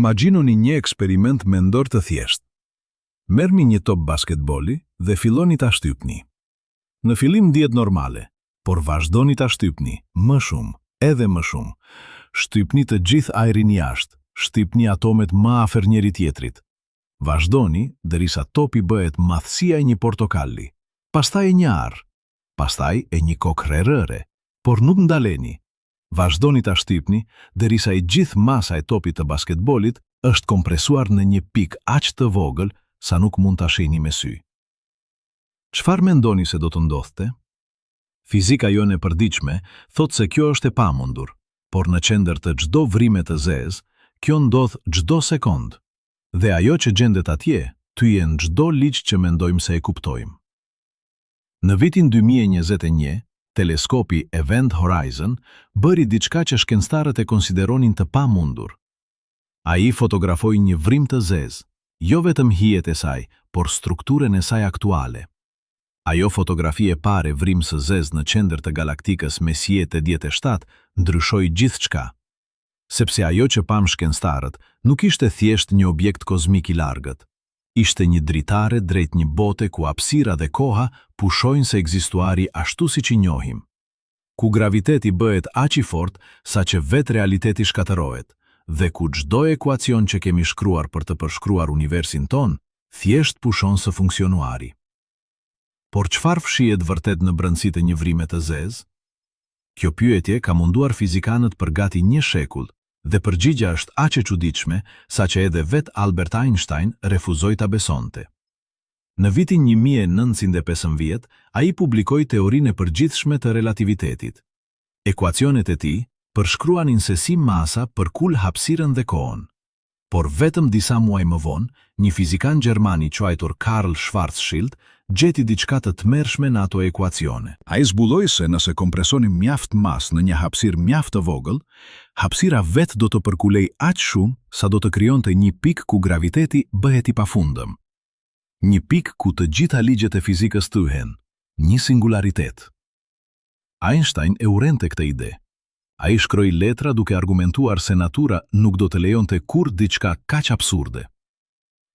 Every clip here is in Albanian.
Imagjinoni një eksperiment mendor të thjeshtë. Merrni një top basketbolli dhe filloni ta shtypni. Në fillim dihet normale, por vazhdoni ta shtypni më shumë, edhe më shumë. Shtypni të gjithë ajrin jashtë, shtypni atomet më afër njëri tjetrit. Vazhdoni derisa topi bëhet madhësia e një portokalli, pastaj e një arr, pastaj e një kokë rrërëre, por nuk ndaleni. Vazhdoni ta shtypni derisa i gjithë masa e topit të basketbolit është kompresuar në një pikë aq të vogël sa nuk mund ta shihni me sy. Çfarë mendoni se do të ndodhte? Fizika jone e përditshme thotë se kjo është e pamundur, por në qendër të çdo vrime të zezë, kjo ndodh çdo sekond. Dhe ajo që gjendet atje, tyjen çdo ligj që mendojmë se e kuptojmë. Në vitin 2021, teleskopi Event Horizon bëri diçka që shkencëtarët e konsideronin të pamundur. Ai fotografoi një vrim të zezë, jo vetëm hijet e saj, por strukturën e saj aktuale. Ajo fotografi e parë e vrimës së zezë në qendër të galaktikës Messier 87 ndryshoi gjithçka. Sepse ajo që pam shkencëtarët nuk ishte thjesht një objekt kozmik i largët. Ishte një dritare drejt një bote ku hapësira dhe koha pushojnë se ekzistuari ashtu siç i njohim. Ku graviteti bëhet aq i fortë sa që vetë realiteti shkatërohet, dhe ku çdo ekuacion që kemi shkruar për të përshkruar universin ton, thjesht pushon së funksionuari. Por çfarë fshihet vërtet në brendësitë e një vrime të zezë? Kjo pyetje ka munduar fizikanët për gati një shekull, dhe përgjigja është aq e çuditshme sa që edhe vet Albert Einstein refuzoi ta besonte. Në vitin 1915, ai publikoi teorinë e përgjithshme të relativitetit. Ekuacionet e tij përshkruanin se si masa përkul hapësirën dhe kohën. Por vetëm disa muaj më vonë, një fizikan gjerman i quajtur Karl Schwarzschild gjeti diçka të tmerrshme në ato ekuacione. Ai zbuloi se nëse kompresonim mjaft masë në një hapësirë mjaft të vogël, hapësira vetë do të përkulej aq shumë sa do të krijonte një pikë ku graviteti bëhet i pafundëm. Një pikë ku të gjitha ligjet e fizikës thyhen, një singularitet. Einstein e urrente këtë ide. Ai shkroi letra duke argumentuar se natura nuk do të lejonte kurrë diçka kaq absurde.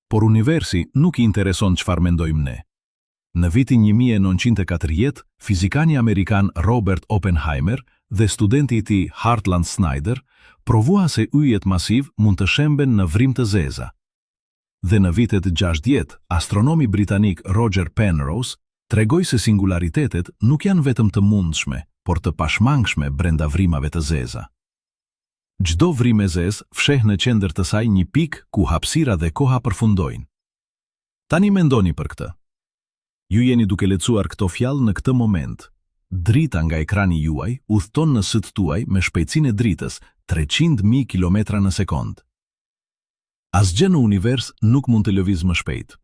Por universi nuk I intereson çfarë mendojmë ne. Në vitin 1940, fizikani amerikan Robert Oppenheimer dhe studenti I tij Hartland Snyder provua se yjet masiv mund të shemben në vrim të zeza. Dhe në vitet 60, astronomi britanik Roger Penrose tregoi se singularitetet nuk janë vetëm të mundshme, por të pashmangshme brenda vrimave të zeza. Çdo vrim e zezë fsheh në qendër të saj një pikë ku hapësira dhe koha përfundojnë. Tani mendoni për këtë. Ju jeni duke lexuar këto fjalë në këtë moment. Drita nga ekrani juaj udhton në sytë tuaj me shpejtësinë e dritës 300.000 kilometra në sekond. Asgjë në univers nuk mund të lëvizë më shpejt.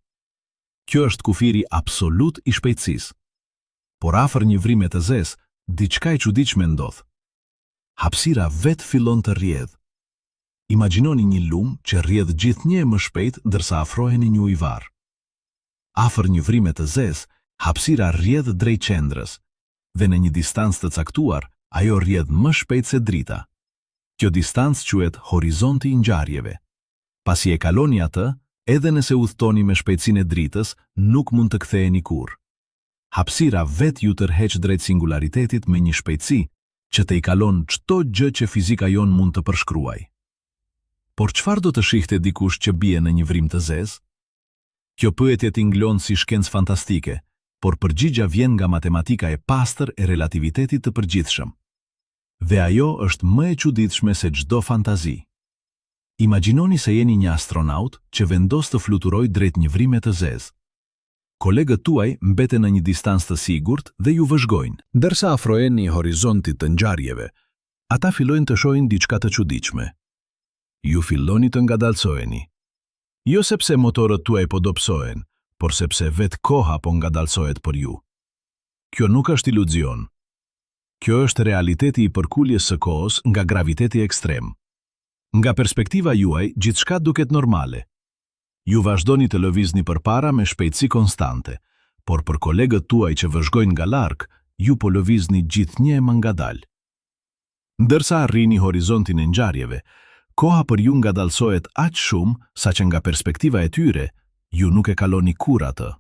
Kjo është kufiri absolut I shpejtësisë. Por afër një vrime të zezë, diçka e çuditshme ndodh. Hapësira vetë fillon të rrjedh. Imagjinoni një lumë që rrjedh gjithnjë më shpejt ndërsa afroheni një ujvar. Afër një vrime të zezë, hapësira rrjedh drejt qendrës, dhe në një distancë të caktuar, ajo rrjedh më shpejt se drita. Kjo distancë quhet horizonti I ngjarjeve. Pasi e kaloni atë, edhe nëse udhtoni me shpejtësinë e dritës, nuk mund të ktheheni kurrë. Hapësira vetë ju tërheq drejt singularitetit me një shpejtësi që të I kalon çdo gjë që fizika jon mund të përshkruaj. Por çfarë do të shihte dikush që bie në një vrim të zezë? Kjo pyetje tinglon si shkencë fantastike, por përgjigja vjen nga matematika e pastër e relativitetit të përgjithshëm. Dhe ajo është më e çuditshme se çdo fantazi. Imagjinoni se jeni një astronaut që vendos të fluturoj drejt një vrime të zezë. Kolegët tuaj mbeten në një distancë të sigurt dhe ju vëzhgojnë. Ndërsa afroheni horizontit të ngjarjeve, ata fillojnë të shohin diçka të çuditshme. Ju filloni të ngadalsoheni. Jo sepse motorët tuaj po dobësohen, por sepse vetë koha po ngadalsohet për ju. Kjo nuk është iluzion. Kjo është realiteti I përkuljes së kohës nga graviteti ekstrem. Nga perspektiva juaj, gjithçka duket normale. Ju vazhdoni të lëvizni përpara me shpejtësi konstante, por për kolegët tuaj që vëzhgojnë nga larg, ju po lëvizni gjithnjë më ngadalë. Ndërsa arrini horizontin e ngjarjeve, koha për ju ngadalsohet aq shumë sa që nga perspektiva e tyre, ju nuk e kaloni kur atë.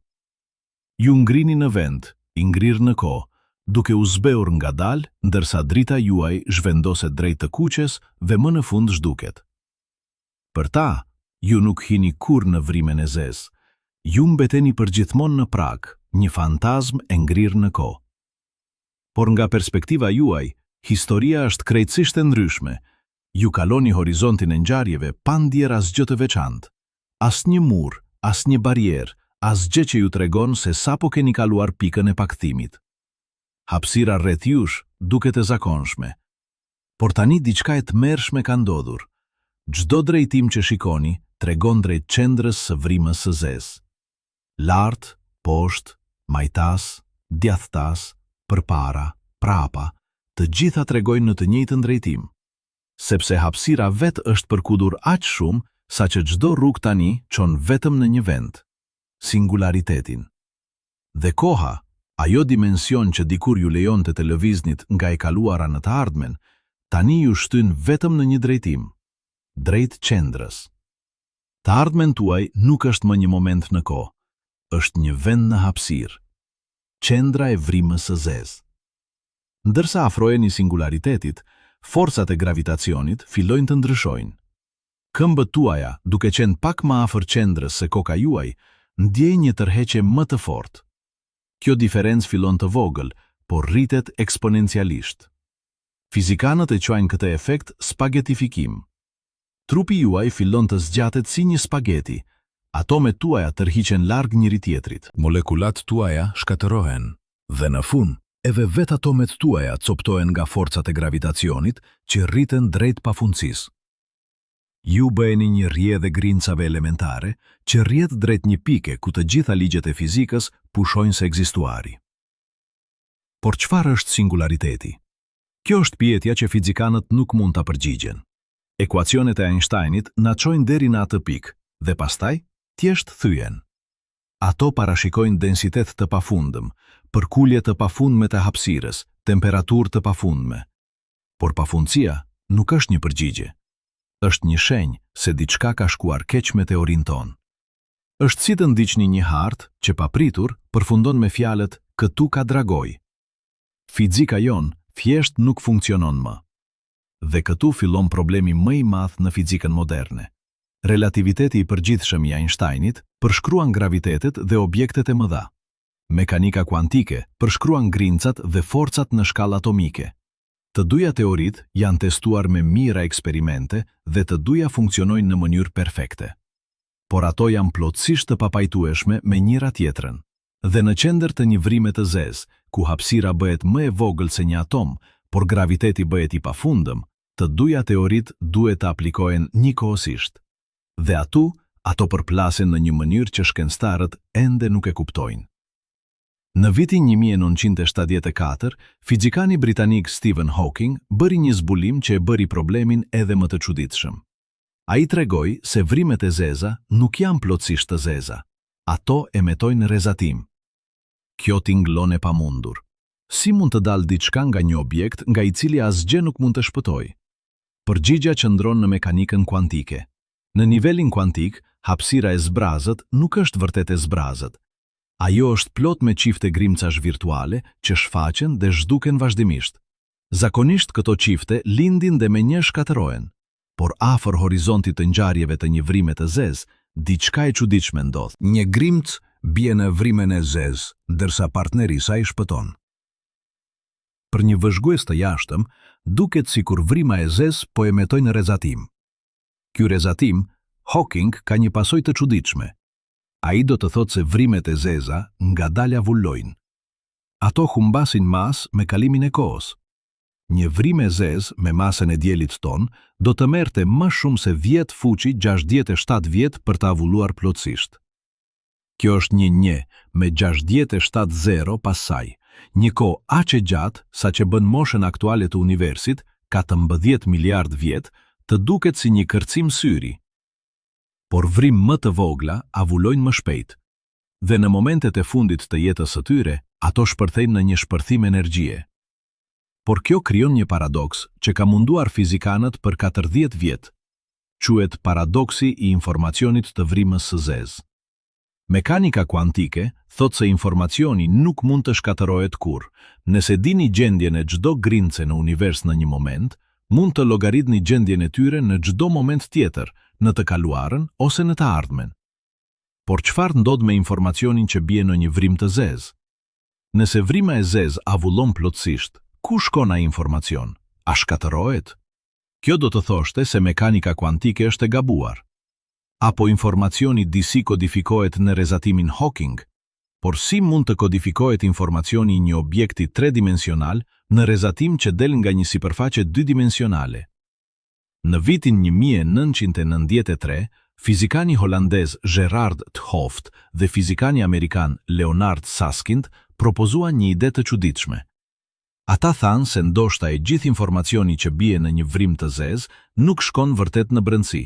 Ju ngrini në vend, i ngrirë në kohë, duke u zbeur ngadal, ndërsa drita juaj zhvendoset drejt të kuqes dhe më në fund zhduket. Për ta, ju nuk hini kur në vrimen e zezë. Ju mbeteni përgjithmonë në prag, një fantazm e ngrirë në kohë. Por nga perspektiva juaj, historia është krejtësisht e ndryshme. Ju kaloni horizontin e ngjarjeve pa ndjer asgjë të veçantë. Asnjë mur, asnjë barierë, asgjë që ju tregon se sapo keni kaluar pikën e pakthimit. Hapësira rreth jush duket e zakonshme. Por tani diçka e tmerrshme ka ndodhur. Çdo drejtim që shikoni tregon drejt qendrës së vrimës së zezë. Lart, poshtë, majtas, djathtas, përpara, prapa, të gjitha tregojnë në të njëjtën drejtim. Sepse hapësira vetë është përkudur aq shumë sa që çdo rrugë tani çon vetëm në një vend, singularitetin. Dhe koha, ajo dimension që dikur ju lejonte të lëviznit nga e kaluara në të ardhmen, tani ju shtyn vetëm në një drejtim, drejt qendrës. Të ardhmen tuaj nuk është më një moment në kohë, është një vend në hapësirë, qendra e vrimës së zezë. Ndërsa afroheni singularitetit, forcat e gravitacionit fillojnë të ndryshojnë. Këmbët tuaja, duke qenë pak më afër qendrës se koka juaj, ndjej një tërheqje më të fortë. Kjo diferencë fillon të vogël, por rritet eksponencialisht. Fizikanët e quajnë këtë efekt spagetifikim. Trupi juaj fillon të zgjatet si një spageti. Atomet tuaja tërhiqen larg njëri tjetrit. Molekulat tuaja shkatërohen dhe në fund edhe vetë atomet tuaja coptohen nga forcat e gravitacionit që rriten drejt pafundësisë. Ju bëheni një rrjedhë grincave elementare që rrjedh drejt një pike ku të gjitha ligjet e fizikës pushojnë se ekzistuari. Por çfarë është singulariteti? Kjo është pyetja që fizikanët nuk mund ta përgjigjen. Ekuacionet e Einsteinit na çojnë deri në atë pikë dhe pastaj thjesht thyen. Ato parashikojnë densitet të pafundëm, përkulje të pafundme të hapësirës, temperaturë të pafundme. Por pafundësia nuk është një përgjigje. Është një shenjë se diçka ka shkuar keq me teorinë tonë. Është si të ndiqni një hartë që papritur përfundon me fjalët këtu ka dragoj. Fizika jon thjesht nuk funksionon më. Dhe këtu fillon problemi më i madh në fizikën moderne. Relativiteti i përgjithshëm i Einsteinit përshkruan gravitetet dhe objektet e mëdha. Mekanika kuantike përshkruan grincat dhe forcat në shkallë atomike. Të dyja teoritë janë testuar me mijëra eksperimente dhe të dyja funksionojnë në mënyrë perfekte. Por ato janë plotësisht të papajtueshme me njëra tjetrën. Dhe në qendër të një vrime të zezë, ku hapësira bëhet më e vogël se një atom, por graviteti bëhet i pafundëm, të dyja teoritë duhet të aplikohen njëkohësisht. Dhe ato përplasen në një mënyrë që shkencëtarët ende nuk e kuptojnë. Në vitin 1974, fizikani britanik Stephen Hawking bëri një zbulim që e bëri problemin edhe më të çuditshëm. Ai tregoi se vrimet e zeza nuk janë plotësisht të zeza. Ato emetojnë rrezatim. Kjo tingëllon e pamundur. Si mund të dalë diçka nga një objekt nga i cili asgjë nuk mund të shpëtojë? Përgjigjja qëndron në mekanikën kuantike. Në nivelin kuantik, hapësira e zbrazët nuk është vërtet e zbrazët. Ajo është plot me çifte grimcash virtuale që shfaqen dhe zhduken vazhdimisht. Zakonisht këto çifte lindin dhe me një shkatërohen, por afër horizontit të ngjarjeve të një vrime të zezë, diçka e çuditshme ndodh. Një grimc bie në vrimen e zezë, ndërsa partneri i saj shpëton. Për një vëzhgues të jashtëm, duket sikur vrima e zezë po emetojnë rrezatim. Ky rrezatim, Hawking ka një pasojë të çuditshme. Ai do të thotë se vrimet e zeza ngadalë avullojnë. Ato humbasin masë me kalimin e kohës. Një vrimë e zezë me masën e diellit ton do të merrte më shumë se 10 fuqi 67 vjet për të avulluar plotësisht. Kjo është një me 67 zero pas saj, një kohë aq e gjatë sa që bën moshën aktuale të universit, 14 miliard vjet, të duket si një kërcim syri. Por vrim më të vogla avullojnë më shpejt, dhe në momentet e fundit të jetës së tyre, ato shpërthejnë në një shpërthim energjie. Por kjo krijon një paradoks që ka munduar fizikanët për 40 vjet. quhet paradoksi i informacionit të vrimës së zezë. Mekanika kuantike thot se informacioni nuk mund të shkatërohet kurrë. Nëse dini gjendjen e çdo grince në univers në një moment, mund të llogaritni gjendjen e tyre në çdo moment tjetër, në të kaluarën ose në të ardhmen. Por çfarë ndodh me informacionin që bie në një vrim të zezë? Nëse vrima e zezë avullon plotësisht, ku shkon ai informacion? A shkatërohet? Kjo do të thoshte se mekanika kuantike është e gabuar. Apo informacioni disi kodifikohet në rrezatimin Hawking? Por si mund të kodifikohet informacioni i një objekti tredimensional në rrezatim që del nga një sipërfaqe dydimensionale? Në vitin 1993, fizikani holandez Gerard 't Hooft dhe fizikani amerikan Leonard Susskind propozuan një ide të çuditshme. Ata thanë se ndoshta e gjithë informacioni që bie në një vrim të zezë nuk shkon vërtet në brendësi.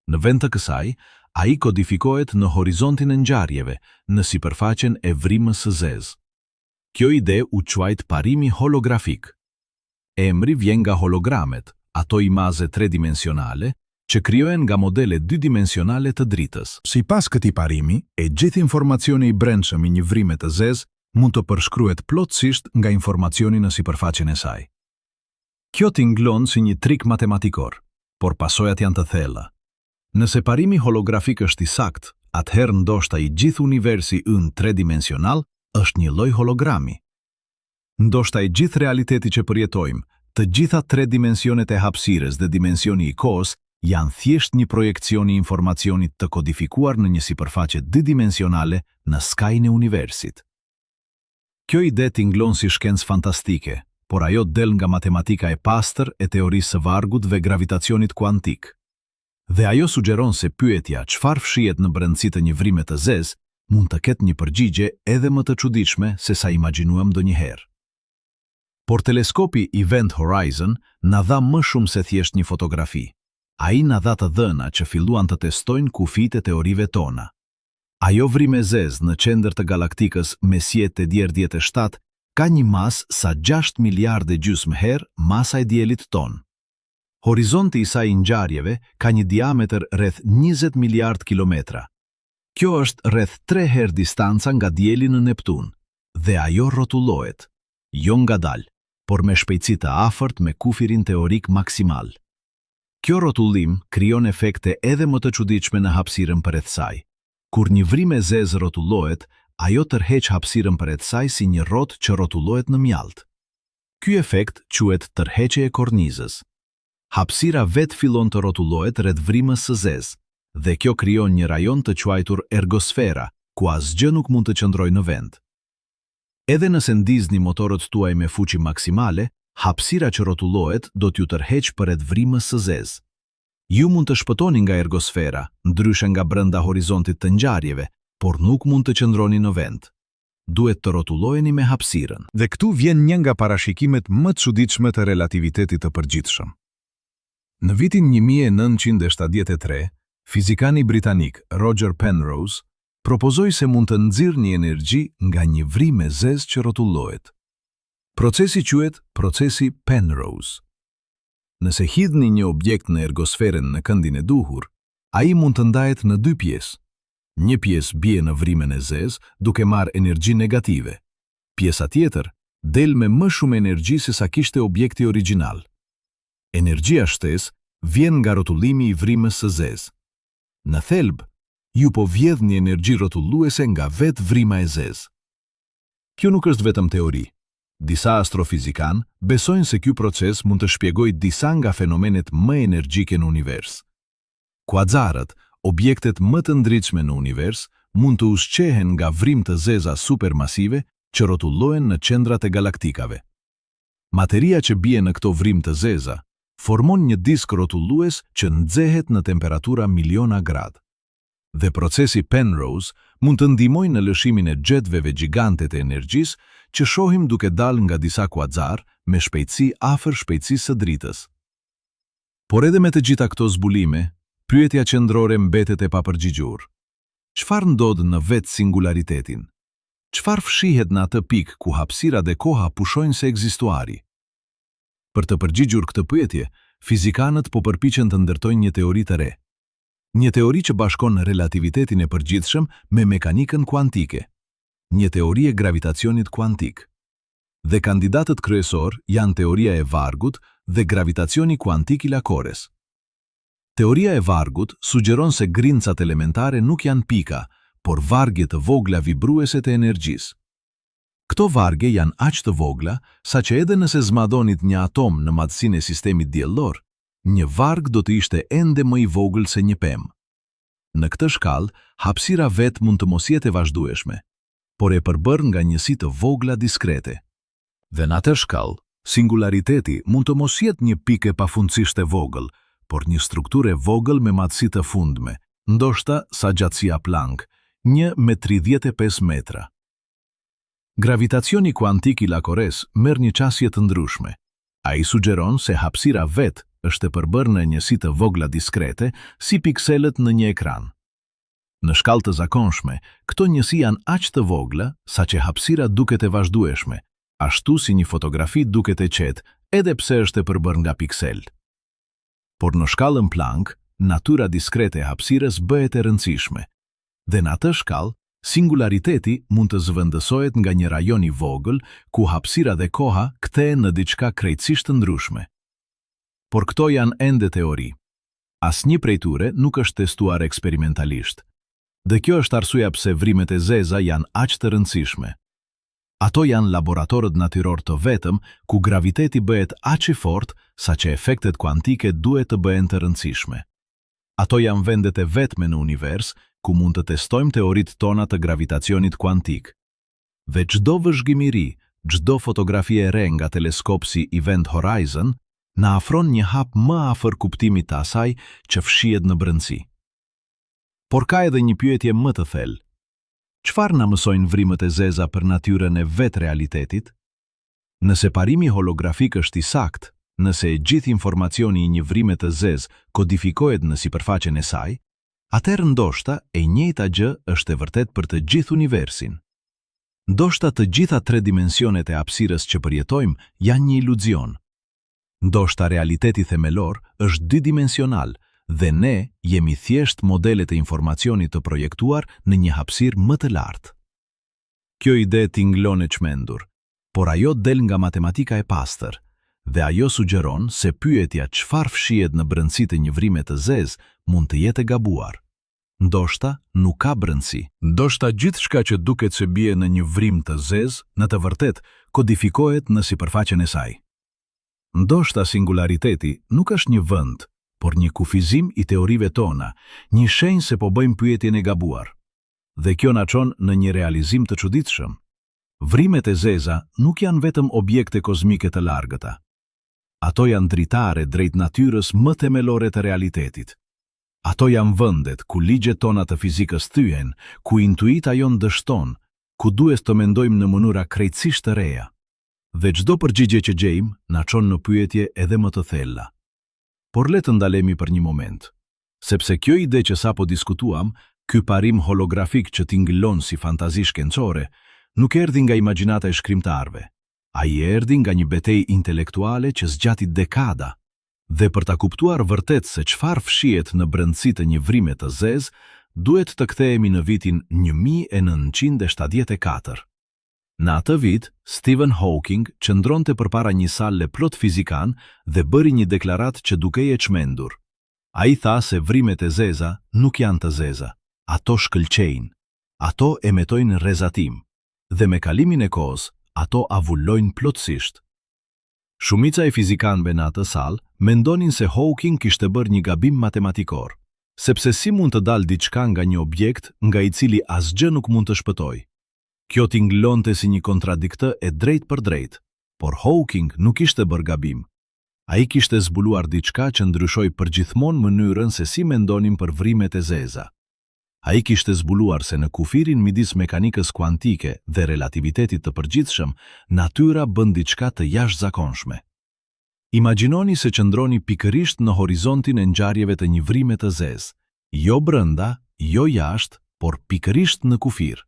Në vend të kësaj, ai kodifikohet në horizontin e ngjarjeve, në sipërfaqen e vrimës së zezë. Kjo ide u quajt parimi holografik. Emri vjen nga hologramet, ato imaze tredimensionale, që krijohen nga modele dydimensionale të dritës. Sipas këtij parimi, e gjithë informacioni i brendshëm i një vrime të zezë mund të përshkruhet plotësisht nga informacioni në sipërfaqen e saj. Kjo tingëllon si një trik matematikor, por pasojat janë të thella. Nëse parimi holografik është i saktë, atëherë ndoshta i gjithë universi ynë tredimensional është një lloj hologrami. Ndoshta i gjithë realiteti që përjetojmë, të gjitha tre dimensionet e hapësirës dhe dimensioni i kohës, janë thjesht një projekcion i informacionit të kodifikuar në një sipërfaqe dydimensionale në skajin e universit. Kjo ide tingëllon si shkencë fantastike, por ajo del nga matematika e pastër e teorisë së vargut dhe gravitacionit kuantik. Dhe ajo sugjeron se pyetja çfarë fshihet në brendësi të një vrime të zezë mund të ketë një përgjigje edhe më të çuditshme se sa imagjinuam ndonjëherë. Por teleskopi Event Horizon na dha më shumë se thjesht një fotografi. Ai na dha të dhëna që filluan të testojnë kufijtë e teorive tona. Ajo vrime zezë në qendër të galaktikës Messier 817 ka një masë sa 6 miliardë gjysmë herë masa e diellit ton. Horizonti i saj i ngjarjeve ka një diametër rreth 20 miliard kilometra. Kjo është rreth 3 herë distanca nga dielli në Neptun, dhe ajo rrotullohet, jo ngadalë, por me shpejtësi të afërt me kufirin teorik maksimal. Kjo rrotullim krijon efekte edhe më të çuditshme në hapësirën përreth saj. Kur një vrim e zezë rrotullohet, ajo tërheq hapësirën përreth saj si një rrotë që rrotullohet në mjalt. Ky efekt quhet tërheqje e kornizës. Hapësira vetë fillon të rrotullohet rreth vrimës së zezë, dhe kjo krijon një rajon të quajtur ergosfera, ku asgjë nuk mund të qëndrojë në vend. Edhe nëse ndizni motorët tuaj me fuqi maksimale, hapësira që rrotullohet do t'ju tërheq përreth vrimës së zezë. Ju mund të shpëtoni nga ergosfera, ndryshe nga brenda horizontit të ngjarjeve, por nuk mund të qëndroni në vend. Duhet të rrotulloheni me hapësirën. Dhe këtu vjen një nga parashikimet më të çuditshme të relativitetit të përgjithshëm. Në vitin 1973, fizikani britanik Roger Penrose propozoi se mund të nxirrë një energji nga një vrim e zezë që rrotullohet. Procesi quhet procesi Penrose. Nëse hidhni një objekt në ergosferën në këndin e duhur, ai mund të ndahet në dy pjesë. Një pjesë bie në vrimën e zezë duke marrë energji negative. Pjesa tjetër del me më shumë energji se sa kishte objekti origjinal. Energjia shtesë vjen nga rrotullimi i vrimës së zezë. Në thelb, ju po vjedh një energji rrotulluese nga vetë vrima e zezë. Kjo nuk është vetëm teori. Disa astrofizikanë besojnë se ky proces mund të shpjegojë disa nga fenomenet më energjike në univers. Kuazarët, objektet më të ndritshme në univers, mund të ushqehen nga vrim të zeza supermasive që rrotullohen në qendrat e galaktikave. Materia që bie në këto vrim të zeza formon një disk rrotullues që nxehet në temperatura miliona gradë. Dhe procesi Penrose mund të ndihmojë në lëshimin e xhetveve gjigante të energjisë që shohim duke dalë nga disa kuazar me shpejtësi afër shpejtësisë së dritës. Por edhe me të gjitha këto zbulime, pyetja qendrore mbetet e papërgjigjur. Çfarë ndodh në vetë singularitetin? Çfarë fshihet në atë pikë ku hapësira dhe koha pushojnë se ekzistuari? Për të përgjigjur këtë pyetje, fizikanët po përpiqen të ndërtojnë një teori të re. Një teori që bashkon relativitetin e përgjithshëm me mekanikën kuantike. Një teori e gravitacionit kuantik. Dhe kandidatët kryesor janë teoria e vargut dhe gravitacioni kuantik i lakores. Teoria e vargut sugjeron se grincat elementare nuk janë pika, por vargje të vogla vibruese të energjisë. Këto vargje janë aq të vogla, sa që edhe nëse zmadonit një atom në madhësinë e sistemit diellor, një varg do të ishte ende më i vogël se një pemë. Në këtë shkallë, hapësira vetë mund të mos jetë e vazhdueshme, por e përbërë nga njësi të vogla diskrete. Dhe në atë shkallë, singulariteti mund të mos jetë një pikë pafundësisht e vogël, por një strukturë e vogël me madhësi të fundme, ndoshta sa gjatësia Planck, 1,35 metra. Gravitacioni kuantik i lakores merr një qasje të ndryshme. Ai sugjeron se hapësira vetë është e përbërë në njësi të vogla diskrete si pikselet në një ekran. Në shkallë të zakonshme, këto njësi janë aq të vogla sa që hapësira duket e vazhdueshme, ashtu si një fotografi duket e qetë, edhe pse është e përbërë nga piksel. Por në shkallën Planck, natyra diskrete e hapësirës bëhet e rëndësishme, dhe në atë shkallë, singulariteti mund të zëvendësohet nga një rajon i vogël ku hapësira dhe koha kthehen në diçka krejtësisht të ndryshme. Por këto janë ende teori. Asnjë prej tyre nuk është testuar eksperimentalisht. Dhe kjo është arsyeja pse vrimet e zeza janë aq të rëndësishme. Ato janë laboratorët natyror të vetëm ku graviteti bëhet aq i fortë sa që efektet kuantike duhet të bëhen të rëndësishme. Ato janë vendet e vetme në univers ku mund të testojmë teoritë tona të gravitacionit kuantik. Dhe çdo vëzhgimiri, çdo fotografi e re nga teleskop si Event Horizon, na afron një hap më afër kuptimit të asaj që fshihet në brendësi. Por ka edhe një pyetje më të thellë. Çfarë na mësojnë vrimet e zeza për natyrën e vetë realitetit? Nëse parimi holografik është i saktë, nëse gjithë informacioni i një vrime të zezë kodifikohet në sipërfaqen e saj, atëherë ndoshta e njëjta gjë është e vërtet për të gjithë universin. Ndoshta të gjitha 3 dimensionet e hapësirës që përjetojmë janë një iluzion. Ndoshta realiteti themelor është 2-dimensional dhe ne jemi thjesht modelet e informacionit të projektuar në një hapësirë më të lartë. Kjo ide tingëllon e çmendur, por ajo del nga matematika e pastër, dhe ajo sugjeron se pyetja çfarë fshihet në brendësitë e një vrime të zezë mund të jetë e gabuar. Ndoshta nuk ka brendësi. Ndoshta gjithçka që duket se bie në një vrim të zezë, në të vërtetë kodifikohet në sipërfaqen e saj. Ndoshta singulariteti nuk është një vend, por një kufizim i teorive tona, një shenjë se po bëjmë pyetjen e gabuar. Dhe kjo na çon në një realizim të çuditshëm. Vrimet e zeza nuk janë vetëm objekte kozmike të largëta. Ato janë dritare drejt natyrës më themelore të realitetit. Ato janë vendet ku ligjet tona të fizikës thyen, ku intuita jon dështon, ku duhet të mendojmë në mënyra krejtësisht të reja. Dhe çdo përgjigje që gjejmë na çon në pyetje edhe më të thella. Por le të ndalemi për një moment, sepse kjo ide që sapo diskutuam, ky parim holografik që tingëllon si fantazi shkencore, nuk erdhi nga imagjinata e shkrimtarëve. Ai erdhi nga një betejë intelektuale që zgjati dekada. Dhe për ta kuptuar vërtet se çfarë fshihet në brendësitë e një vrime të zezë, duhet të kthehemi në vitin 1974. Në atë vit, Stephen Hawking qëndronte përpara një sale plot fizikan dhe bëri një deklaratë që dukej e çmendur. Ai tha se vrimet e zeza nuk janë të zeza, ato shkëlqejnë, ato emetojnë rrezatim, dhe me kalimin e kohës, ato avullojnë plotësisht. Shumica e fizikanëve në atë salë mendonin se Hawking kishte bërë një gabim matematikor, sepse si mund të dalë diçka nga një objekt nga i cili asgjë nuk mund të shpëtojë. Kjo tingëllonte si një kontradiktë e drejt për drejt, por Hawking nuk ishte bërë gabim. Ai kishte zbuluar diçka që ndryshoi përgjithmonë mënyrën se si mendonin për vrimet e zeza. Ai kishte zbuluar se në kufirin midis mekanikës kuantike dhe relativitetit të përgjithshëm, natyra bën diçka të jashtëzakonshme. Imagjinoni se qëndroni pikërisht në horizontin e ngjarjeve të një vrime të zezë, jo brenda, jo jashtë, por pikërisht në kufir.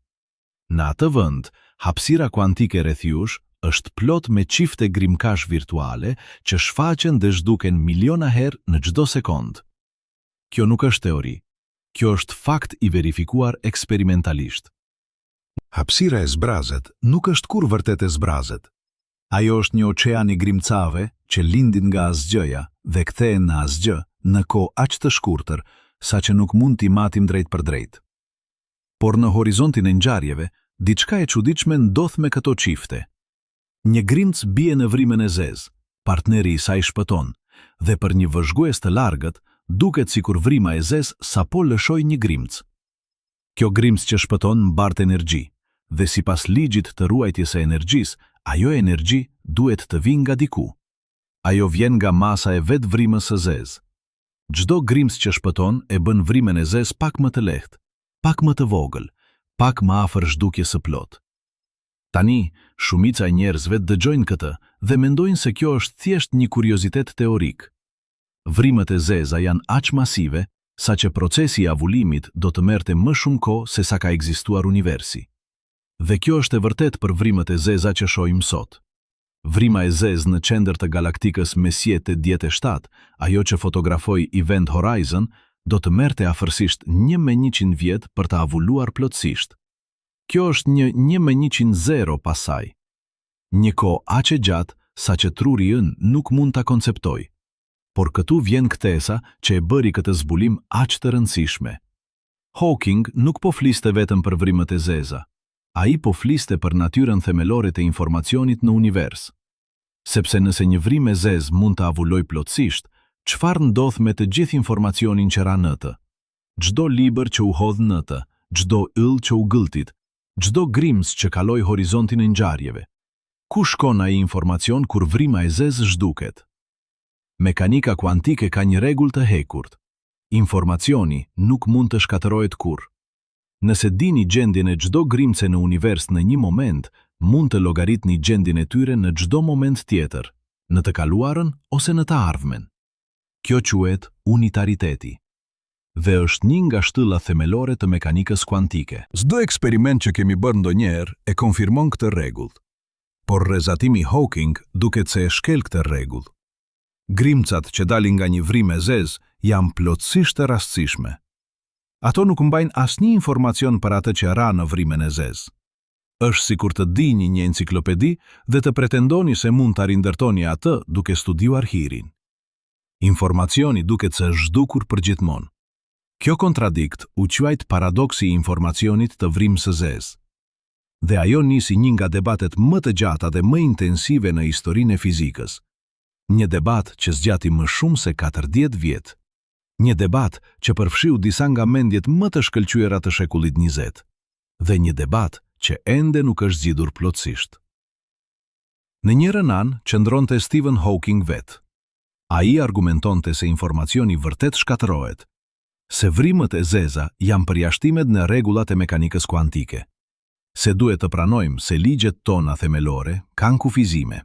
Në atë vend, hapësira kuantike rreth jush është plot me çifte grimkash virtuale që shfaqen dhe zhduken miliona herë në çdo sekond. Kjo nuk është teori. Kjo është fakt i verifikuar eksperimentalisht. Hapësira e zbrazet nuk është kur vërtet e zbrazet. Ajo është një oqean i grimcave që lindin nga asgjëja dhe kthehen në asgjë në kohë aq të shkurtër sa që nuk mund t'i matim drejt për drejt. Por në horizontin e ngjarjeve, diçka e çuditshme ndodh me këto çifte. Një grimc bie në vrimën e zezë, partneri i saj shpëton, dhe për një vëzhgues të largët, duket sikur vrima e zezë sapo lëshoi një grimc. Kjo grimc që shpëton mbart energji, dhe sipas ligjit të ruajtjes së energjisë, ajo energji duhet të vijë nga diku. Ajo vjen nga masa e vetë vrimës së zezë. Çdo grimc që shpëton e bën vrimën e zezë pak më të lehtë, pak më të vogël, pak më afër zhdukjes së plot. Tani, shumica e njerëzve dëgjojnë këtë dhe mendojnë se kjo është thjesht një kuriozitet teorik. Vrimët e zeza janë aq masive sa që procesi i avullimit do të merrte më shumë kohë se sa ka ekzistuar universi. Dhe kjo është e vërtet për vrimët e zeza që shohim sot. Vrima e zezë në qendër të galaktikës Messier 87, ajo që fotografoi Event Horizon, do të merrte afërsisht 1/100 vjet për të avulluar plotësisht. Kjo është një 1/100 pasaj. Një kohë aq e gjatë sa që truri ynë nuk mund ta konceptoj. Por këtu vjen ktesa që e bëri këtë zbulim aq të rëndësishme. Hawking nuk po fliste vetëm për vrimët e zeza. Ai po fliste për natyrën themelore të informacionit në univers. Sepse nëse një vrimë e zezë mund të avulloj plotësisht, çfarë ndodh me të gjithë informacionin që ra në të? Çdo libër që u hodh në të, çdo yll që u gëlltit, çdo grimc që kaloi horizontin e ngjarjeve. Ku shkon ai informacion kur vrima e zezë zhduket? Mekanika kuantike ka një rregull të hekurt. Informacioni nuk mund të shkatërohet kurrë. Nëse dini gjendjen e çdo grimce në univers në një moment, mund të llogaritni gjendjen e tyre në çdo moment tjetër, në të kaluarën ose në të ardhmen. Kjo quhet unitariteti. Dhe është një nga shtyllat themelore të mekanikës kuantike. Çdo eksperiment që kemi bërë ndonjëherë e konfirmon këtë rregull. Por rrezatimi Hawking duket se e shkel këtë rregull. Grimcat që dalin nga një vrimë e zezë janë plotësisht të rastësishme. Ato nuk mbajnë asnjë informacion për atë që ra në vrimën e zezë. Është sikur të dini një enciklopedi dhe të pretendoni se mund të rindërtoni atë duke studiuar hirin. Informacioni duket se është zhdukur përgjithmonë. Kjo kontradikt u quajt paradoksi i informacionit të vrimës së zezë. Dhe ajo nisi një nga debatet më të gjata dhe më intensive në historinë e fizikës. Një debat që zgjati më shumë se 40 vjet. Një debat që përfshiu disa nga mendjet më të shkëlqyera të shekullit 20. Dhe një debat që ende nuk është zgjidhur plotësisht. Në njërin anë qëndronte Stephen Hawking vet. Ai argumentonte se informacioni vërtet shkatërohet, se vrimët e zeza janë përjashtimet në rregullat e mekanikës kuantike, se duhet të pranojmë se ligjet tona themelore kanë kufizime.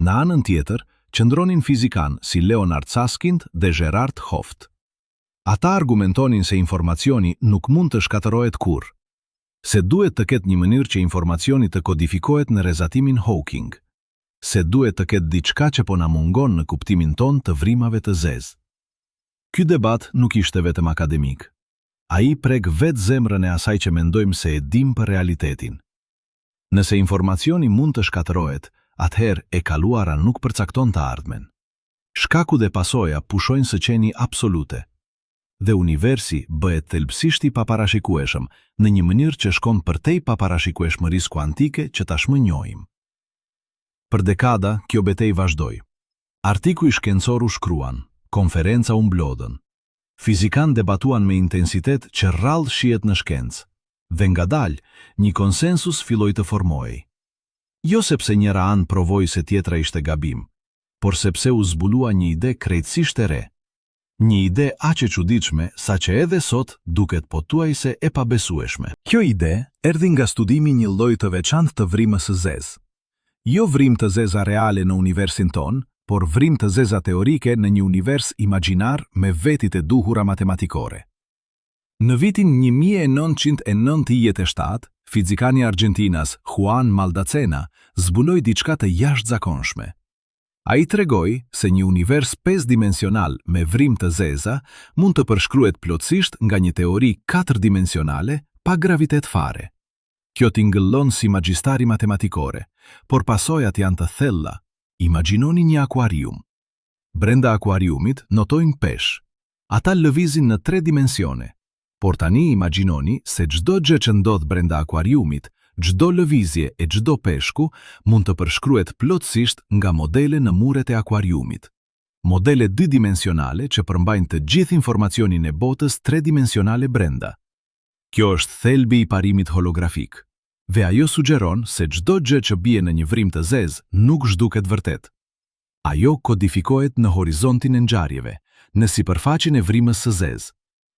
Në anën tjetër, qëndronin fizikan si Leonard Susskind dhe Gerard Hooft. Ata argumentonin se informacioni nuk mund të shkatërohet kurrë, se duhet të ketë një mënyrë që informacioni të kodifikohet në rrezatimin Hawking, se duhet të ketë diçka që po na mungon në kuptimin ton të vrimave të zezë. Ky debat nuk ishte vetëm akademik. Ai prek vetë zemrën e asaj që mendojmë se e dim për realitetin. Nëse informacioni mund të shkatërohet, atëherë e kaluara nuk përcakton të ardhmen. Shkaku dhe pasoja pushojnë së qeni absolute. Dhe universi bëhet thelbësisht i paparashikueshëm në një mënyrë që shkon përtej paparashikueshmërisë kuantike që tashmë njohim. Për dekada, kjo betejë vazhdoi. Artikuj shkencor u shkruan, konferenca u mblodhen. Fizikan debatuan me intensitet që rrallë shihet në shkencë, dhe ngadalë një konsensus filloi të formohej. Jo sepse njëra anë provoi se tjetra ishte gabim, por sepse u zbulua një ide krejtësisht e re. Një ide aq e çuditshme sa që edhe sot duket pothuajse e pabesueshme. Kjo ide erdhi nga studimi një lloji të veçantë të vrimës së zezë. Jo vrimë të zeza reale në universin ton, por vrimë të zeza teorike në një univers imagjinar me vetit e duhura matematikore. Në vitin 1997, fizikani Argentinas Juan Maldacena zbuloi diçka të jashtëzakonshme. Ai tregoi se një univers 5-dimensional me vrimë të zeza mund të përshkruhet plotësisht nga një teori 4-dimensionale pa gravitet fare. Kjo tingëllon si magjistari matematikore, por pasojat janë të thella. Imagjinoni një akuarium. Brenda akuariumit notojnë peshë. Ata lëvizin në 3 dimensione. Por tani imagjinoni se çdo gjë që ndodh brenda akuariumit, çdo lëvizje e çdo peshku mund të përshkruhet plotësisht nga modele në muret e akuariumit. Modele 2-dimensionale që përmbajnë të gjithë informacionin e botës 3-dimensionale brenda. Kjo është thelbi i parimit holografik. Dhe ajo sugjeron se çdo gjë që bie në një vrimë të zezë nuk zhduket vërtet. Ajo kodifikohet në horizontin e ngjarjeve, në sipërfaqen e vrimës së zezë.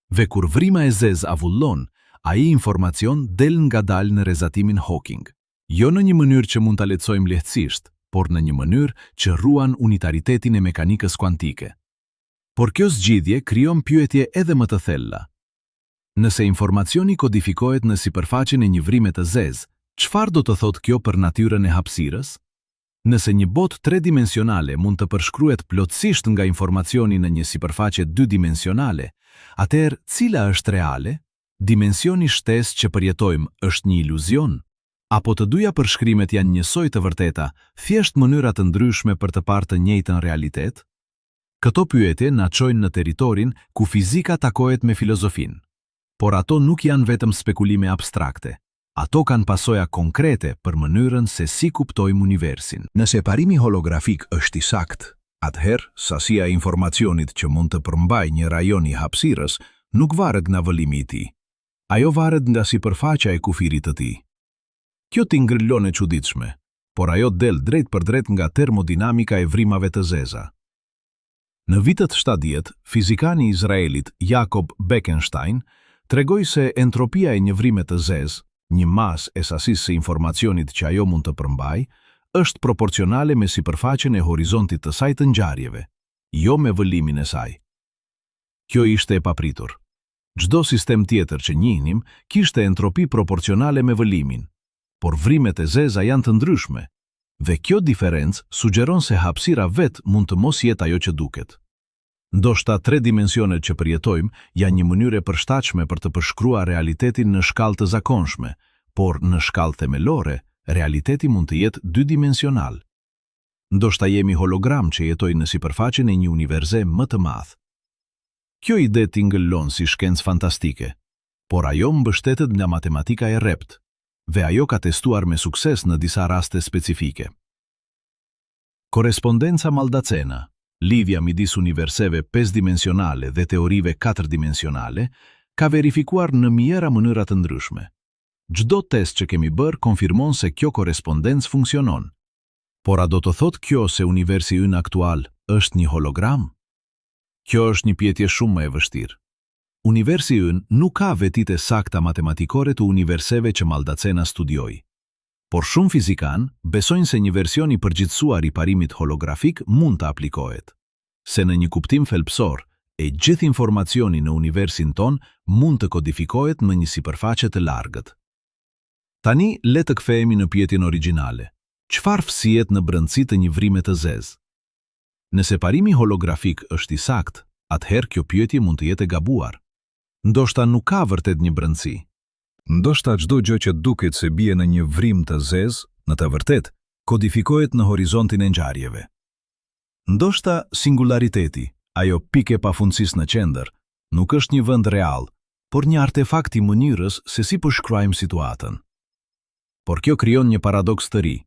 Dhe kur vrima e zezë avullon, ai informacion del ngadalë në rrezatimin Hawking. Jo në një mënyrë që mund ta lehtësojmë lehtësisht, por në një mënyrë që ruan unitaritetin e mekanikës kuantike. Por kjo zgjidhje krijon pyetje edhe më të thella. Nëse informacioni kodifikohet në sipërfaqen e një vrime të zezë, çfarë do të thotë kjo për natyrën e hapësirës? Nëse një botë 3-dimensionale mund të përshkruhet plotësisht nga informacioni në një sipërfaqe 2-dimensionale, atëherë cila është reale? Dimensioni shtesë që përjetojmë është një iluzion? Apo të dyja përshkrimet janë njësoj të vërteta, thjesht mënyra të ndryshme për të parë të njëjtën realitet? Këto pyetje na çojnë në territorin ku fizika takohet me filozofinë. Por ato nuk janë vetëm spekulime abstrakte. Ato kanë pasoja konkrete për mënyrën se si kuptojmë universin. Nëse parimi holografik është i saktë, atëherë sasia e informacionit që mund të përmbajë një rajon i hapësirës nuk varet nga vëllimi i tij. Ajo varet nga sipërfaqja e kufirit të tij. Kjo tingëllon e çuditshme, por ajo del drejt për drejt nga termodinamika e vrimave të zeza. Në vitet 70, fizikani i Izraelit Jacob Bekenstein tregoi se entropia e një vrime të zezë, një masë e sasisë së informacionit që ajo mund të përmbajë, është proporcionale me sipërfaqen e horizontit të saj të ngjarjeve, jo me vëllimin e saj. Kjo ishte e papritur. Çdo sistem tjetër që njihnim kishte entropi proporcionale me vëllimin, por vrimet e zeza janë të ndryshme, dhe kjo diferencë sugjeron se hapësira vet mund të mos jetë ajo që duket. Ndoshta 3 dimensionet që përjetojmë janë një mënyrë e përshtatshme për të përshkruar realitetin në shkallë të zakonshme, por në shkallë themelore, realiteti mund të jetë 2-dimensional. Ndoshta jemi hologram që jetojnë në sipërfaqen e një universe më të madh. Kjo ide tingëllon si shkencë fantastike, por ajo mbështetet nga matematika e rrept, dhe ajo ka testuar me sukses në disa raste specifike. Korespondenca Maldacena, lidhja midis universeve 5-dimensionale dhe teorive 4-dimensionale, ka verifikuar në mijëra mënyra të ndryshme. Çdo test që kemi bërë konfirmon se kjo korespondencë funksionon. Por a do të thotë kjo se universi ynë aktual është një hologram? Kjo është një pyetje shumë më e vështirë. Universi ynë nuk ka vetitë sakta matematikore të universeve që Maldacena studioi. Por shumë fizikanë besojnë se një version i përgjithësuar i parimit holografik mund të aplikohet. Se në një kuptim thelbësor, e gjithë informacioni në universin ton mund të kodifikohet në një sipërfaqe të largët. Tani le të kthehemi në pyetjen origjinale. Çfarë fsihet në brendësi të një vrime të zezë? Nëse parimi holografik është i saktë, atëherë kjo pyetje mund të jetë e gabuar. Ndoshta nuk ka vërtet një brendësi. Ndoshta çdo gjë që duket se bie në një vrim të zezë, në të vërtetë, kodifikohet në horizontin e ngjarjeve. Ndoshta singulariteti, ajo pikë e pafundësisë në qendër, nuk është një vend real, por një artefakt i mënyrës se si përshkruajmë situatën. Por kjo krijon një paradoks të ri.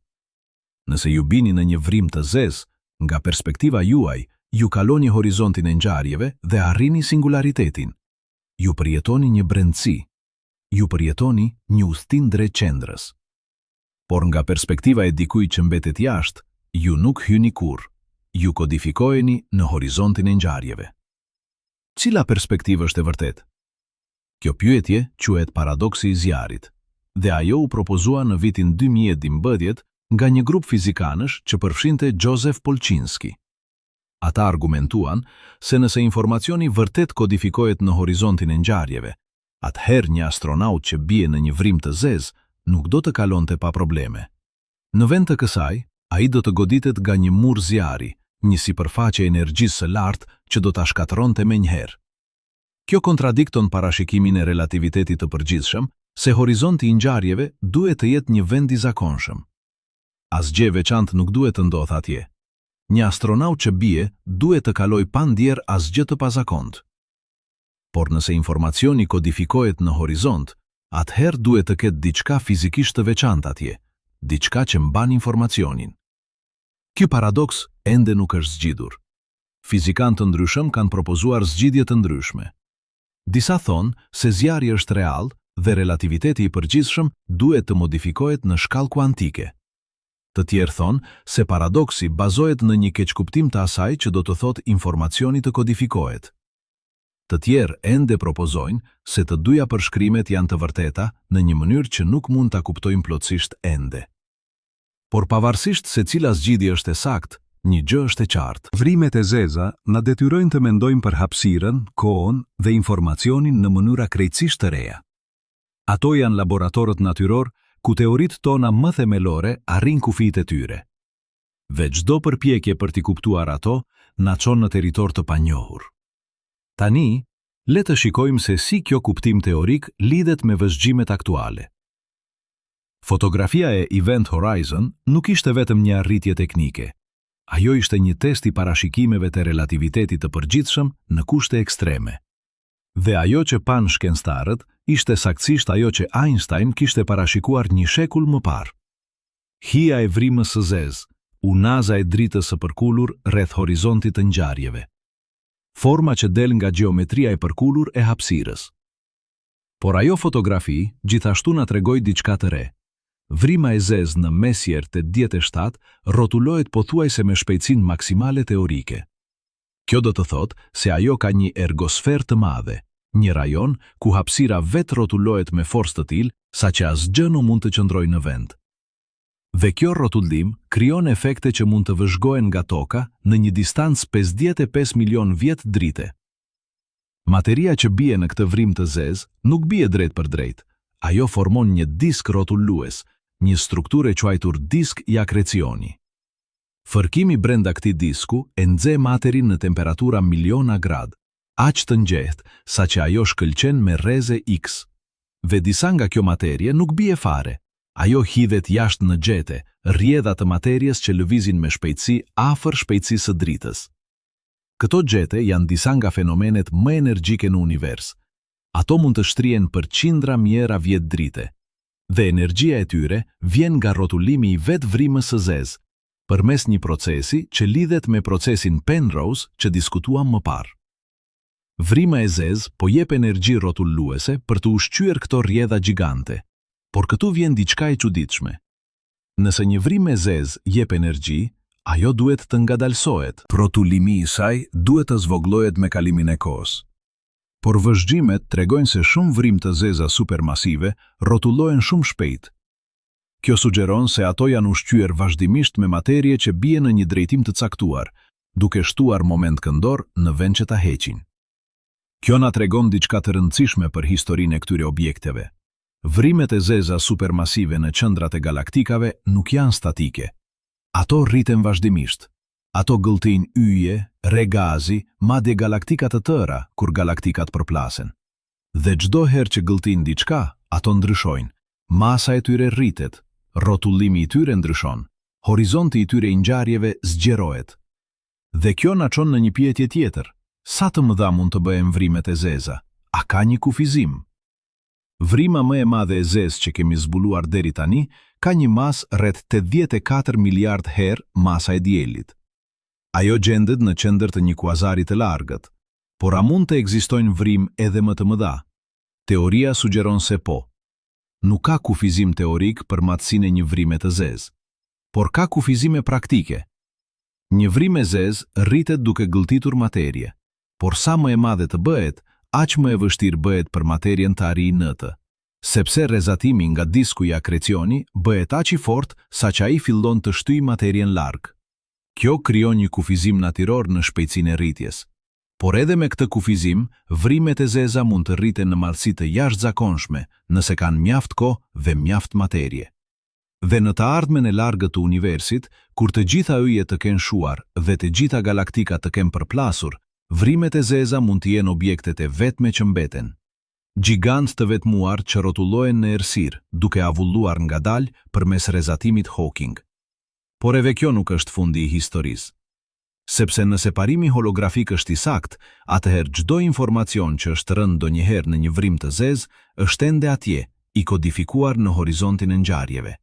Nëse ju bini në një vrim të zezë, nga perspektiva juaj, ju kaloni horizontin e ngjarjeve dhe arrini singularitetin. Ju përjetoni një brendësi. Ju përjetoni një udhtim drejt qendrës. Por nga perspektiva e dikujt që mbetet jashtë, ju nuk hyni kurrë. Ju kodifikoheni në horizontin e ngjarjeve. Cila perspektivë është e vërtetë? Kjo pyetje quhet paradoksi i zjarit, dhe ajo u propozua në vitin 2012 nga një grup fizikanësh që përfshinte Joseph Polchinski. Ata argumentuan se nëse informacioni vërtet kodifikohet në horizontin e ngjarjeve, atëherë një astronaut që bie në një vrim të zezë nuk do të kalonte pa probleme. Në vend të kësaj, ai do të goditet nga një mur zjarri, një sipërfaqe energjisë së lartë që do ta shkatërronte menjëherë. Kjo kontradikton parashikimin e relativitetit të përgjithshëm, se horizonti i ngjarjeve duhet të jetë një vend i zakonshëm. Asgjë veçantë nuk duhet të ndodhë atje. Një astronaut që bie duhet të kaloj pa ndjerë asgjë të pazakontë. Por nëse informacioni kodifikohet në horizont, atëherë duhet të ketë diçka fizikisht të veçantë atje, diçka që mban informacionin. Ky paradoks ende nuk është zgjidhur. Fizikantë të ndryshëm kanë propozuar zgjidhje të ndryshme. Disa thonë se zjarri është real dhe relativiteti i përgjithshëm duhet të modifikohet në shkallë kuantike. Të tjerë thonë se paradoksi bazohet në një keqkuptim të asaj që do të thotë informacioni të kodifikohet. Të tjerë ende propozojnë se të dyja përshkrimet janë të vërteta në një mënyrë që nuk mund ta kuptojmë plotësisht ende. Por pavarësisht se cila zgjidhje është e saktë, një gjë është e qartë. Vrimet e zeza na detyrojnë të mendojmë për hapësirën, kohën dhe informacionin në mënyra krejtësisht të reja. Ato janë laboratorët natyror ku teoritë tona më themelore arrin kufitë e tyre. Dhe çdo përpjekje për t'i kuptuar ato na çon në territor të panjohur. Tani, le të shikojmë se si kjo kuptim teorik lidhet me vëzhgjimet aktuale. Fotografia e Event Horizon nuk ishte vetëm një arritje teknike. Ajo ishte një test i parashikimeve të relativitetit të përgjithshëm në kushte ekstreme. Dhe ajo që pan shkencëtarët ishte saktësisht ajo që Einstein kishte parashikuar një shekull më parë. Hija e vrimës së zezë, unaza e dritës së përkulur rreth horizontit të ngjarjeve. Forma që del nga gjeometria e përkulur e hapësirës. Por ajo fotografi gjithashtu na tregoi diçka të re. Vrima e zezë në Messier 87 rrotullohet pothuajse me shpejtësinë maksimale teorike. Kjo do të thotë se ajo ka një ergosferë të madhe, një rajon ku hapësira vetë rrotullohet me forcë të tillë saqë asgjë nuk mund të qëndrojë në vend. Dhe kjo rrotullim krijon efekte që mund të vëzhgohen nga toka në një distancë 55 milion vjet drite. Materia që bie në këtë vrim të zezë nuk bie drejt për drejt. Ajo formon një disk rrotullues, një strukturë e quajtur disk i akrecioni. Fërkimi brenda këtij disku e nxe materin në temperatura miliona grad, aq të nxehtë saqë ajo shkëlqen me rreze X. Dhe disa nga kjo materie nuk bie fare. Ajo hidhet jashtë në xhete, rrjedha të materjes që lëvizin me shpejtësi afër shpejtësisë së dritës. Këto xhete janë disa nga fenomenet më energjike në univers. Ato mund të shtrihen për qindra mijëra vjet drite. Dhe energjia e tyre vjen nga rrotullimi i vetë vrimës së zezë, përmes një procesi që lidhet me procesin Penrose që diskutuam më parë. Vrima e zezë po jep energji rrotulluese për të ushqyer këto rrjedha gjigante, por këtu vjen diçka e çuditshme. Nëse një vrim e zezë jep energji, ajo duhet të ngadalsohet. Rrotullimi i saj duhet të zvoglohet me kalimin e kohës. Por vëzhgjimet tregojnë se shumë vrim të zeza supermasive rrotullohen shumë shpejt. Kjo sugjeron se ato janë ushqyer vazhdimisht me materie që bie në një drejtim të caktuar, duke shtuar moment këndor në vend që ta heqin. Kjo na tregon diçka të rëndësishme për historinë e këtyre objekteve. Vrimet e zeza supermasive në qendrat e galaktikave nuk janë statike. Ato rriten vazhdimisht. Ato gëlltin yje, re gazi, madje galaktika të tëra kur galaktikat përplasen. Dhe çdo herë që gëlltin diçka, ato ndryshojnë. Masa e tyre rritet, rrotullimi i tyre ndryshon, horizonti i tyre i ngjarjeve zgjerohet. Dhe kjo na çon në një pyetje tjetër. Sa të mëdha mund të bëhen vrimet e zeza? A ka një kufizim? Vrima më e madhe e zezë që kemi zbuluar deri tani ka një masë rreth 84 miliard herë masa e diellit. Ajo gjendet në qendër të një kuazari të largët, por a mund të ekzistojnë vrim edhe më të mëdha? Teoria sugjeron se po. Nuk ka kufizim teorik për matësinë e një vrime të zezë, por ka kufizime praktike. Një vrim e zezë rritet duke gëlltitur materie, por sa më e madhe të bëhet, aq më e vështirë bëhet për materien të arrijë në të, sepse rrezatimi nga disku i akrecioni bëhet aq i fortë saqë ai fillon të shtyjë materien larg. Kjo krijon një kufizim natyror në shpejtësinë e rritjes. Por edhe me këtë kufizim, vrimet e zeza mund të rriten në madhësi të jashtëzakonshme nëse kanë mjaft kohë dhe mjaft materje. Dhe në të ardhmen e largët të universit, kur të gjitha yjet të kenë shuar dhe të gjitha galaktikat të kenë përplasur, vrimet e zeza mund të jenë objektet e vetme që mbeten. Gjigant të vetmuar që rrotullohen në errësirë, duke avulluar ngadalë përmes rrezatimit Hawking. Por edhe kjo nuk është fundi i historisë. Sepse nëse parimi holografik është i saktë, atëherë çdo informacion që është rënë ndonjëherë në një vrim të zezë është ende atje, i kodifikuar në horizontin e ngjarjeve.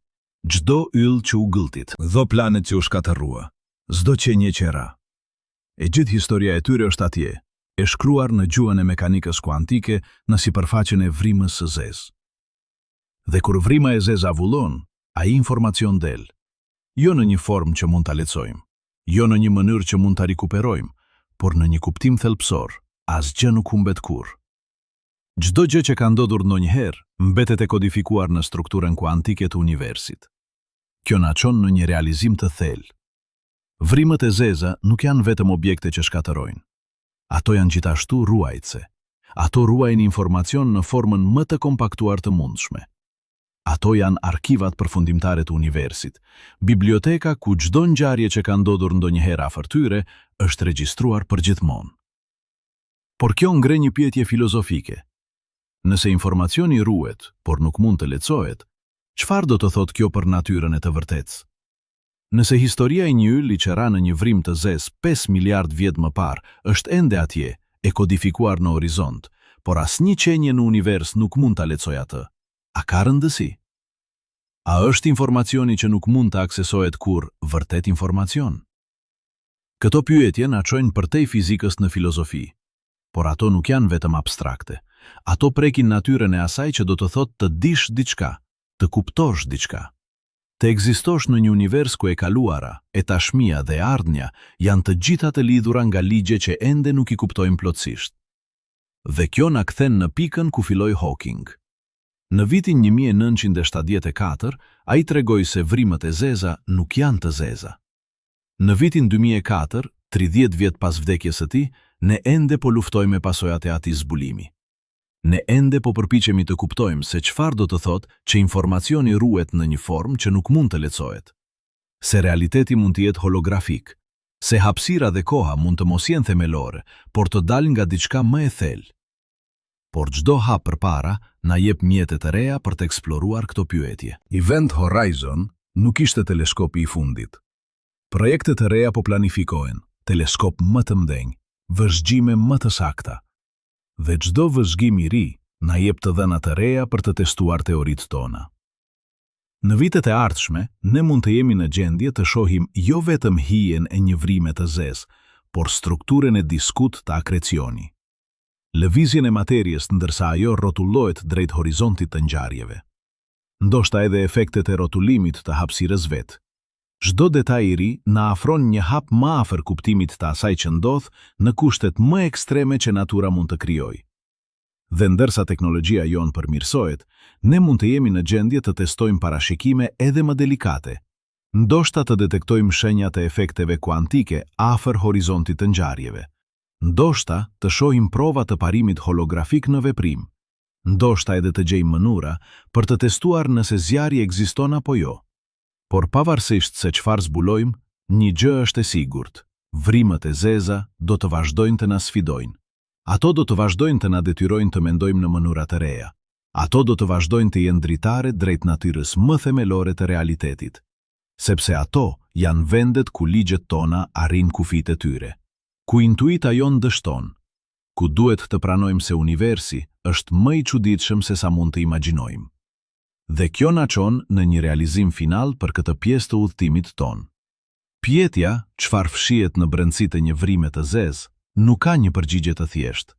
Çdo yll që u gëlltit, Dho planet që u shkatërrua, s'do qenje që ra. E gjithë historia e tyre është atje, e shkruar në gjuhën e mekanikës kuantike në sipërfaqen e vrimës së zezë. Dhe kur vrima e zezë avullon, ai informacion del, jo në një formë që mund ta lexojmë, jo në një mënyrë që mund ta rikuperojmë, por në një kuptim thelbësor, asgjë nuk humbet kurrë. Çdo gjë që ka ndodhur ndonjëherë mbetet e kodifikuar në strukturën kuantike të universit. Kjo na çon në një realizim të thellë. Vrimët e zeza nuk janë vetëm objekte që shkatërrojnë. Ato janë gjithashtu ruajtëse. Ato ruajnë informacion në formën më të kompaktuar të mundshme. Ato janë arkivat përfundimtare të universit, biblioteka ku çdo ngjarje që ka ndodhur ndonjëherë afër tyre është regjistruar përgjithmonë. Por kjo ngre një pyetje filozofike. Nëse informacioni ruhet, por nuk mund të lexohet, çfarë do të thotë kjo për natyrën e të vërtetës? Nëse historia e një ylli që ra në një vrim të zezë 5 miliard vjet më parë është ende atje, e kodifikuar në horizont, por asnjë qenie në univers nuk mund ta lexojë atë, a ka rëndësi? A është informacioni që nuk mund të aksesohet kurrë vërtet informacion? Këto pyetje na çojnë përtej fizikës në filozofi, por ato nuk janë vetëm abstrakte. Ato prekin natyrën e asaj që do të thotë të dish diçka, të kuptosh diçka. Të ekzistosh në një univers ku e kaluara, e tashmia dhe e ardhmja janë të gjitha të lidhura nga ligje që ende nuk i kuptojmë plotësisht. Dhe kjo na kthen në pikën ku filloi Hawking. Në vitin 1974, ai tregoi se vrimet e zeza nuk janë të zeza. Në vitin 2004, 30 vjet pas vdekjes së tij, ne ende po luftojmë me pasojat e atij zbulimi. Ne ende po përpiqemi të kuptojmë se çfarë do të thotë që informacioni ruhet në një formë që nuk mund të lexohet. Se realiteti mund të jetë holografik, se hapësira dhe koha mund të mos jenë themelore, por të dalin nga diçka më e thellë. Por çdo hap përpara na jep mjete të reja për të eksploruar këto pyetje. Event Horizon nuk ishte teleskopi i fundit. Projekte të reja po planifikohen, teleskop më të mëdhenj, vëzhgjime më të sakta. Dhe çdo vëzhgim i ri na jep të dhëna të reja për të testuar teoritë tona. Në vitet e ardhshme, ne mund të jemi në gjendje të shohim jo vetëm hijen e një vrime të zezë, por strukturën e diskut të akrecioni. Lëvizjen e materjes ndërsa ajo rrotullohet drejt horizontit të ngjarjeve. Ndoshta edhe efektet e rrotullimit të hapësirës vet. Çdo detaj i ri na afron një hap më afër kuptimit të asaj që ndodh në kushtet më ekstreme që natura mund të krijojë. Dhe ndërsa teknologjia jonë përmirësohet, ne mund të jemi në gjendje të testojmë parashikime edhe më delikate. Ndoshta të detektojmë shenjat e efekteve kuantike afër horizontit të ngjarjeve. Ndoshta të shohim prova të parimit holografik në veprim. Ndoshta edhe të gjejmë mënyra për të testuar nëse zjarri ekziston apo jo. Por pavarësisht se çfarë zbulojmë, një gjë është e sigurt: vrimet e zeza do të vazhdojnë të na sfidojnë. Ato do të vazhdojnë të na detyrojnë të mendojmë në mënyra të reja. Ato do të vazhdojnë të jenë dritare drejt natyrës më themelore të realitetit, sepse ato janë vendet ku ligjet tona arrin kufijtë e tyre, ku intuita jonë dështon, ku duhet të pranojmë se universi është më i çuditshëm se sa mund të imagjinojmë. Dhe kjo na çon në një realizim final për këtë pjesë të udhëtimit ton. Pyetja, çfarë fshihet në brendësitë e një vrime të zezë, nuk ka një përgjigje të thjeshtë,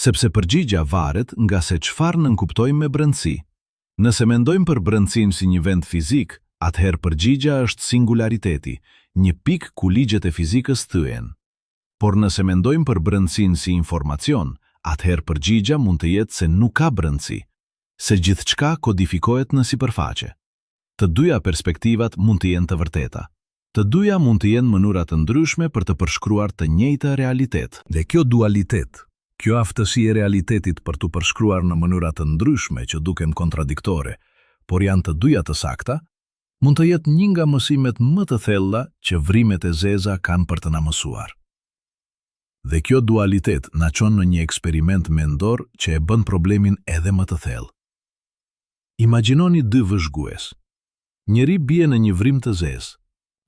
sepse përgjigja varet nga se çfarë nënkuptojmë me brendësi. Nëse mendojmë për brendësinë si një vend fizik, atëherë përgjigja është singulariteti, një pikë ku ligjet e fizikës thyen. Por nëse mendojmë për brendësinë si informacion, atëherë përgjigja mund të jetë se nuk ka brendësi, se gjithçka kodifikohet në sipërfaqe. Të dyja perspektivat mund të jenë të vërteta, Të dyja mund të jenë mënyra të ndryshme për të përshkruar të njëjtë realitet. Dhe kjo dualitet, kjo aftësi e realitetit për të përshkruar në mënyra të ndryshme që duken kontradiktore, por janë të dyja të sakta, mund të jetë një nga mësimet më të thella që vrimet e zeza kanë për të na mësuar. Dhe kjo dualitet na çon në një eksperiment mendor që e bën problemin edhe më të thellë. Imagjinoni dy vëzhgues. Njëri bie në një vrim të zezë,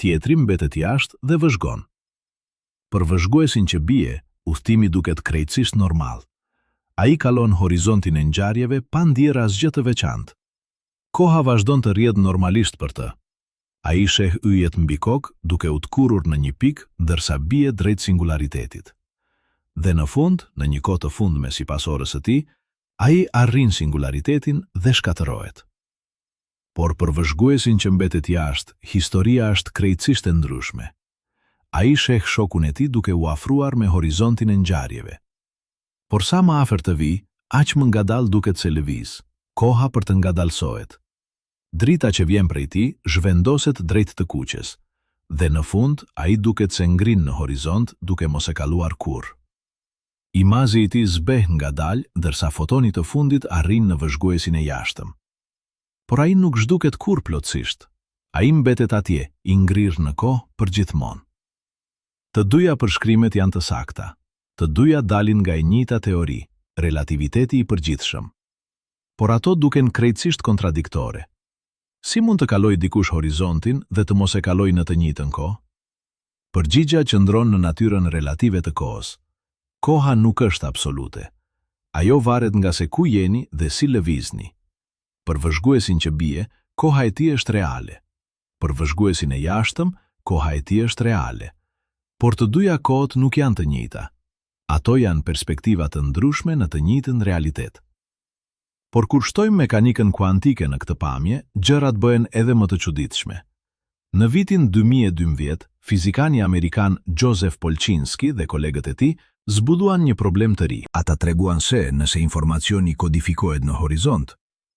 tjetri mbetet jashtë dhe vëzhgon. Për vëzhguesin që bie, udhtimi duket krejtësisht normal. Ai kalon horizontin e ngjarjeve pa ndier asgjë të veçantë. Koha vazhdon të rrjedh normalisht për të. Ai sheh yjet mbi kokë duke u tkurrur në një pikë ndërsa bie drejt singularitetit. Dhe në fund, në një kohë të fundme sipas orës së tij, ai arrin singularitetin dhe shkatërohet. Por për vëzhguesin që mbetet jashtë, historia është krejtësisht e ndryshme. Ai sheh shokun e tij duke u afruar me horizontin e ngjarjeve. Por sa më afër të vi, aq më ngadalë duket se lëviz. Koha për të ngadalsohet. Drita që vjen prej tij zhvendoset drejt të kuqes, dhe në fund ai duket se ngrin në horizont duke mos e kaluar kurrë. Imazi i tij zbeh ngadalë, ndërsa fotoni të fundit arrin në vëzhguesin e jashtëm. Por ai nuk zhduket kurrë plotësisht. Ai mbetet atje, i ngrirë në kohë për gjithmonë. Të dyja përshkrimet janë të sakta. Të dyja dalin nga e njëjta teori, relativiteti i përgjithshëm. Por ato duken krejtësisht kontradiktore. Si mund të kaloj dikush horizontin dhe të mos e kaloj në të njëjtën kohë? Përgjigjja qëndron në natyrën relative të kohës. Koha nuk është absolute. Ajo varet nga se ku jeni dhe si lëvizni. Për vëzhguesin që bie, koha e tij është reale. Për vëzhguesin e jashtëm, koha e tij është reale. Por të dyja kohët nuk janë të njëjta. Ato janë perspektiva të ndryshme në të njëjtën realitet. Por kur shtojmë mekanikën kuantike në këtë pamje, gjërat bëhen edhe më të çuditshme. Në vitin 2012, fizikani amerikan Joseph Polchinski dhe kolegët e tij zbuluan një problem të ri. Ata treguan se nëse informacioni kodifikohet në horizont,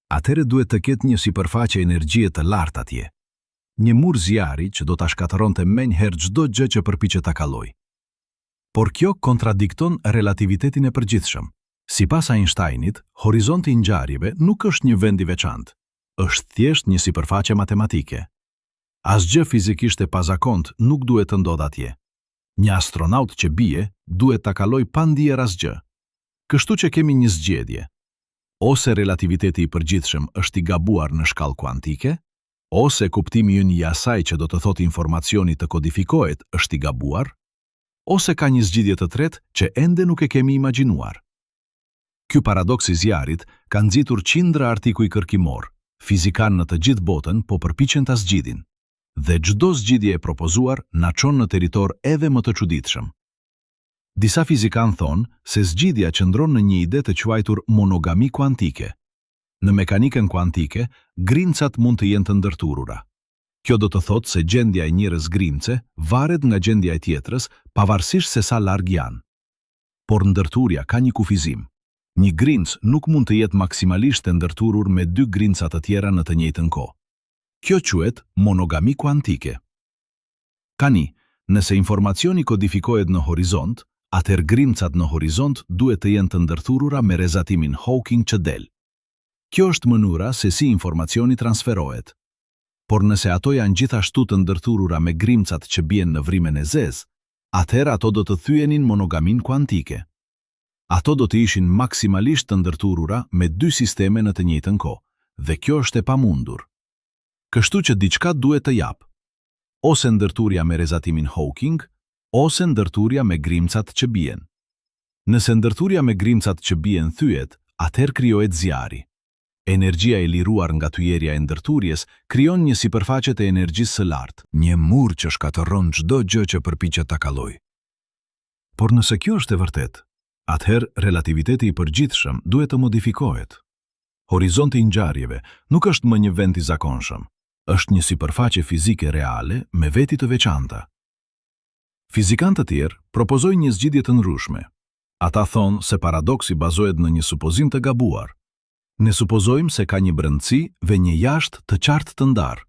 atëherë duhet të ketë një sipërfaqe energjie të lartë atje. Një mur zjarri që do ta shkatëronte menjëherë çdo gjë që përpiqet ta kalojë. Por kjo kontradikton relativitetin e përgjithshëm. Sipas Einsteinit, horizonti i ngjarjeve nuk është një vend i veçantë, është thjesht një sipërfaqe matematike. Asgjë fizikisht e pazakontë nuk duhet të ndodhë atje. Një astronaut që bie duhet ta kalojë pa ndier asgjë. Kështu që kemi një zgjedhje. Ose relativiteti i përgjithshëm është i gabuar në shkallë kuantike, ose kuptimi ynë i asaj që do të thotë informacioni të kodifikohet është i gabuar, ose ka një zgjidhje të tretë që ende nuk e kemi imagjinuar. Ky paradoks i zjarrit ka nxitur qindra artikuj kërkimor. Fizikanë në të gjithë botën po përpiqen ta zgjidhin. Dhe çdo zgjidhje e propozuar na çon në territor edhe më të çuditshëm. Disa fizikanë thonë se zgjidhja qëndron në një ide të quajtur monogami kuantike. Në mekanikën kuantike, grincat mund të jenë të ndërturura. Kjo do të thotë se gjendja e njërës grince varet nga gjendja e tjetrës, pavarësisht se sa larg janë. Por ndërturja ka një kufizim. Një grinc nuk mund të jetë maksimalisht të ndërturur me dy grinca të tjera në të njëjtën kohë. Kjo quhet monogami kuantike. Tani, nëse informacioni kodifikohet në horizont, atëherë grincat në horizont duhet të jenë të ndërthurura me rrezatimin Hawking që del. Kjo është mënyra se si informacioni transferohet. Por nëse ato janë gjithashtu të ndërthurura me grincat që bien në vrimën e zezë, atëherë ato do të thyenin monogamin kuantike. Ato do të ishin maksimalisht të ndërthurura me dy sisteme në të njëjtën kohë, dhe kjo është e pamundur. Kështu që diçka duhet të jap. Ose ndërturja me rrezatimin Hawking, ose ndërturja me grimcat që bien. Nëse ndërturja me grimcat që bien thyet, atëherë krijohet zjarri. Energjia e liruar nga tyjerja e ndërturjes krijon një sipërfaqe të energjisë së lartë, një mur që shkatërron çdo gjë që përpiqet ta kalojë. Por nëse kjo është e vërtetë, atëherë relativiteti i përgjithshëm duhet të modifikohet. Horizonti i ngjarjeve nuk është më një vend i zakonshëm, është një sipërfaqe fizike reale me veti të veçanta. Fizikanë të tjerë propozojnë një zgjidhje të ndryshme. Ata thonë se paradoksi bazohet në një supozim të gabuar. Ne supozojmë se ka një brendësi dhe një jashtë të qartë të ndarë.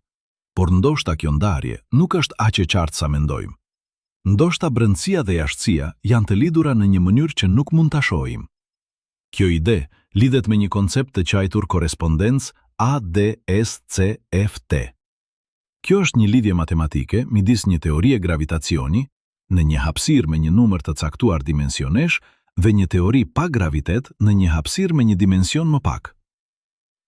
por ndoshta kjo ndarje nuk është aq e qartë sa mendojmë. Ndoshta brendësia dhe jashtësia janë të lidhura në një mënyrë që nuk mund ta shohim. Kjo ide lidhet me një koncept të quajtur korrespondencë ADS-CFT. Kjo është një lidhje matematike midis një teorie gravitacioni në një hapësirë me një numër të caktuar dimensionesh dhe një teori pa gravitet në një hapësirë me një dimension më pak.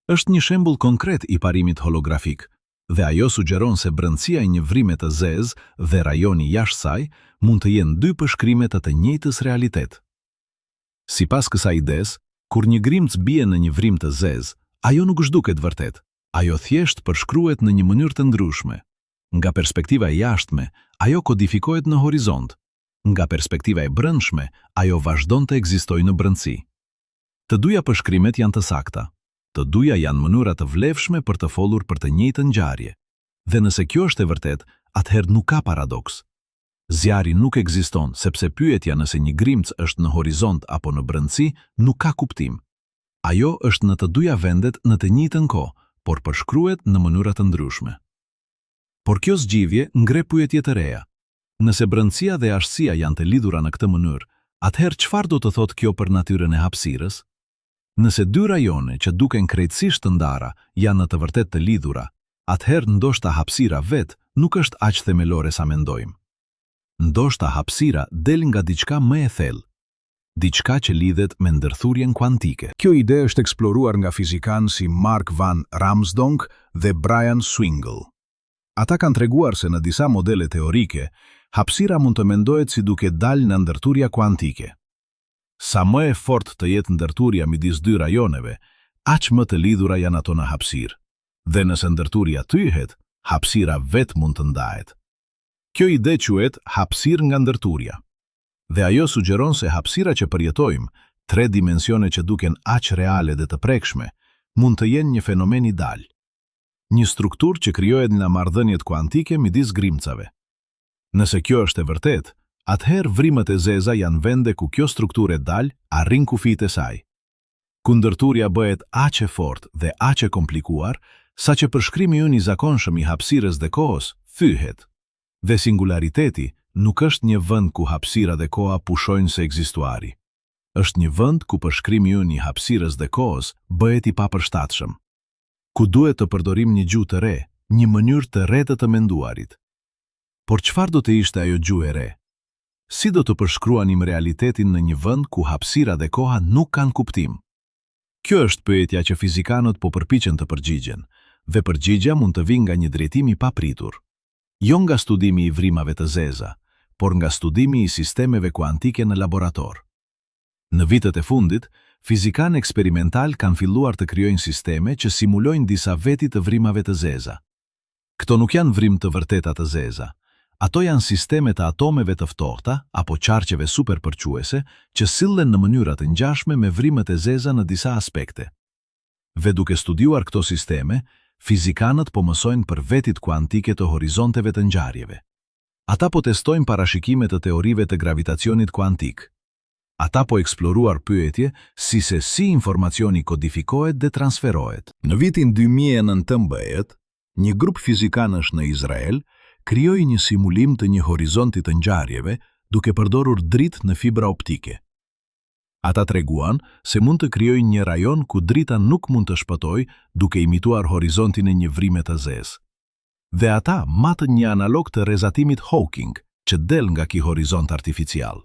Është një shembull konkret i parimit holografik, dhe ajo sugjeron se brendësia e një vrime të zezë dhe rajoni jashtë saj mund të jenë dy përshkrime të njëjtës realitet. Sipas kësaj ides, kur një grimc bie në një vrim të zezë, ajo nuk zhduket vërtet, ajo thjesht përshkruhet në një mënyrë të ndryshme. Nga perspektiva e jashtme, ajo kodifikohet në horizont. Nga perspektiva e brendshme, ajo vazhdon të ekzistojë në brendësi. Të dyja përshkrimet janë të sakta. Të dyja janë mënyra të vlefshme për të folur për të njëjtën ngjarje. Dhe nëse kjo është e vërtet, atëherë nuk ka paradoks. Zjarri nuk ekziston sepse pyetja nëse një grimc është në horizont apo në brendësi nuk ka kuptim. Ajo është në të dyja vendet në të njëjtën kohë, por përshkruhet në mënyra të ndryshme. Por kjo zgjidhje ngre pyetje të reja. Nëse brendësia dhe jashtësia janë të lidhura në këtë mënyrë, atëherë çfarë do të thotë kjo për natyrën e hapësirës? Nëse dy rajone që duken krejtësisht të ndara janë në të vërtetë të lidhura, atëherë ndoshta hapësira vet nuk është aq themelore sa mendojmë. Ndoshta hapësira del nga diçka më e thellë, diçka që lidhet me ndërthurjen kuantike. Kjo ide është eksploruar nga fizikanë si Mark van Ramsdonk dhe Brian Swingle. Ata kanë treguar se në disa modele teorike, hapësira mund të mendohet si duke dalë nga ndërthurja kuantike. Sa më e fortë të jetë ndërthurja midis dy rajoneve, aq më të lidhura janë ato në hapësirë. Dhe nëse ndërthurja thyhet, hapësira vet mund të ndahet. Kjo ide quhet hapësirë nga ndërthurja. Dhe ajo sugjeron se hapësira që përjetojmë, tre dimensione që duken aq reale dhe të prekshme, mund të jenë një fenomen ideal. Një strukturë që krijohet nga marrëdhëniet kuantike midis grimcave. Nëse kjo është e vërtet, atëherë vrimet e zeza janë vende ku kjo strukturë dal arrin kufijtë e saj. Ku ndërthurja bëhet aq e fortë dhe aq e komplikuar, saqë përshkrimi ynë i zakonshëm i hapësirës dhe kohës thyhet. Dhe singulariteti nuk është një vend ku hapësira dhe koha pushojnë se ekzistuari. Është një vend ku përshkrimi ynë i hapësirës dhe kohës bëhet i papërshtatshëm. Ku duhet të përdorim një gjuhë të re, një mënyrë të re të menduarit. Por çfarë do të ishte ajo gjuhë e re? Si do të përshkruanim realitetin në një vend ku hapësira dhe koha nuk kanë kuptim? Kjo është pyetja që fizikanët po përpiqen të përgjigjen, dhe përgjigja mund të vijë nga një drejtim i papritur. Jo nga studimi i vrimave të zeza, por nga studimi i sistemeve kuantike në laborator. Në vitet e fundit, fizikanë eksperimental kanë filluar të krijojnë sisteme që simulojnë disa veti të vrimave të zeza. Këto nuk janë vrim të vërteta të zeza. Ato janë sisteme të atomeve të ftohta apo qarqeve superpërquese që sillen në mënyra të ngjashme me vrimet e zeza në disa aspekte. Dhe duke studiuar këto sisteme, fizikanët po mësojnë për vetit kuantike të horizonteve të ngjarjeve. Ata po testojnë parashikime të teorive të gravitacionit kuantik. Ata po eksploruar pyetje si se si informacioni kodifikohet dhe transferohet. Në vitin 2019, një grup fizikanësh në Izrael krijoi një simulim të një horizonti të ngjarjeve duke përdorur dritë në fibra optike. Ata treguan se mund të krijojnë një rajon ku drita nuk mund të shpëtojë duke imituar horizontin e një vrime të zezë. Dhe ata matën një analog të rrezatimit Hawking që del nga ky horizont artificial.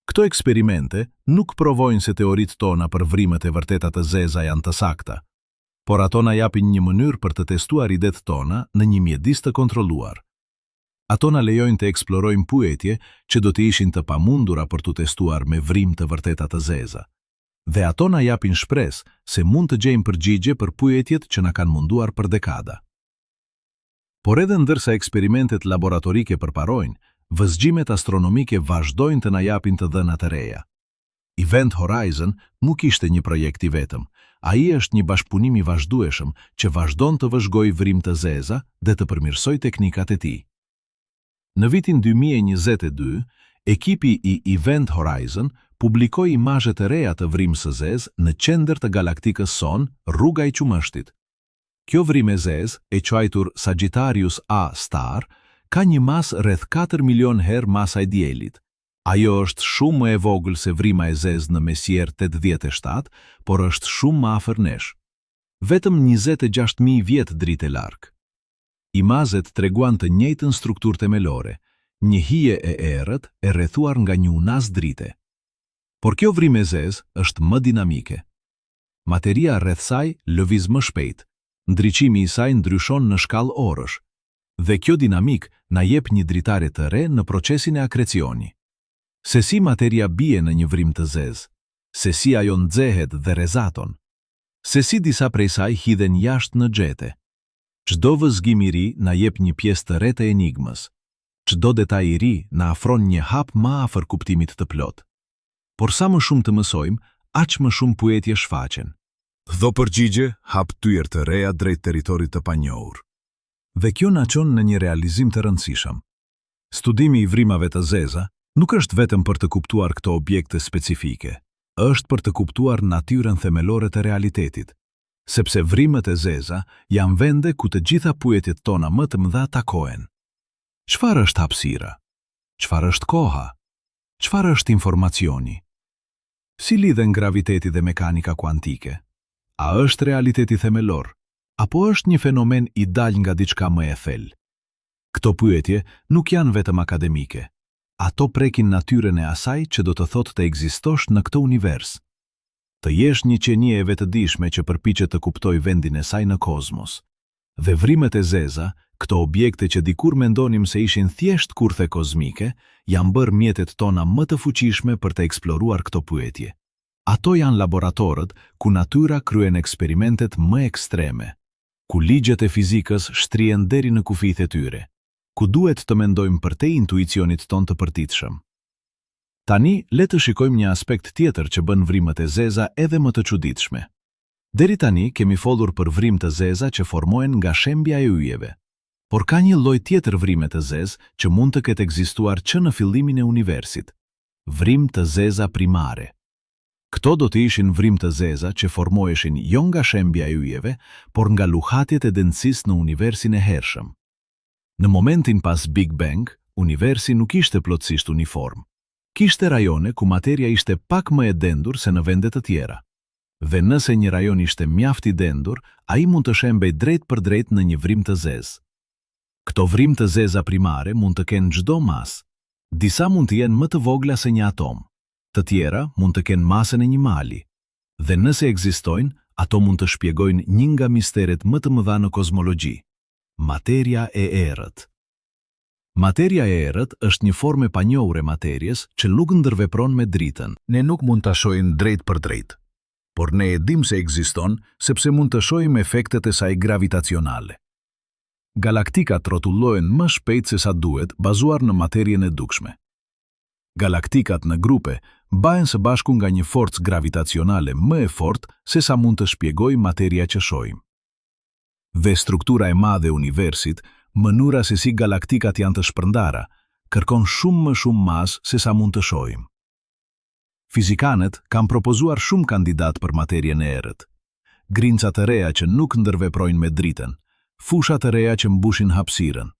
Këto eksperimente nuk provojnë se teoritë tona për vrimet e vërteta të zeza janë të sakta, por ato na japin një mënyrë për të testuar idetë tona në një mjedis të kontrolluar. Ato na lejojnë të eksplorojmë pyetje që do të ishin të pamundura për të testuar me vrim të vërteta të zeza. Dhe ato na japin shpresë se mund të gjejmë përgjigje për pyetjet që na kanë munduar për dekada. Por edhe ndërsa eksperimentet laboratorike përparojnë, vëzhgimet astronomike vazhdojnë të na japin të dhëna të reja. Event Horizon nuk ishte një projekt i vetëm, ai është një bashkëpunim i vazhdueshëm që vazhdon të vëzhgojë vrim të zeza dhe të përmirësojë teknikat e tij. Në vitin 2022, ekipi i Event Horizon publikoi imazhe të reja të vrimës së zezë në qendër të galaktikës son, rruga e Qumështit. Kjo vrimë e zezë, e quajtur Sagittarius A Star, ka një masë rreth 4 milion herë masa e diellit. Ajo është shumë më e vogël se vrima e zezë në Messier 87, por është shumë më afër nesh. Vetëm 26.000 vjet dritë e larg. Imazet treguan të njëjtën strukturë themelore, një hije e errët e rrethuar nga një unas drite. Por kjo vrimë e zezë është më dinamike. Materia rreth saj lëviz më shpejt, ndriçimi i saj ndryshon në shkallë orësh, dhe kjo dinamik na jep një dritare të re në procesin e akrecioni. Se si materia bie në një vrimë të zezë, se si ajo nxehet dhe rrezaton, se si disa prej saj hidhen jashtë në xhete. Çdo vëzhgim i ri na jep një pjesë të re të enigmës. Çdo detaj i ri na afron një hap më afër kuptimit të plot. Por sa më shumë të mësojmë, aq më shumë pyetje shfaqen. Çdo përgjigje hap tyr të reja drejt territorit të panjohur. Dhe kjo na çon në një realizim të rëndësishëm. Studimi i vrimave të zeza nuk është vetëm për të kuptuar këto objekte specifike, është për të kuptuar natyrën themelore të realitetit, sepse vrimet e zeza janë vende ku të gjitha pyetjet tona më të mëdha takohen. Çfarë është hapësira? Çfarë është koha? Çfarë është informacioni? Si lidhen graviteti dhe mekanika kuantike? A është realiteti themelor? Apo është një fenomen i dal nga diçka më e thellë? Këto pyetje nuk janë vetëm akademike. Ato prekin natyrën e asaj që do të thotë të ekzistosh në këtë univers. Të jesh një qenie e vetëdijshme që përpiqet të kuptoj vendin e saj në kozmos. Dhe vrimet e zeza, këto objekte që dikur mendonim se ishin thjesht kurthe kozmike, janë bërë mjetet tona më të fuqishme për të eksploruar këto pyetje. Ato janë laboratorët ku natyra kryen eksperimentet më ekstreme, ku ligjet e fizikës shtrihen deri në kufijtë e tyre, ku duhet të mendojmë përtej intuicionit ton të përtitshëm. Tani, le të shikojmë një aspekt tjetër që bën vrimet e zeza edhe më të çuditshme. Deri tani kemi folur për vrimë të zeza që formohen nga shembja e yjeve. Por ka një lloj tjetër vrime të zezë që mund të ketë ekzistuar që në fillimin e universit. Vrimë të zeza primare. Këto do të ishin vrimë të zeza që formoheshin jo nga shembja e yjeve, por nga luhatjet e densisë në universin e hershëm. Në momentin pas Big Bang, universi nuk ishte plotësisht uniform. Kishte rajone ku materia ishte pak më e dendur se në vende të tjera. Dhe nëse një rajon ishte mjaft i dendur, ai mund të shembej drejt për drejt në një vrimë të zezë. Këto vrimë të zeza primare mund të kenë çdo masë. Disa mund të jenë më të vogla se një atom, të tjera mund të kenë masën e një mali. Dhe nëse ekzistojnë, ato mund të shpjegojnë një nga misteret më të mëdha në kozmologji: materia e errët. Materia e errët është një formë e panjohur e materjes që nuk ndërvepron me dritën. Ne nuk mund ta shohim drejt për drejt, por ne e dim se ekziston sepse mund të shohim efektet e saj gravitacionale. Galaktikat rrotullohen më shpejt se sa duhet, bazuar në materjen e dukshme. Galaktikat në grupe bahen së bashku nga një forcë gravitacionale më e fortë se sa mund të shpjegojë materia që shohim. Dhe struktura e madhe e universit, mënyra se si galaktikat janë të shpërndara, kërkon shumë më shumë masë se sa mund të shohim. Fizikanët kanë propozuar shumë kandidat për materjen e errët. Grinca të reja që nuk ndërveprojnë me dritën, fusha të reja që mbushin hapësirën,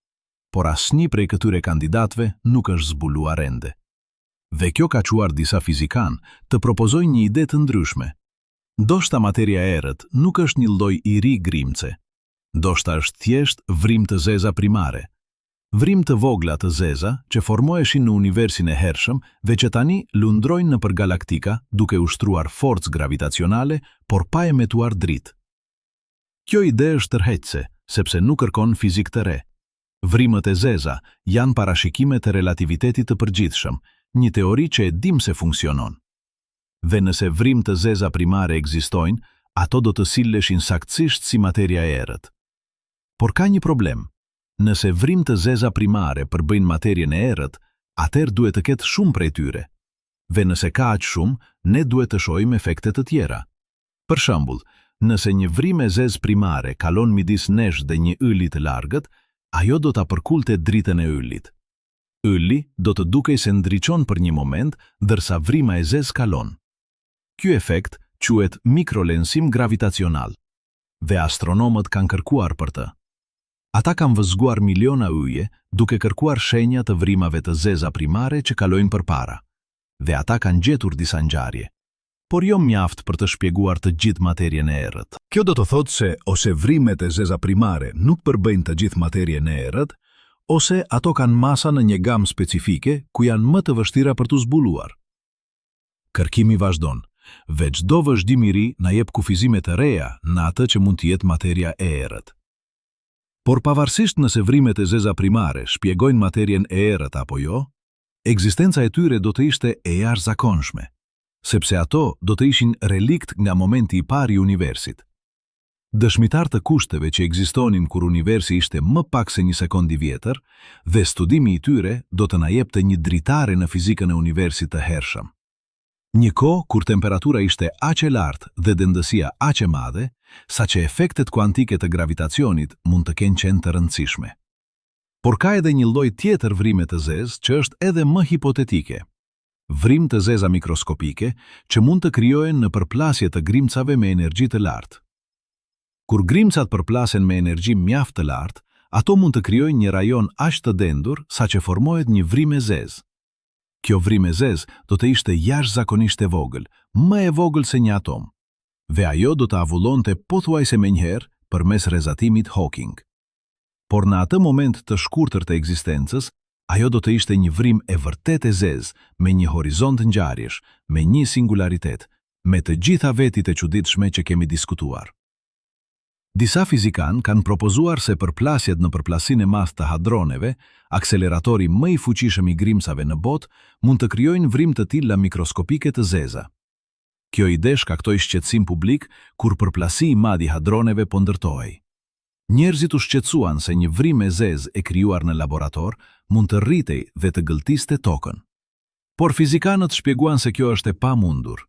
por asnjë prej këtyre kandidatëve nuk është zbuluar ende. Dhe kjo ka çuar disa fizikanë të propozojnë një ide të ndryshme. Ndoshta materia e errët nuk është një lloj i ri grimce. Ndoshta është thjesht vrimë të zeza primare. Vrimë të vogla të zeza që formoheshin në universin e hershëm dhe që tani lundrojnë nëpër galaktika duke ushtruar forcë gravitacionale, por pa emetuar dritë. Kjo ide është tërheqëse, sepse nuk kërkon fizik të re. Vrimët e zeza janë parashikime të relativitetit të përgjithshëm, një teori që e dim se funksionon. Dhe nëse vrimë të zeza primare ekzistojnë, ato do të silleshin saktësisht si materia e errët. Por ka një problem. Nëse vrimë të zeza primare përbëjnë materjen e errët, atëherë duhet të ketë shumë prej tyre. Dhe nëse ka aq shumë, ne duhet të shohim efekte të tjera. Për shembull, nëse një vrimë e zezë primare kalon midis nesh dhe një ylli të largët, ajo do ta përkulte dritën e yllit. Ylli do të dukej se ndriçon për një moment, ndërsa vrima e zezë kalon. Ky efekt quhet mikrolensim gravitacional. dhe astronomët kanë kërkuar për të. Ata kanë vëzhguar miliona yje duke kërkuar shenja të vrimave të zeza primare që kalojnë përpara, dhe ata kanë gjetur disa ngjarje, por jo mjaft për të shpjeguar të gjithë materjen e errët. Kjo do të thotë se ose vrimet e zeza primare nuk përbëjnë të gjithë materjen e errët, ose ato kanë masa në një gamë specifike ku janë më të vështira për të zbuluar. Kërkimi vazhdon, dhe çdo vëzhdim i ri na jep kufizime të reja në atë që mund të jetë materja e errët. Por pavarësisht nëse vrimet e zeza primare shpjegojnë materjen e errët apo jo, ekzistenca e tyre do të ishte e jashtëzakonshme, sepse ato do të ishin relikt nga momenti i parë i universit. Dëshmitar të kushteve që ekzistonin kur universi ishte më pak se një sekond i vjetër, dhe studimi i tyre do të na jepte një dritare në fizikën e universit të hershëm. Një kohë kur temperatura ishte aq e lartë dhe dëndësia aq e madhe, saqë efektet kuantike të gravitacionit mund të kenë qenë të rëndësishme. Por ka edhe një lloj tjetër vrime të zezë që është edhe më hipotetike. Vrim të zeza mikroskopike që mund të krijohen në përplasje të grimcave me energji të lartë. Kur grimcat përplasen me energji mjaft të lartë, ato mund të krijojnë një rajon aq të dendur saqë formohet një vrim e zezë. Kjo vrim e zezë do të ishte jashtëzakonisht e vogël, më e vogël se një atom, dhe ajo do të avullonte pothuajse menjëherë përmes rrezatimit Hawking. Por në atë moment të shkurtër të ekzistencës, ajo do të ishte një vrim e vërtet e zezë, me një horizont ngjarjesh, me një singularitet, me të gjitha vetit e çuditshme që kemi diskutuar. Disa fizikan kanë propozuar se përplasjet në përplasinë e masë të hadroneve, akseleratori më i fuqishëm i grimcave në botë, mund të krijojnë vrim të tilla mikroskopike të zeza. Kjo ide shkaktoi shqetësim publik kur përplasi i madh i hadroneve po ndërtohej. Njerëzit u shqetësuan se një vrim e zezë e krijuar në laborator mund të rritej dhe të gëltiste tokën. Por fizikanët shpjeguan se kjo është e pamundur.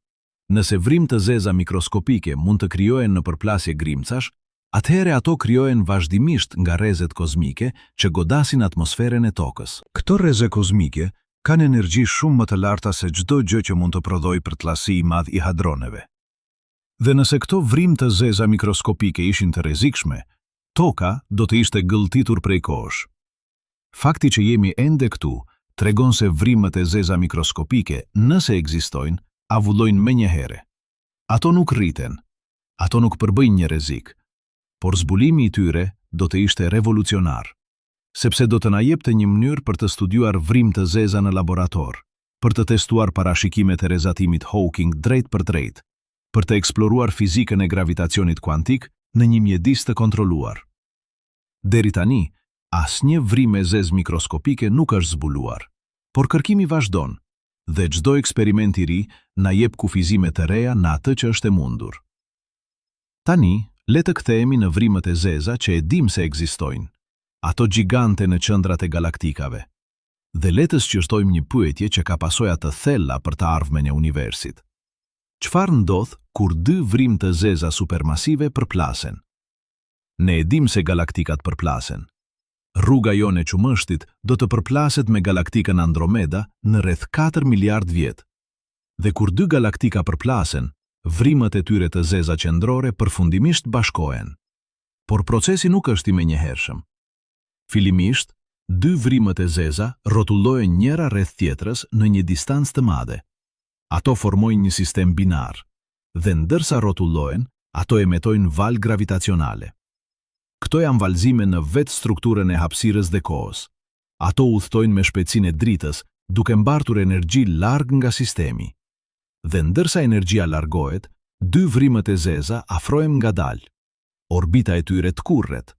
Nëse vrim të zeza mikroskopike mund të krijohen në përplasje grimcash, atëherë ato krijohen vazhdimisht nga rrezet kozmike që godasin atmosferën e tokës. Këto rreze kozmike kanë energji shumë më të larta se çdo gjë që mund të prodhojë përtlasi i madh i hadroneve. Dhe nëse këto vrim të zeza mikroskopike ishin të rrezikshme, toka do të ishte gëlltitur prej kohësh. Fakti që jemi ende këtu tregon se vrimet e zeza mikroskopike, nëse ekzistojnë, avullojnë menjëherë. Ato nuk rriten, ato nuk përbëjnë një rrezik, por zbulimi i tyre do të ishte revolucionar, sepse do të na jepte një mënyrë për të studiuar vrim të zeza në laborator, për të testuar parashikimet e rrezatimit Hawking drejt për drejt, për të eksploruar fizikën e gravitacionit kuantik në një mjedis të kontrolluar. Deri tani, asnjë vrim e zezë mikroskopike nuk është zbuluar, por kërkimi vazhdon, dhe çdo eksperiment i ri na jep kufizime të reja në atë që është e mundur. Tani, le të kthehemi në vrimet e zeza që e dim se ekzistojnë, ato gjigante në qendrat e galaktikave. Dhe le të sqartojmë një pyetje që ka pasoja të thella për të ardhmen e universit. Çfarë ndodh kur dy vrim të zeza supermasive përplasen? Ne e dim se galaktikat përplasen. Rruga jone e Qumështit do të përplaset me galaktikën Andromeda në rreth 4 miliard vjet. Dhe kur dy galaktika përplasen, vrimet e tyre të zeza qendrore përfundimisht bashkohen. Por procesi nuk është i menjëhershëm. Fillimisht, dy vrimet e zeza rrotullohen njëra rreth tjetrës në një distancë të madhe. Ato formojnë një sistem binar, dhe ndërsa rrotullohen, ato emetojnë valë gravitacionale. Këto janë valëzime në vetë strukturën e hapësirës dhe kohës. Ato udhtojnë me shpejtësinë e dritës, duke mbartur energji larg nga sistemi. Dhe ndërsa energjia largohet, dy vrimet e zeza afrohen ngadalë. Orbita e tyre të kurret.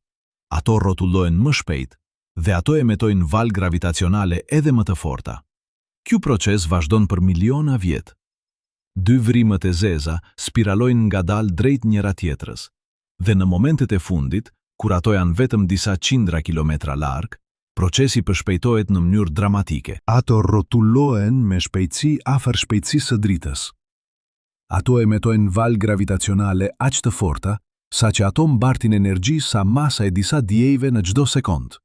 Ato rrotullohen më shpejt dhe ato emetojnë valë gravitacionale edhe më të forta. Ky proces vazhdon për miliona vjet. Dy vrimet e zeza spiralojnë ngadalë drejt njëra tjetrës, dhe në momentet e fundit, kur ato janë vetëm disa qindra kilometra larg, procesi përshpejtohet në mënyrë dramatike. Ato rrotullohen me shpejtësi afër shpejtësisë së dritës. Ato emetojnë valë gravitacionale aq të forta, sa që ato mbartin energji sa masa e disa diejve në çdo sekond.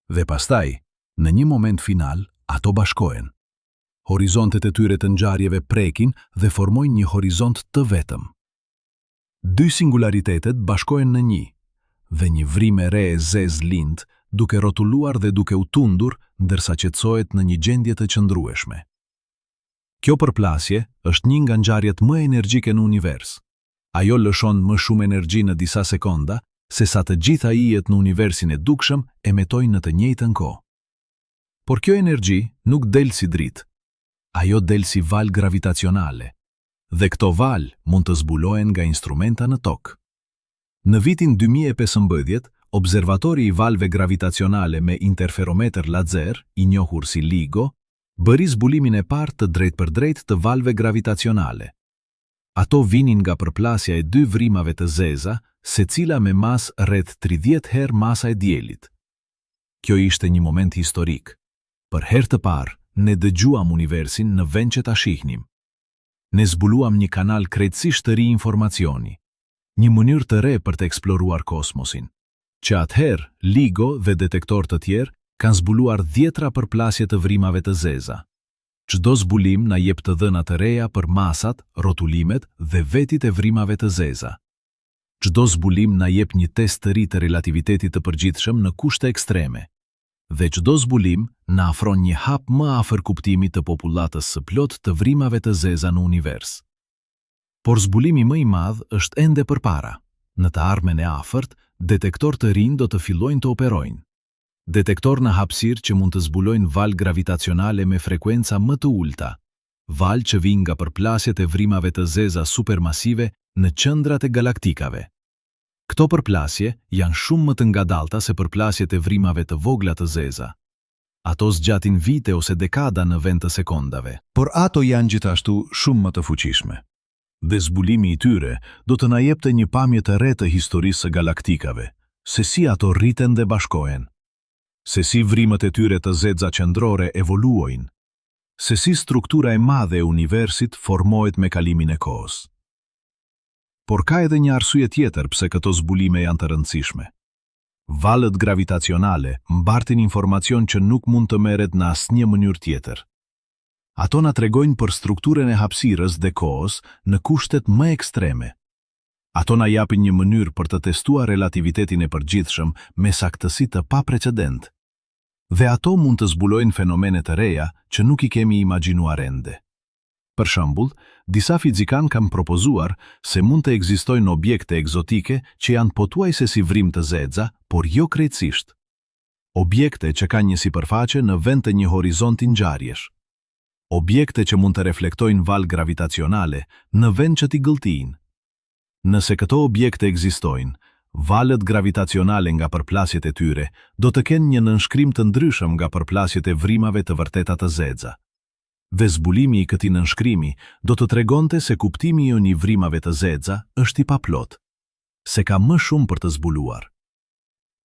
Dhe pastaj, në një moment final, ato bashkohen. Horizontet e tyre të ngjarjeve prekin dhe formojnë një horizont të vetëm. Dy singularitetet bashkohen në një, dhe një vrim e re e zez lind, duke rrotulluar dhe duke u tundur, ndërsa qetësohet në një gjendje të qëndrueshme. Kjo përplasje është një nga ngjarjet më energjike në univers. Ajo lëshon më shumë energji në disa sekonda, se sa të gjitha ijet në universin e dukshëm emetojnë në të njëjtën kohë. Por kjo energji nuk del si dritë. Ajo del si valë gravitacionale, dhe këto valë mund të zbulohen nga instrumenta në tokë. Në vitin 2015, observatori i valëve gravitacionale me interferometer lazer, i njohur si LIGO, bëri zbulimin e parë të drejtpërdrejt të valëve gravitacionale. Ato vinin nga përplasja e dy vrimave të zeza, secila me mas rreth 30 herë masa e diellit. Kjo ishte një moment historik. Për herë të parë, ne dëgjuam universin në vend që ta shihnim. Ne zbuluam një kanal krejtësisht të ri informacioni, një mënyrë të re për të eksploruar kosmosin, që atëherë LIGO dhe detektor të tjerë kanë zbuluar dhjetra përplasje të vrimave të zeza. Çdo zbulim na jep të dhëna të reja për masat, rrotulimet dhe vetit e vrimave të zeza. Çdo zbulim na jep një test të ri të relativitetit të përgjithshëm në kushte ekstreme. Dhe çdo zbulim na afron një hap më afër kuptimit të popullatës së plot të vrimave të zeza në univers. Por zbulimi më i madh është ende përpara. Në të ardhmen e afërt, detektor të rinj do të fillojnë të operojnë. Detektor në hapësirë që mund të zbulojnë valë gravitacionale me frekuenca më të ulta, valë që vijnë nga përplasjet e vrimave të zeza supermasive në qendrat e galaktikave. Këto përplasje janë shumë më të ngadalta se përplasjet e vrimave të vogla të zeza. Ato zgjatin vite ose dekada në vend të sekondave. Por ato janë gjithashtu shumë më të fuqishme. Dhe zbulimi i tyre do të na jepte një pamje të re të historisë së galaktikave, se si ato rriten dhe bashkohen, se si vrimet e tyre të zeza qendrore evoluojnë, se si struktura e madhe e universit formohet me kalimin e kohës. Por ka edhe një arsye tjetër pse këto zbulime janë të rëndësishme. Valët gravitacionale mbartin informacion që nuk mund të merret në asnjë mënyrë tjetër. Ato na tregojnë për strukturën e hapësirës dhe kohës në kushtet më ekstreme. Ato na japin një mënyrë për të testuar relativitetin e përgjithshëm me saktësi të paprecedent. Dhe ato mund të zbulojnë fenomene të reja që nuk i kemi imagjinuar ende. Për shembull, disa fizikan kanë propozuar se mund të ekzistojnë objekte egzotike që janë pothuajse si vrim të zeza, por jo krejtësisht. Objekte që kanë një sipërfaqe në vend të një horizonti ngjarjesh. Objekte që mund të reflektojnë valë gravitacionale në vend që t'i gëlltijnë. Nëse këto objekte ekzistojnë, valët gravitacionale nga përplasjet e tyre do të kenë një nënshkrim të ndryshëm nga përplasjet e vrimave të vërteta të zeza. Dhe zbulimi i këtij nënshkrimi do të tregonte se kuptimi i një vrimave të zeza është i paplot, se ka më shumë për të zbuluar.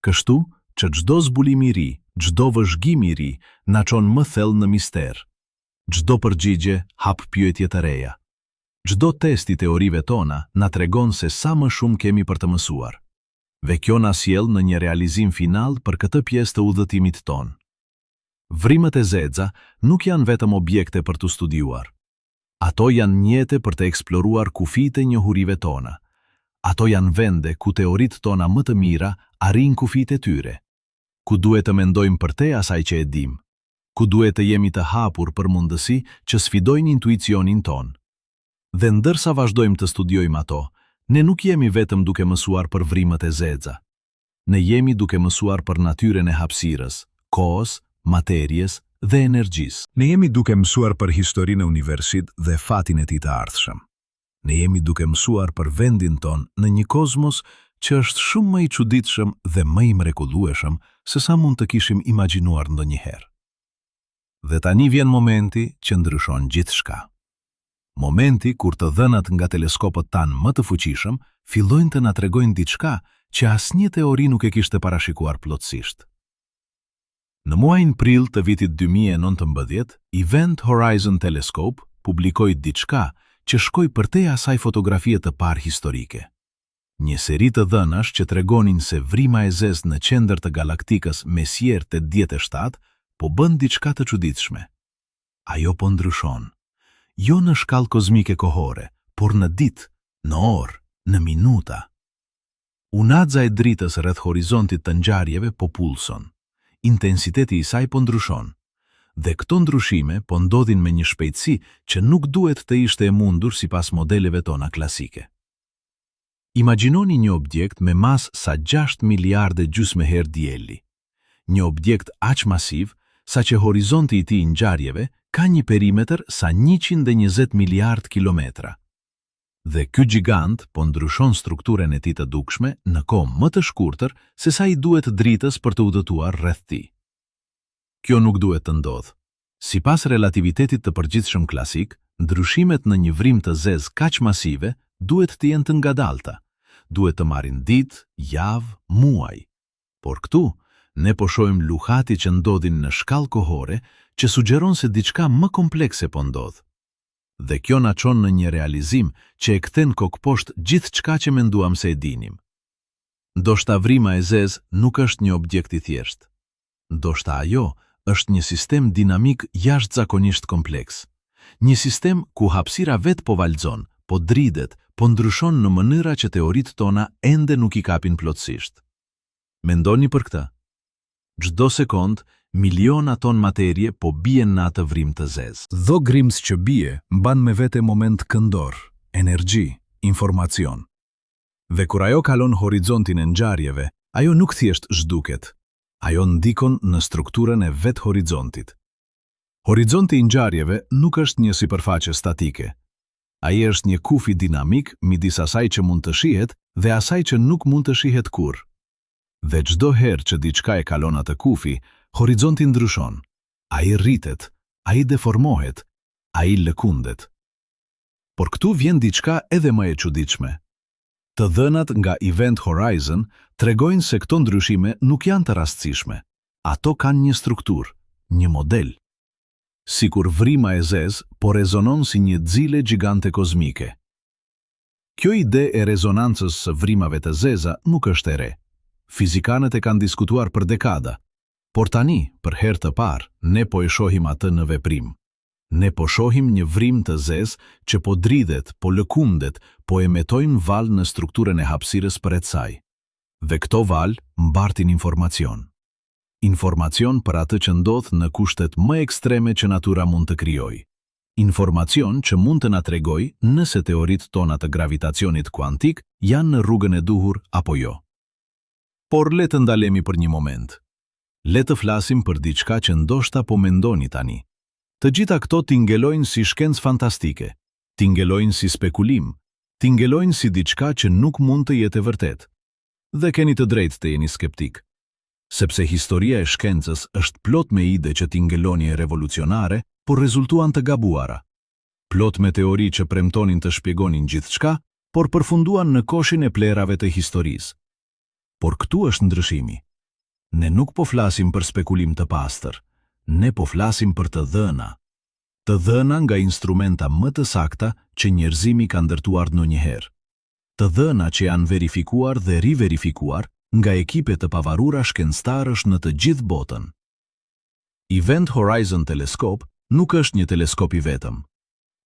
Kështu që çdo zbulim i ri, çdo vëzhgim i ri na çon më thellë në mister. Çdo përgjigje hap pyetje të reja. Çdo test i teorive tona na tregon se sa më shumë kemi për të mësuar. Dhe kjo na sjell në një realizim final për këtë pjesë të udhëtimit ton. Vrimet e zeza nuk janë vetëm objekte për të studiuar. Ato janë mjete për të eksploruar kufijtë e njohurive tona. Ato janë vende ku teoritë tona më të mira arrin kufijtë e tyre. Ku duhet të mendojmë për te asaj që e dim. Ku duhet të jemi të hapur për mundësi që sfidojnë intuicionin ton. Dhe ndërsa vazhdojmë të studiojmë ato, ne nuk jemi vetëm duke mësuar për vrimet e zeza. Ne jemi duke mësuar për natyrën e hapësirës, kohës, materjes dhe energjisë. Ne jemi duke mësuar për historinë e universit dhe fatin e tij të ardhshëm. Ne jemi duke mësuar për vendin ton në një kozmos që është shumë më i çuditshëm dhe më i mrekullueshëm se sa mund të kishim imagjinuar ndonjëherë. Dhe tani vjen momenti që ndryshon gjithçka. Momenti kur të dhënat nga teleskopët tanë më të fuqishëm fillojnë të na tregojnë diçka që asnjë teori nuk e kishte parashikuar plotësisht. Në muajin prill të vitit 2019, Event Horizon Telescope publikoi diçka që shkoi përtej asaj fotografie të parë historike. Një seri të dhënash që tregonin se vrima e zezë në qendër të galaktikës Messier 87 po bën diçka të çuditshme. Ajo po ndryshon. Jo në shkallë kozmike kohore, por në ditë, në orë, në minuta. Unaza e dritës rreth horizontit të ngjarjeve po pulson. Intensiteti i saj po ndryshon. Dhe këto ndryshime po ndodhin me një shpejtësi që nuk duhet të ishte e mundur sipas modeleve tona klasike. Imagjinoni një objekt me masë sa 6 miliarde gjysmë herë dielli. Një objekt aq masiv sa që horizonti i tij ngjarjeve ka një perimetër sa 120 miliard kilometra. Dhe ky gjigant po ndryshon strukturën e tij të dukshme në kohë më të shkurtër se sa i duhet dritës për të udhëtuar rreth tij. Kjo nuk duhet të ndodhë. Sipas relativitetit të përgjithshëm klasik, ndryshimet në një vrim të zezë kaq masive duhet të jenë të ngadalta. Duhet të marrin ditë, javë, muaj. Por këtu, ne po shohim luhati që ndodhin në shkallë kohore që sugjeron se diçka më komplekse po ndodh. Dhe kjo na çon në një realizim që e kthen kokëposhtë gjithçka që menduam se e dinim. Ndoshta vrima e zezë nuk është një objekt i thjeshtë. Ndoshta ajo është një sistem dinamik jashtëzakonisht kompleks. Një sistem ku hapësira vetë po valzon, po dridet, po ndryshon në mënyra që teoritë tona ende nuk i kapin plotësisht. Mendoni për këtë. Çdo sekond, miliona ton materie po bien në atë vrim të zezë. Dho grimës që bie mban me vete moment këndor, energji, informacion. Dhe kur ajo kalon horizontin e ngjarjeve, ajo nuk thjesht zhduket. Ajo ndikon në strukturën e vetë horizontit. Horizonti i ngjarjeve nuk është një sipërfaqe statike. Ai është një kufi dinamik midis asaj që mund të shihet dhe asaj që nuk mund të shihet kurrë. Dhe çdo herë që diçka e kalon atë kufi, horizonti ndryshon. Ai rritet, ai deformohet, ai lëkundet. Por këtu vjen diçka edhe më e çuditshme. Të dhënat nga Event Horizon tregojnë se këto ndryshime nuk janë të rastësishme. Ato kanë një strukturë, një model. Sikur vrima e zezë po rezonon si një xile gjigante kozmike. Kjo ide e rezonancës së vrimave të zeza nuk është e re. Fizikanët e kanë diskutuar për dekada, por tani, për herë të parë, ne po e shohim atë në veprim. Ne po shohim një vrim të zezë që po dridhet, po lëkundet, po emetojnë val në strukturën e hapësirës përreth saj. Dhe këto val mbartin informacion. Informacion për atë që ndodh në kushtet më ekstreme që natura mund të krijojë. Informacion që mund të na tregojë nëse teoritë tona të gravitacionit kuantik janë në rrugën e duhur apo jo. Por le të ndalemi për një moment. Le të flasim për diçka që ndoshta po mendoni tani. Të gjitha këto tingelojnë si shkencë fantastike, tingelojnë si spekulim, tingelojnë si diçka që nuk mund të jetë e vërtet. Dhe keni të drejtë të jeni skeptik. Sepse historia e shkencës është plot me ide që tingelonje revolucionare, por rezultuan të gabuara. Plot me teori që premtonin të shpjegonin gjithçka, por përfunduan në koshin e plerave të historisë. Por këtu është ndryshimi. Ne nuk po flasim për spekulim të pastër, ne po flasim për të dhëna. Të dhëna nga instrumenta më të sakta që njerëzimi ka ndërtuar ndonjëherë. Të dhëna që janë verifikuar dhe riverifikuar nga ekipe të pavarura shkencëtarësh në të gjithë botën. Event Horizon Teleskop nuk është një teleskop i vetëm.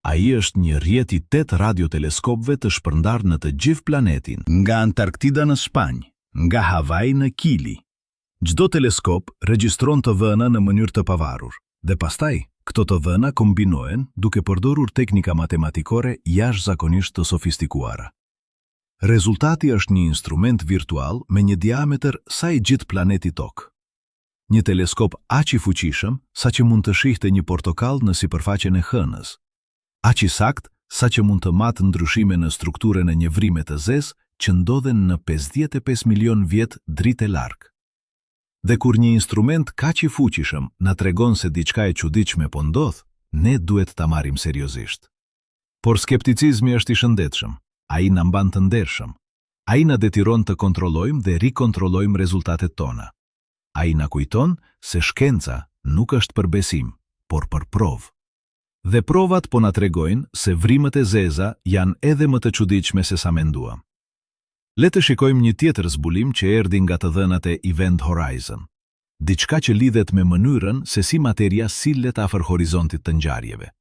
Ai është një rrjet i 8 radioteleskopëve të shpërndar në të gjithë planetin, nga Antarktida në Spanjë, nga Hawaii në Kili. Çdo teleskop regjistron të dhëna në mënyrë të pavarur, dhe pastaj këto të dhëna kombinohen duke përdorur teknika matematikore jashtëzakonisht të sofistikuara. Rezultati është një instrument virtual me një diametër sa i gjithë planeti Tokë. Një teleskop aq i fuqishëm sa që mund të shihte një portokall në sipërfaqen e hënës. Aq i sakt sa që mund të matë ndryshime në strukturën e një vrime të zezë që ndodhen në 55 milion vjet dritë e larg. Dhe kur një instrument kaq i fuqishëm na tregon se diçka e çuditshme po ndodh, ne duhet ta marrim seriozisht. Por skepticizmi është i shëndetshëm. Ai na mban të ndershëm. Ai na detyron të kontrollojmë dhe rikontrollojmë rezultatet tona. Ai na kujton se shkenca nuk është për besim, por për provë. Dhe provat po na tregojnë se vrimet e zeza janë edhe më të çuditshme se sa menduam. Le të shikojmë një tjetër zbulim që erdhi nga të dhënat e Event Horizon. Diçka që lidhet me mënyrën se si materia sillet afër horizontit të ngjarjeve.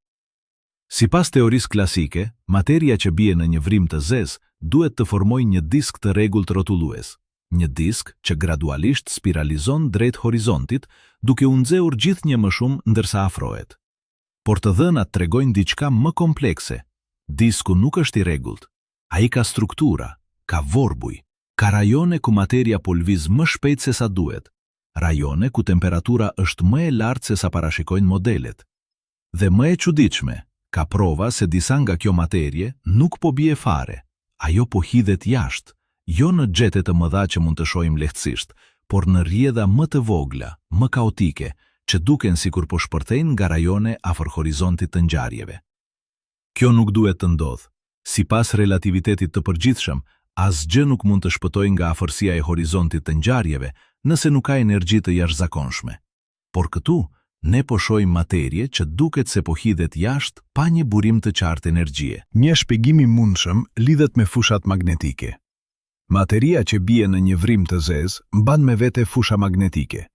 Sipas teorisë klasike, materia që bie në një vrim të zezë duhet të formojë një disk të rregullt rrotullues, një disk që gradualisht spiralizon drejt horizontit, duke u nxehur gjithnjë më shumë ndërsa afrohet. Por të dhënat tregojnë diçka më komplekse. Disku nuk është i rregullt. Ai ka struktura, ka vorbuj, ka rajone ku materia po lviz më shpejt se sa duhet, rajone ku temperatura është më e lartë se sa parashikojnë modelet. Dhe më e çuditshme, ka prova se disa nga kjo materie nuk po bie fare. Ajo po hidhet jashtë, jo në xhete të mëdha që mund të shohim lehtësisht, por në rrjedha më të vogla, më kaotike, që duken sikur po shpërthejnë nga rajone afër horizontit të ngjarjeve. Kjo nuk duhet të ndodhë. Sipas relativitetit të përgjithshëm, asgjë nuk mund të shpëtojë nga afërsia e horizontit të ngjarjeve nëse nuk ka energji të jashtëzakonshme. Por këtu, ne po shohim materie që duket se po hidhet jashtë pa një burim të qartë energjie. Një shpjegim i mundshëm lidhet me fushat magnetike. Materia që bie në një vrim të zezë mban me vete fusha magnetike.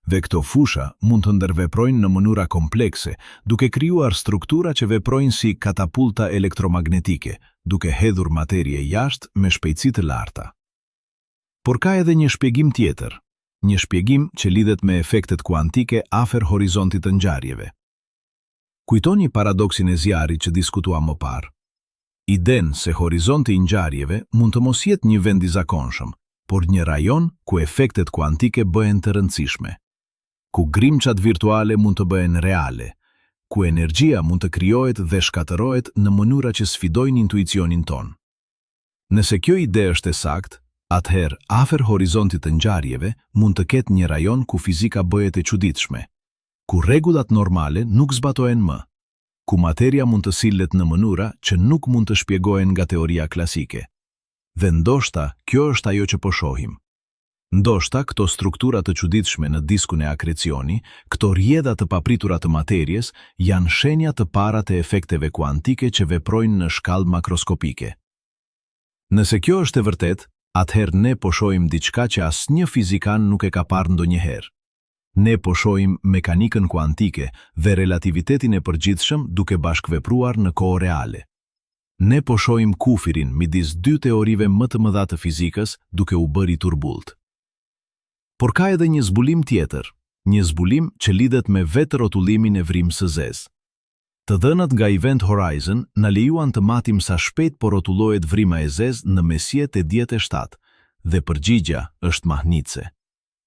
Dhe këto fusha mund të ndërveprojnë në mënyra komplekse, duke krijuar struktura që veprojnë si katapulta elektromagnetike, duke hedhur materie jashtë me shpejtësi të larta. Por ka edhe një shpjegim tjetër, një shpjegim që lidhet me efektet kuantike afer horizontit të ngjarjeve. Kujtoni paradoksin e zjarrit që diskutuam më parë. Iden se horizonti i ngjarjeve mund të mos jetë një vend i zakonshëm, por një rajon ku efektet kuantike bëhen të rëndësishme, ku grimçat virtuale mund të bëhen reale, ku energjia mund të krijohet dhe shkatërohet në mënyra që sfidojnë intuicionin ton. Nëse kjo ide është e saktë, atëherë afër horizontit të ngjarjeve mund të ketë një rajon ku fizika bëhet e çuditshme, ku rregullat normale nuk zbatohen më, ku materia mund të sillet në mënyra që nuk mund të shpjegohen nga teoria klasike. Dhe ndoshta kjo është ajo që po shohim. Ndoshta këto struktura të çuditshme në diskun e akrecioni, këto rrjedha të papritura të materjes, janë shenja të para të efekteve kuantike që veprojnë në shkallë makroskopike. Nëse kjo është e vërtet, atëherë ne po shohim diçka që asnjë fizikan nuk e ka parë ndonjëherë. Ne po shohim mekanikën kuantike dhe relativitetin e përgjithshëm duke bashkëvepruar në kohë reale. Ne po shohim kufirin midis dy teorive më të mëdha të fizikës duke u bërë i turbullt. Por ka edhe një zbulim tjetër, një zbulim që lidhet me vetë rrotullimin e vrimës së zezë. Të dhënat nga Event Horizon na lejuan të matim sa shpejt po rrotullohet vrima e zezë në mesjet e 17 dhe përgjigja është mahnitse.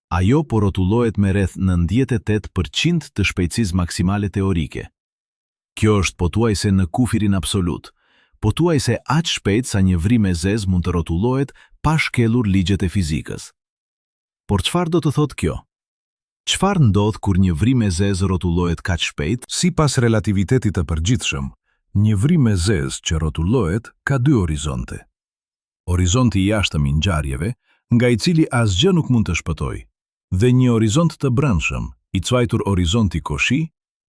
Ajo po rrotullohet me rreth 98% të shpejtësisë maksimale teorike. Kjo është pothuajse në kufirin absolut, pothuajse aq shpejt sa një vrimë e zezë mund të rrotullohet pa shkelur ligjet e fizikës. Por çfarë do të thotë kjo? Çfarë ndodh kur një vrimë e zezë rrotullohet kaq shpejt? Sipas relativitetit të përgjithshëm, një vrimë e zezë që rrotullohet ka dy horizonte. Horizonti i jashtëm i ngjarjeve, nga i cili asgjë nuk mund të shpëtojë, dhe një horizont të brendshëm, i quajtur horizonti koshi,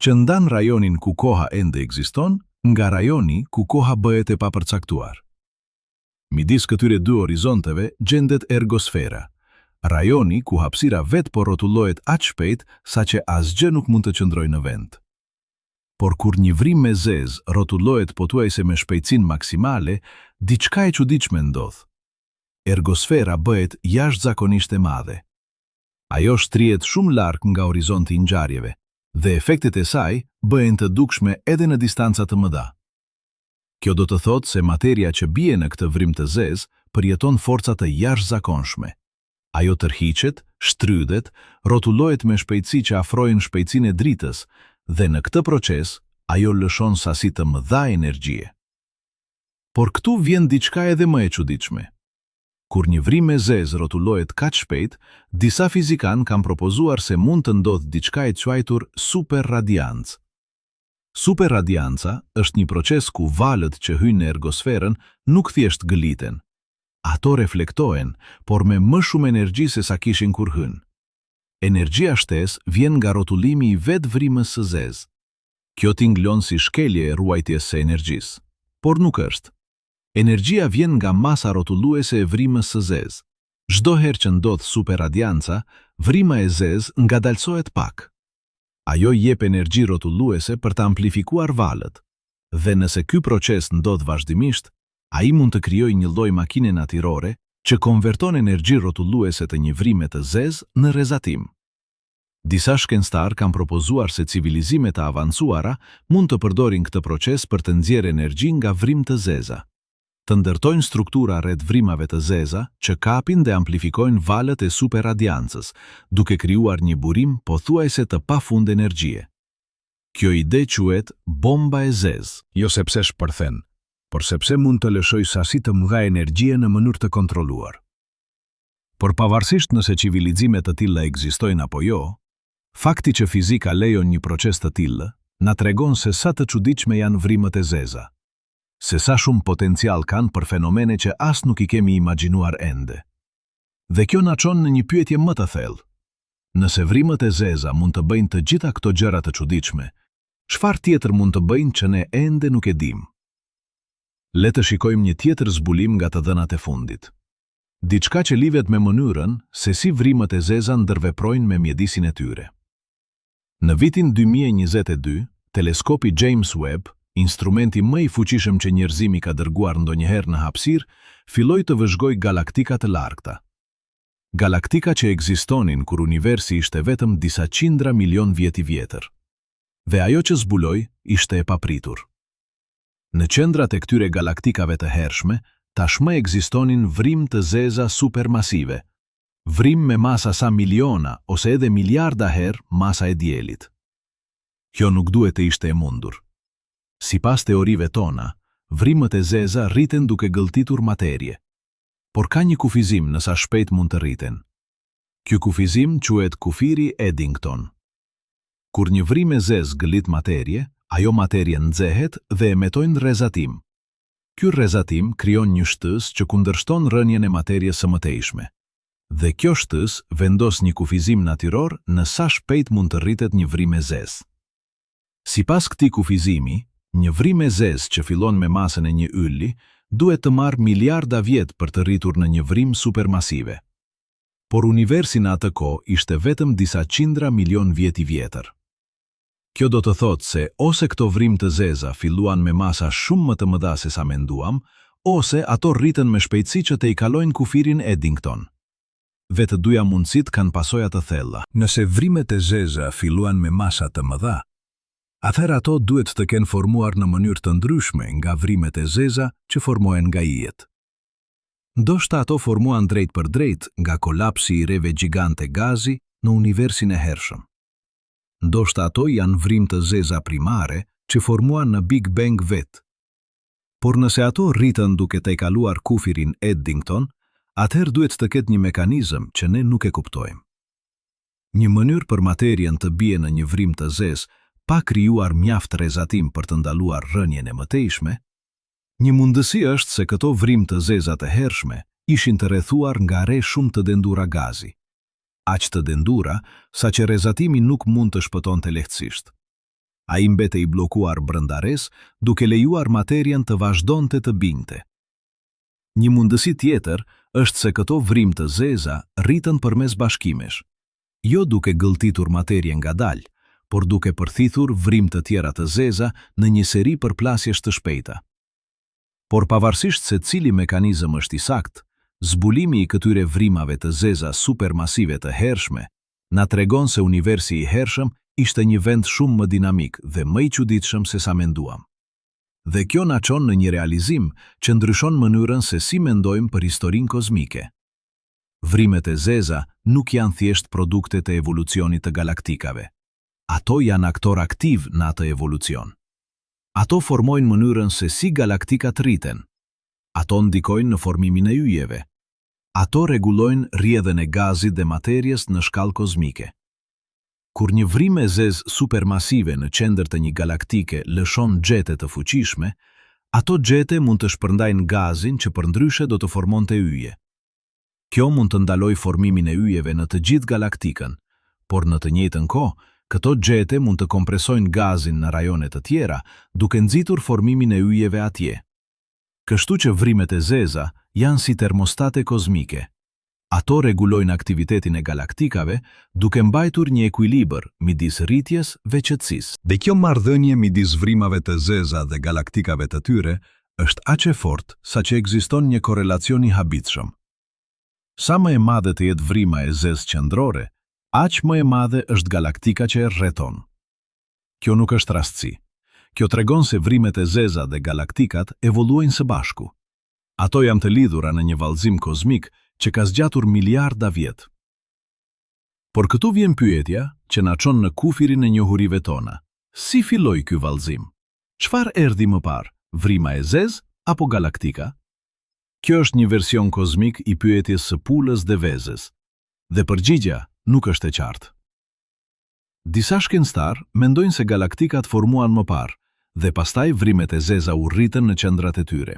që ndan rajonin ku koha ende ekziston nga rajoni ku koha bëhet e papërcaktuar. Midis këtyre dy horizonteve gjendet ergosfera, rajoni ku hapësira vetë po rrotullohet aq shpejt sa që asgjë nuk mund të qëndrojë në vend. Por kur një vrimë me zezë rrotullohet pothuajse me shpejtësinë maksimale, diçka e çuditshme ndodh. Ergosfera bëhet jashtëzakonisht e madhe. Ajo shtrihet shumë larg nga horizonti i ngjarjeve, dhe efektet e saj bëhen të dukshme edhe në distanca të mëdha. Kjo do të thotë se materia që bie në këtë vrim të zezë përjeton forca të jashtëzakonshme. Ajo tërhiqet, shtrydhet, rrotullohet me shpejtësi që afrojnë shpejtësinë e dritës, dhe në këtë proces ajo lëshon sasi të mëdha energjie. Por këtu vjen diçka edhe më e çuditshme. Kur një vrimë e zezë rrotullohet kaq shpejt, disa fizikan kanë propozuar se mund të ndodhë diçka e quajtur superradiancë. Superradianca është një proces ku valët që hyjnë në ergosferën nuk thjesht gëliten. Ato reflektohen, por me më shumë energji se sa kishin kur hyn. Energjia shtesë vjen nga rrotullimi i vetë vrimës së zezë. Kjo tinglon si shkelje e ruajtjes së energjisë, por nuk është. Energjia vjen nga masa rrotulluese e vrimës së zezë. Çdo herë që ndodh superradianca, vrima e zezë ngadalsohet pak. Ajo jep energji rrotulluese për të amplifikuar valët. Dhe nëse ky proces ndodh vazhdimisht, Ai mund të krijojë një lloj makine natyrore që konverton energji rrotulluese të një vrime të zezë në rezatim. Disa shkencëtar kanë propozuar se civilizimet e avancuara mund të përdorin këtë proces për të nxjerrë energji nga vrimë të zeza. Të ndërtojnë struktura rreth vrimave të zeza që kapin dhe amplifikojnë valët e superradiancës, duke krijuar një burim pothuajse të pafund energjie. Kjo ide quhet bomba e zezë. Jo sepse shpërthen, por sepse mund të lëshoj sasi të mëdha energjie në mënyrë të kontrolluar. Por pavarësisht nëse civilizimet të tilla ekzistojnë apo jo, fakti që fizika lejon një proces të tillë na tregon se sa të çuditshme janë vrimët e zeza, se sa shumë potencial kanë për fenomene që as nuk i kemi imagjinuar ende. Dhe kjo na çon në një pyetje më të thellë. Nëse vrimët e zeza mund të bëjnë të gjitha këto gjëra të çuditshme, çfarë tjetër mund të bëjnë që ne ende nuk e dimë? Le të shikojmë një tjetër zbulim nga të dhënat e fundit. Diçka që lidhet me mënyrën se si vrimët e zeza ndërveprojnë me mjedisin e tyre. Në vitin 2022, teleskopi James Webb, instrumenti më i fuqishëm që njerëzimi ka dërguar ndonjëherë në hapësirë, filloi të vëzhgojë galaktika të largëta. Galaktika që ekzistonin kur universi ishte vetëm disa qindra milion vjet i vjetër. Dhe ajo që zbuloi ishte e papritur. Në qendrat e këtyre galaktikave të hershme, tashmë ekzistonin vrimë të zeza supermasive, vrimë me masa sa miliona ose edhe miliarda herë masa e diellit. Kjo nuk duhet të ishte e mundur. Sipas teorive tona, vrimët e zeza rriten duke gëlltitur materie, por ka një kufizim në sa shpejt mund të rriten. Ky kufizim quhet kufiri Eddington. Kur një vrimë e zezë gëllit materie, ajo materie nxehet dhe emetojnë rrezatim. Ky rrezatim krijon një shtës që kundërshton rënien e materies së mëtejshme. Dhe kjo shtës vendos një kufizim natyror në sa shpejt mund të rritet një vrimë e zezë. Sipas këtij kufizimi, një vrimë e zezë që fillon me masën e një ylli duhet të marrë miliarda vjet për të rritur në një vrimë supermasive. Por universi në atë kohë ishte vetëm disa qindra milion vjet i vjetër. Kjo do të thotë se ose këto vrimë të zeza filluan me masa shumë më të mëdha se sa menduam, ose ato rriten me shpejtësi që të i kalojnë kufirin Eddington. Vetë dyja mundësit kanë pasoja të thella. Nëse vrimet e zeza filluan me masa të mëdha, atëherë ato duhet të kenë formuar në mënyrë të ndryshme nga vrimet e zeza që formohen nga ijet. Ndoshta ato formuan drejt për drejt nga kolapsi i reve gjigante gazi në universin e hershëm. Ndoshta ato janë vrimë të zeza primare që formuan në Big Bang vet. Por nëse ato rritën duke të kaluar kufirin Eddington, atëherë duhet të ketë një mekanizëm që ne nuk e kuptojmë. Një mënyrë për materien të bie në një vrimë të zezë pa krijuar mjaft rrezatim për të ndaluar rënien e mëtejshme, një mundësi është se këto vrimë të zeza të hershme ishin të rrethuar nga re shumë të dendura gazi. Aq të dendura, sa që rrezatimi nuk mund të shpëtonte lehtësisht. Ai mbetej i bllokuar brenda res, duke lejuar materien të vazhdonte të binte. Një mundësi tjetër është se këto vrimë të zeza rritën përmes bashkimesh, jo duke gëlltitur materien ngadalë, por duke përthithur vrimë të tjera të zeza në një seri përplasjesh të shpejta. Por pavarësisht se cili mekanizëm është i saktë, zbulimi i këtyre vrimave të zeza supermasive të hershme na tregon se universi i hershëm ishte një vend shumë më dinamik dhe më i çuditshëm se sa menduam. Dhe kjo na çon në një realizim që ndryshon mënyrën se si mendojmë për historinë kozmike. Vrimet e zeza nuk janë thjesht produkte të evolucionit të galaktikave. Ato janë aktor aktiv në atë evolucion. Ato formojnë mënyrën se si galaktikat rriten. Ato ndikojnë në formimin e yjeve. Ato rregullojnë rrjedhën e gazit dhe materjes në shkallë kozmike. Kur një vrimë e zezë supermasive në qendër të një galaktike lëshon xhete të fuqishme, ato xhete mund të shpërndajnë gazin që përndryshe do të formonte yje. Kjo mund të ndalojë formimin e yjeve në të gjithë galaktikën, por në të njëjtën kohë, këto xhete mund të kompresojnë gazin në rajone të tjera, duke nxitur formimin e yjeve atje. Kështu që vrimet e zeza janë si termostate kozmike. Ato rregullojnë aktivitetin e galaktikave duke mbajtur një ekuilibër midis rritjes dhe qetësisë. Dhe kjo marrëdhënie midis vrimave të zeza dhe galaktikave të tyre është aq e fortë sa që ekziston një korelacion i habitshëm. Sa më e madhe të jetë vrima e zezë qendrore, aq më e madhe është galaktika që e rrethon. Kjo nuk është rastësi. Kjo tregon se vrimet e zeza dhe galaktikat evoluojnë së bashku. Ato janë të lidhura në një vallëzim kozmik që ka zgjatur miliarda vjet. Por këtu vjen pyetja që na çon në kufirin e njohurive tona. Si filloi ky vallëzim? Çfarë erdhi më parë, vrima e zezë apo galaktika? Kjo është një version kozmik i pyetjes së pulës dhe vezës, dhe përgjigjja nuk është e qartë. Disa shkencëtar mendojnë se galaktikat formuan më parë dhe pastaj vrimet e zeza u rritën në qendrat e tyre.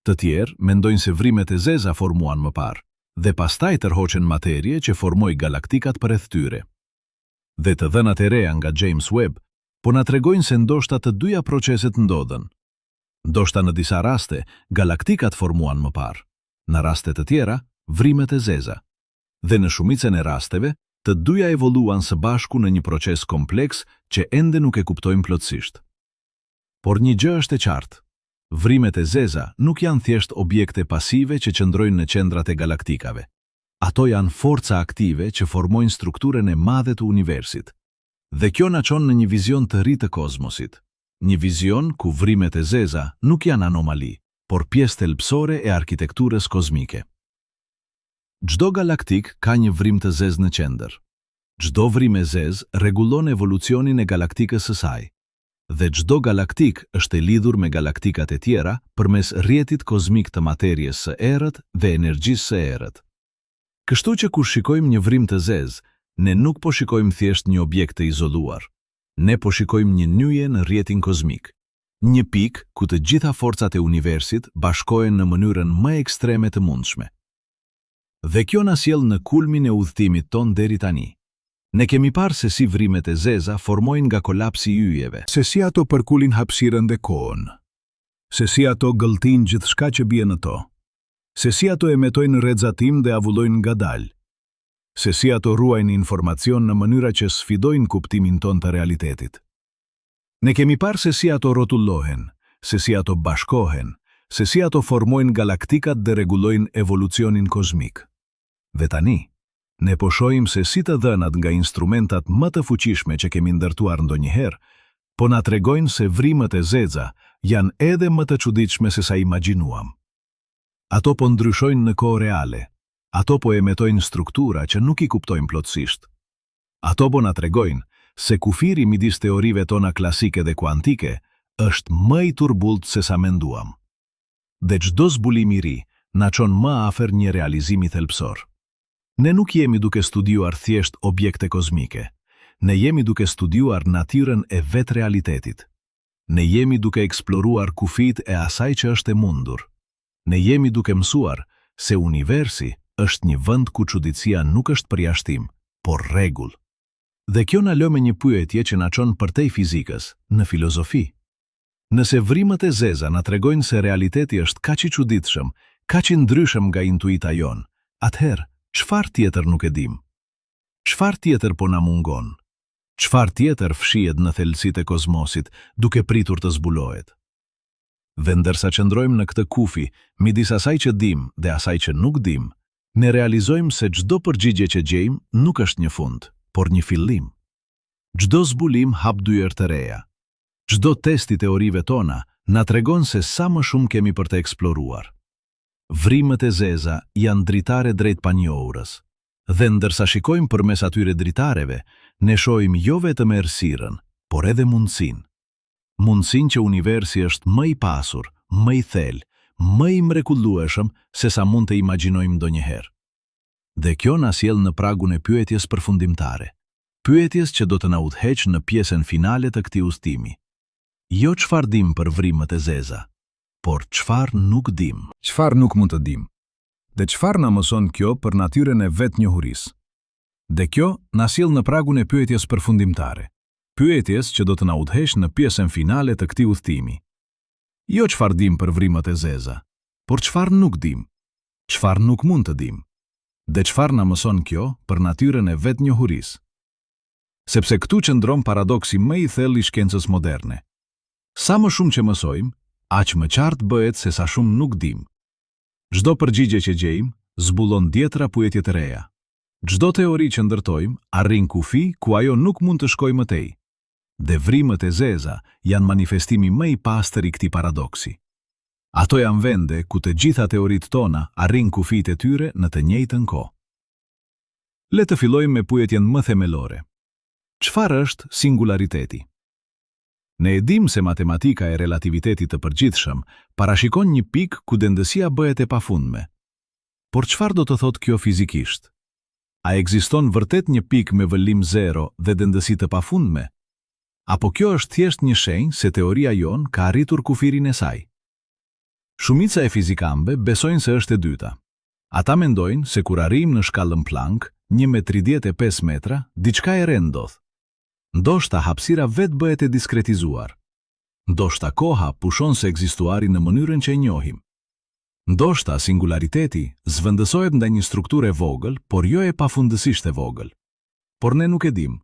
Të tjerë mendojnë se vrimet e zeza formuan më parë dhe pastaj tërhoqen materie që formoi galaktikat përreth tyre. Dhe të dhënat e reja nga James Webb po na tregojnë se ndoshta të dyja proceset ndodhen. Ndoshta në disa raste galaktikat formuan më parë, në raste të tjera vrimet e zeza. Dhe në shumicën e rasteve të dyja evoluan së bashku në një proces kompleks që ende nuk e kuptojmë plotësisht. Por një gjë është e qartë. Vrimet e zeza nuk janë thjesht objekte pasive që qëndrojnë në qendrat e galaktikave. Ato janë forca aktive që formojnë strukturën e madhe të universit. Dhe kjo na çon në një vizion të ri të kozmosit. Një vizion ku vrimet e zeza nuk janë anomali, por pjesë thelbësore e arkitekturës kozmike. Çdo galaktik ka një vrim të zezë në qendër. Çdo vrim e zezë rregullon evolucionin e galaktikës së saj. Dhe çdo galaktik është e lidhur me galaktikat e tjera përmes rrjetit kozmik të materjes së errët dhe energjisë së errët. Kështu që kur shikojmë një vrim të zezë, ne nuk po shikojmë thjesht një objekt të izoluar. Ne po shikojmë një nyje në rrjetin kozmik. Një pikë ku të gjitha forcat e universit bashkohen në mënyrën më ekstreme të mundshme. Dhe kjo na sjell në kulmin e udhëtimit ton deri tani. Ne kemi parë se si vrimet e zeza formojnë nga kolapsi i yjeve. Se si ato përkulin hapësirën dhe kohën. Se si ato gëlltin gjithçka që bie në to. Se si ato emetojnë rrezzatim dhe avullojnë ngadalë. Se si ato ruajnë informacion në mënyra që sfidojnë kuptimin ton të realitetit. Ne kemi parë se si ato rrotullohen, se si ato bashkohen, se si ato formojnë galaktikat dhe rregullojnë evolucionin kozmik. Dhe tani, ne po shohim se si të dhënat nga instrumentat më të fuqishme që kemi ndërtuar ndonjëherë, po na tregojnë se vrimet e zeza janë edhe më të çuditshme se sa imagjinuam. Ato po ndryshojnë në kohë reale. Ato po emetojnë struktura që nuk i kuptojmë plotësisht. Ato po na tregojnë se kufiri midis teorive tona klasike dhe kuantike është më i turbullt se sa menduam. Dhe çdo zbulim i ri na çon më afër një realizimi thelbësor. Ne nuk jemi duke studiuar thjesht objekte kozmike. Ne jemi duke studiuar natyrën e vetë realitetit. Ne jemi duke eksploruar kufijt e asaj që është e mundur. Ne jemi duke mësuar se universi është një vend ku çuditësia nuk është përjashtim, por rregull. Dhe kjo na lë me një pyetje që na çon përtej fizikës, në filozofi. Nëse vrimet e zeza na tregojnë se realiteti është kaq i çuditshëm, kaq i ndryshëm nga intuita jon, atëherë çfarë tjetër nuk e dim? Çfarë tjetër po na mungon? Çfarë tjetër fshihet në thelësitë e kozmosit duke pritur të zbulohet? Dhe ndërsa qëndrojmë në këtë kufi, midis asaj që dim dhe asaj që nuk dim, ne realizojmë se çdo përgjigje që gjejmë nuk është një fund, por një fillim. Çdo zbulim hap dyer të reja. Çdo test i teorive tona na tregon se sa më shumë kemi për të eksploruar. Vrimet e zeza janë dritare drejt panjohurës. Dhe ndërsa shikojmë përmes atyre dritareve, ne shohim jo vetëm errësirën, por edhe mundësinë. Mundësinë që universi është më i pasur, më i thellë, më i mrekullueshëm se sa mund të imagjinojmë ndonjëherë. Dhe kjo na sjell në pragun e pyetjes përfundimtare. Pyetjes që do të na udhëheqë në pjesën finale të këtij udhëtimi. Jo çfarë dim për vrimet e zeza, por çfarë nuk dim. Çfarë nuk mund të dim? Dhe çfarë na mëson kjo për natyrën e vetnjohurisë? Dhe kjo na sjell në pragun e pyetjes përfundimtare. Pyetjes që do të na udhëheqë në pjesën finale të këtij udhëtimi. Jo çfarë dim për vrimet e zeza, por çfarë nuk dim. Çfarë nuk mund të dim. Dhe çfarë na mëson kjo për natyrën e vetnjohurisë? Sepse këtu qëndron paradoksi më i thellë i shkencës moderne. Sa më shumë që mësojmë, aq më qartë bëhet se sa shumë nuk dim. Çdo përgjigje që gjejmë zbulon dhjetëra pyetje të reja. Çdo teori që ndërtojmë arrin kufi ku ajo nuk mund të shkojë më tej. Dhe vrimet e zeza janë manifestimi më i pastër i këtij paradoksi. Ato janë vende ku të gjitha teoritë tona arrin kufit e tyre në të njëjtën kohë. Le të fillojmë me pyetjen më themelore. Çfarë është singulariteti? Ne e dim se matematika e relativitetit të përgjithshëm parashikon një pikë ku dendësia bëhet e pafundme. Por çfarë do të thotë kjo fizikisht? A ekziston vërtet një pikë me vëllim zero dhe dendësi të pafundme? Apo kjo është thjesht një shenjë se teoria jon ka arritur kufirin e saj? Shumica e fizikanëve besojnë se është e dyta. Ata mendojnë se kur arrijmë në shkallën Planck, 1,35 metra, diçka e re ndodh. Ndoshta hapësira vetë bëhet e diskretizuar. Ndoshta koha pushon se ekzistuari në mënyrën që e njohim. Ndoshta singulariteti zvendësohet ndaj një strukture e vogël, por jo e pafundësisht e vogël. Por ne nuk e dim.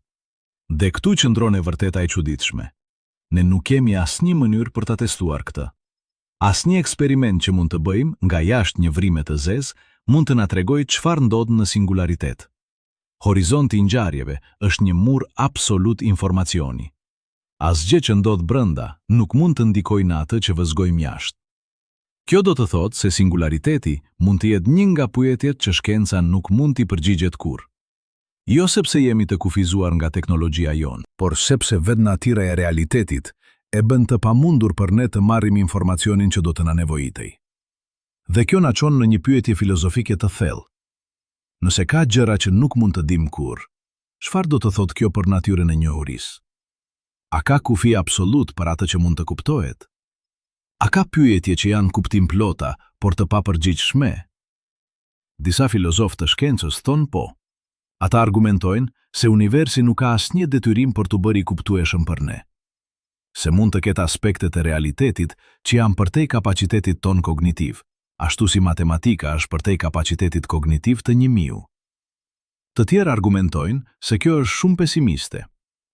Dhe këtu qëndron e vërteta e çuditshme. Ne nuk kemi asnjë mënyrë për ta testuar këtë. Asnjë eksperiment që mund të bëjmë nga jashtë një vrime të zezë mund të na tregojë çfarë ndodh në singularitet. Horizonti i ngjarjeve është një mur absolut informacioni. Asgjë që ndodh brenda nuk mund të ndikojë në atë që vëzhgojmë jashtë. Kjo do të thotë se singulariteti mund të jetë një nga pyetjet që shkenca nuk mund t'i përgjigjet kurrë. Jo sepse jemi të kufizuar nga teknologjia jon, por sepse vetë natyra e realitetit e bën të pamundur për ne të marrim informacionin që do të na nevojitej. Dhe kjo na çon në një pyetje filozofike të thellë. Nëse ka gjëra që nuk mund të dim kurrë, çfarë do të thotë kjo për natyrën e njohurisë? A ka kufi absolut për atë që mund të kuptohet? A ka pyetje që janë kuptim plota, por të papërgjigjshme? Disa filozofë të shkencës thonë po. Ata argumentojnë se universi nuk ka asnjë detyrim për t'u bërë i kuptueshëm për ne. Se mund të ketë aspektet e realitetit që janë përtej kapacitetit ton kognitiv, ashtu si matematika është përtej kapacitetit kognitiv të 1000. Të tjerë argumentojnë se kjo është shumë pesimiste,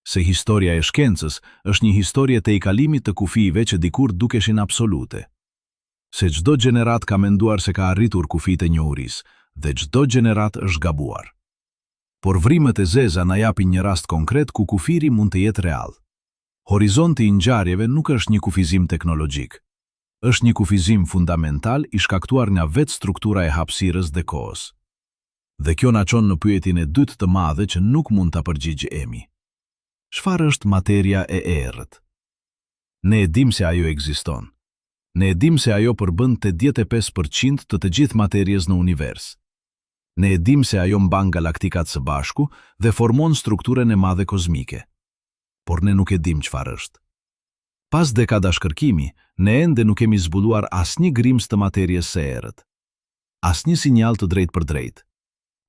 se historia e shkencës është një historie të i kalimit të kufive që dikur dukeshin absolute. Se çdo gjenerat ka menduar se ka arritur kufit e njohurisë dhe çdo gjenerat është gabuar. Por vrimet e zeza na japin një rast konkret ku kufiri mund të jetë real. Horizonti i ngjarjeve nuk është një kufizim teknologjik. Është një kufizim fundamental i shkaktuar nga vetë struktura e hapësirës dhe kohës. Dhe kjo na çon në pyetjen e dytë të madhe që nuk mund ta përgjigjë Emi. Çfarë është materia e errët? Ne e dim se ajo ekziston. Ne e dim se ajo përbën 85% të gjithë materjes në univers. Ne e dim se ajo mban galaktikat së bashku dhe formon strukturën e madhe kozmike. Por ne nuk e dim çfarë është. Pas dekada shkërkimi, ne ende nuk kemi zbuluar asnjë grimës të materjes së errët. Asnjë sinjal të drejtë për drejtë.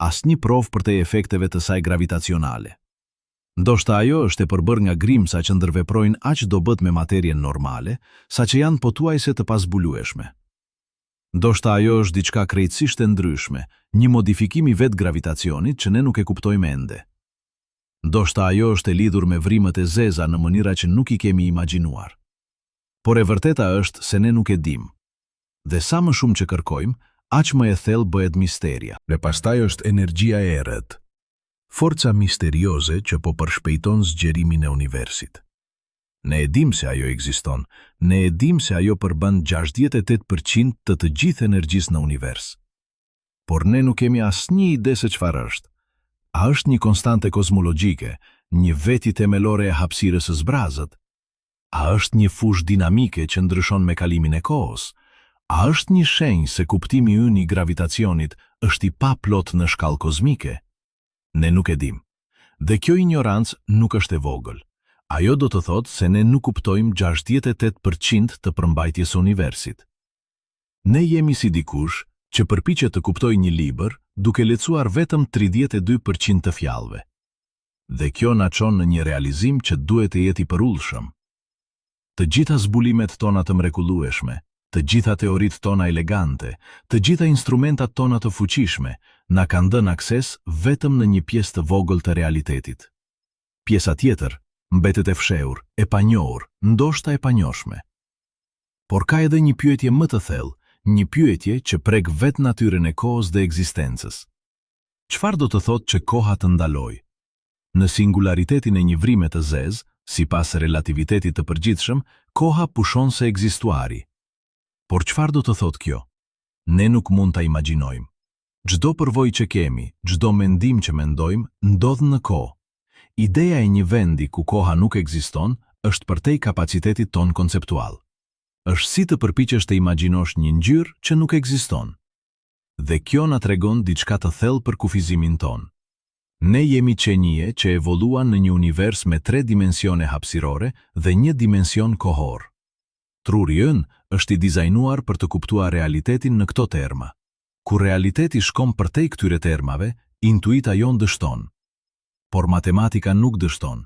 Asnjë provë për të efekteve të saj gravitacionale. Ndoshta ajo është e përbërë nga grimsa që ndërveprojnë aq dobët me materjen normale, saqë janë pothuajse të pazbulueshme. Ndoshta ajo është diçka krejtësisht e ndryshme, një modifikim i vetë gravitacionit që ne nuk e kuptojmë ende. Ndoshta ajo është e lidhur me vrimet e zeza në mënyra që nuk i kemi imagjinuar. Por e vërteta është se ne nuk e dim. Dhe sa më shumë që kërkojmë, aq më e thellë bëhet misteria. Dhe pastaj është energjia e errët. Forca misterioze që po përshpejton zgjerimin e universit. Ne e dim se ajo ekziston, ne e dim se ajo përbën 68% të gjithë energjisë në univers. Por ne nuk kemi asnjë ide se çfarë është. A është një konstante kozmologjike, një veti themelore e hapësirës së zbrazët? A është një fushë dinamike që ndryshon me kalimin e kohës? A është një shenjë se kuptimi ynë i gravitacionit është i paplot në shkallë kozmike? Ne nuk e dim. Dhe kjo ignorancë nuk është e vogël. Ajo do të thotë se ne nuk kuptojmë 68% të përmbajtjes së universit. Ne jemi si dikush që përpiqet të kuptojë një libër duke lexuar vetëm 32% të fjalëve. Dhe kjo na çon në një realizim që duhet të jetë i përullshëm. Të gjitha zbulimet tona të mrekullueshme, të gjitha teoritë tona elegante, të gjitha instrumentat tona të fuqishme, na kanë dhënë akses vetëm në një pjesë të vogël të realitetit. Pjesa tjetër mbetet e fshehur, e panjohur, ndoshta e panjohshme. Por ka edhe një pyetje më të thellë, një pyetje që prek vetë natyrën e kohës dhe ekzistencës. Çfarë do të thotë që koha të ndalojë? Në singularitetin e një vrime të zezë, sipas relativitetit të përgjithshëm, koha pushon se ekzistuari. Por çfarë do të thotë kjo? Ne nuk mund ta imagjinojmë. Çdo përvojë që kemi, çdo mendim që mendojmë, ndodh në kohë. Ideja e një vendi ku koha nuk ekziston është përtej kapacitetit ton konceptual. Është si të përpiqesh të imagjinosh një ngjyrë që nuk ekziston. Dhe kjo na tregon diçka të thellë për kufizimin ton. Ne jemi qenie që evoluan në një univers me 3 dimensione hapësirore dhe 1 dimension kohor. Truri ynë është i dizajnuar për të kuptuar realitetin në këto terma. Kur realiteti shkon përtej këtyre termave, intuita jon dështon. Por matematika nuk dështon.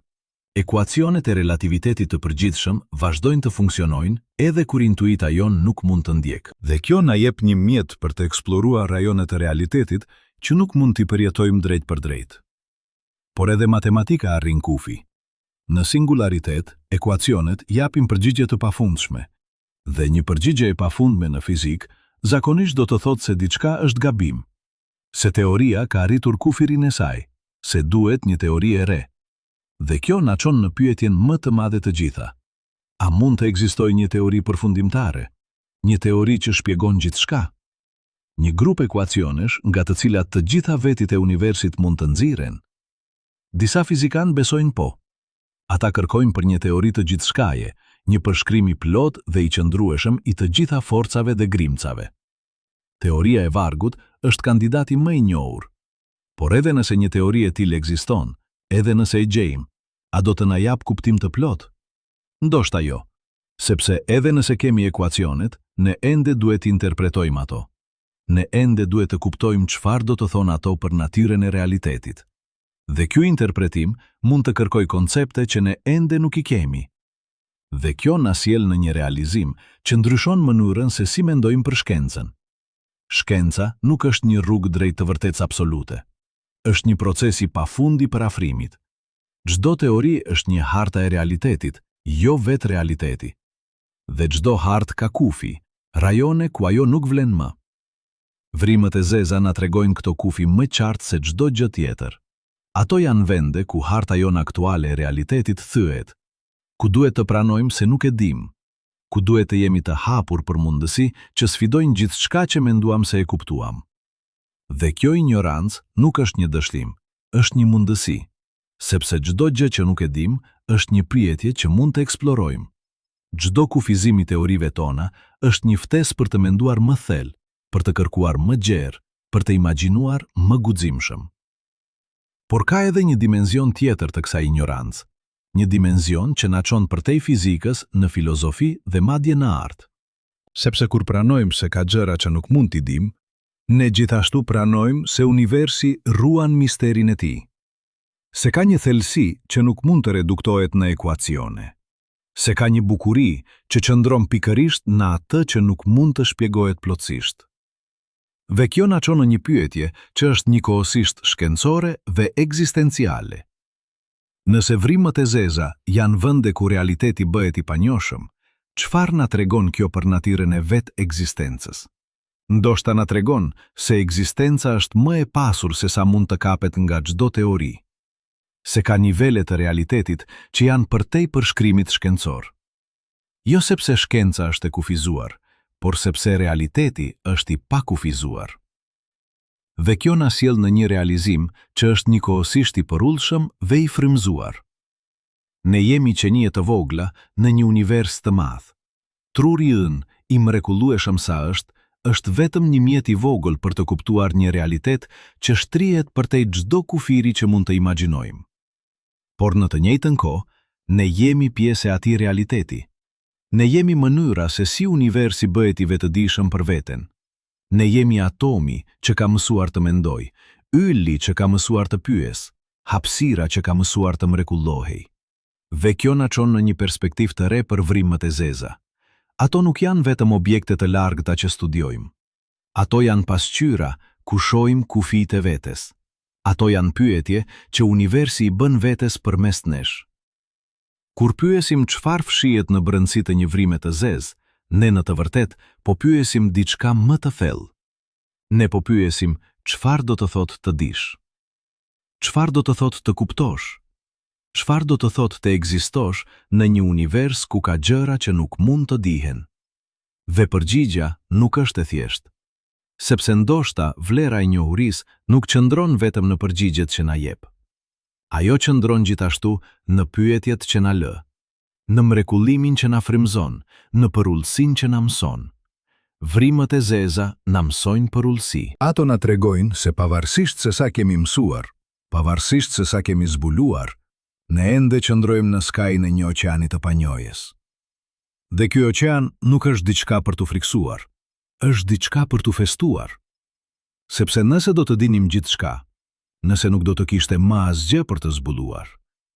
Ekuacionet e relativitetit të përgjithshëm vazhdojnë të funksionojnë edhe kur intuita jon nuk mund të ndjek. Dhe kjo na jep një mjet për të eksploruar rajonet e realitetit që nuk mund t'i përjetojmë drejt për drejt. Por edhe matematika arrin kufi. Në singularitet, ekuacionet japin përgjigje të pafundshme. Dhe një përgjigje e pafundme në fizik zakonisht do të thotë se diçka është gabim. Se teoria ka arritur kufirin e saj, se duhet një teori e re. Dhe kjo na çon në pyetjen më të madhe të gjitha. A mund të ekzistojë një teori përfundimtare? Një teori që shpjegon gjithçka? Një grup ekuacionesh nga të cilat të gjitha vetit e universit mund të nxiren? Disa fizikanë besojnë po. Ata kërkojnë për një teori të gjithçkaje, një përshkrim i plot dhe i qëndrueshëm i të gjitha forcave dhe grimcave. Teoria e vargut është kandidati më i njohur. Por edhe nëse një teori e tillë ekziston, edhe nëse e gjejmë, a do të na jap kuptim të plot? Ndoshta jo, sepse edhe nëse kemi ekuacionet, ne ende duhet të interpretojmë ato. Ne ende duhet të kuptojmë çfarë do të thonë ato për natyrën e realitetit. Dhe ky interpretim mund të kërkoj koncepte që ne ende nuk i kemi. Dhe kjo na sjell në një realizim që ndryshon mënyrën se si mendojmë për shkencën. Shkenca nuk është një rrugë drejt të vërtetës absolute. Është një proces i pafund i parafrimit. Çdo teori është një harta e realitetit, jo vetë realiteti. Dhe çdo hartë ka kufi, rajone ku ajo nuk vlen më. Vrimet e zeza na tregojnë këto kufi më qartë se çdo gjë tjetër. Ato janë vende ku harta jonë aktuale e realitetit thyet, ku duhet të pranojmë se nuk e dim, ku duhet të jemi të hapur për mundësi që sfidojnë gjithçka që menduam se e kuptuam. Dhe kjo ignorancë nuk është një dështim, është një mundësi, sepse çdo gjë që nuk e dim është një pyetje që mund të eksplorojmë. Çdo kufizim i teorive tona është një ftesë për të menduar më thellë, për të kërkuar më gjerë, për të imagjinuar më guximshëm. Por ka edhe një dimension tjetër të kësaj ignorancë, një dimension që na çon përtej fizikës në filozofi dhe madje në art. Sepse kur pranojmë se ka gjëra që nuk mund t'i dim, ne gjithashtu pranojmë se universi ruan misterin e tij. Se ka një thellësi që nuk mund të reduktohet në ekuacione. Se ka një bukuri që qëndron pikërisht në atë që nuk mund të shpjegohet plotësisht. Dhe kjo na çon në një pyetje që është njëkohësisht shkencore dhe ekzistenciale. Nëse vrimet e zeza janë vende ku realiteti bëhet i panjohshëm, çfarë na tregon kjo për natyrën e vetë ekzistencës? Ndoshta na tregon se ekzistenca është më e pasur se sa mund të kapet nga çdo teori. Se ka nivele të realitetit që janë përtej përshkrimit shkencor. Jo sepse shkenca është e kufizuar, por sepse realiteti është i pakufizuar. Dhe kjo na sjell në një realizim që është njëkohësisht i përullshëm dhe i frymëzuar. Ne jemi qenie të vogla në një univers të madh. Truri ynë, i mrekullueshëm sa është vetëm një mjet i vogël për të kuptuar një realitet që shtrihet përtej çdo kufiri që mund të imagjinojmë. Por në të njëjtën kohë, ne jemi pjesë e atij realiteti. Ne jemi mënyra se si universi bëhet i vetëdijshëm për veten. Ne jemi atomi që ka mësuar të mendoj, ylli që ka mësuar të pyes, hapësira që ka mësuar të mrekullohej. Dhe kjo na çon në një perspektivë të re për vrimet e zeza. Ato nuk janë vetëm objekte të largëta që studiojmë. Ato janë pasqyra ku shohim kufijtë e vetes. Ato janë pyetje që universi i bën vetes përmes nesh. Kur pyesim çfarë fshihet në brendësi të një vrime të zezë, Ne në të vërtet po pyesim diçka më të thellë. Ne po pyesim çfarë do të thotë të dish? Çfarë do të thotë të kuptosh? Çfarë do të thotë të ekzistosh në një univers ku ka gjëra që nuk mund të dihen? Dhe përgjigja nuk është e thjeshtë, sepse ndoshta vlera e njohurisë nuk qëndron vetëm në përgjigjet që na jep. Ajo qëndron gjithashtu në pyetjet që na lë, në mrekullimin që na frymëzon, në përullësinë që na mëson. Vrimët e zeza na mësojnë përullësi. Ato na tregojnë se pavarësisht se sa kemi mësuar, pavarësisht se sa kemi zbuluar, ne ende qëndrojmë në skajin e një oqeani të panjohjes. Dhe ky oqean nuk është diçka për t'u friksuar, është diçka për t'u festuar. Sepse nëse do të dinim gjithçka, nëse nuk do të kishte më asgjë për të zbuluar,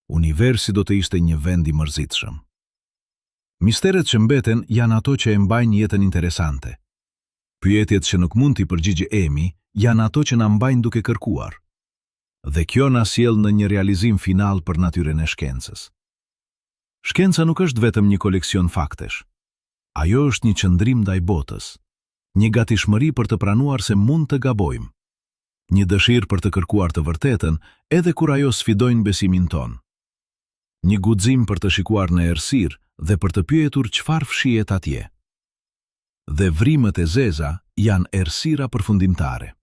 universi do të ishte një vend i mërzitshëm. Misteret që mbeten janë ato që e mbajnë jetën interesante. Pyetjet që nuk mund t'i përgjigjë Emi janë ato që na mbajnë duke kërkuar. Dhe kjo na sjell në një realizim final për natyrën e shkencës. Shkenca nuk është vetëm një koleksion faktesh. Ajo është një qëndrim ndaj botës, një gatishmëri për të pranuar se mund të gabojmë, një dëshirë për të kërkuar të vërtetën edhe kur ajo sfidojnë besimin ton. Një guxim për të shikuar në errësirë dhe për të pyetur çfarë fshihet atje. Dhe vrimët e zeza janë errësira përfundimtare.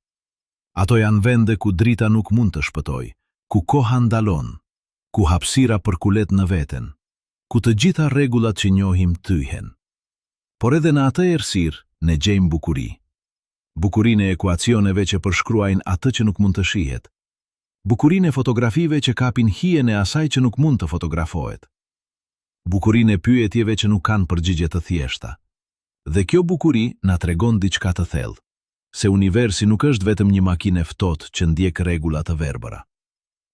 Ato janë vende ku drita nuk mund të shpëtojë, ku koha ndalon, ku hapësira përkulet në veten, ku të gjitha rregullat që njohim tyhen. Por edhe në atë errësirë ne gjejmë bukuri. Bukurinë e ekuacioneve që përshkruajnë atë që nuk mund të shihet. Bukurinë e fotografive që kapin hijen e asaj që nuk mund të fotografohet. Bukurinë e pyetjeve që nuk kanë përgjigje të thjeshta. Dhe kjo bukuri na tregon diçka të thellë, se universi nuk është vetëm një makinë e ftohtë që ndjek rregulla të verbëra.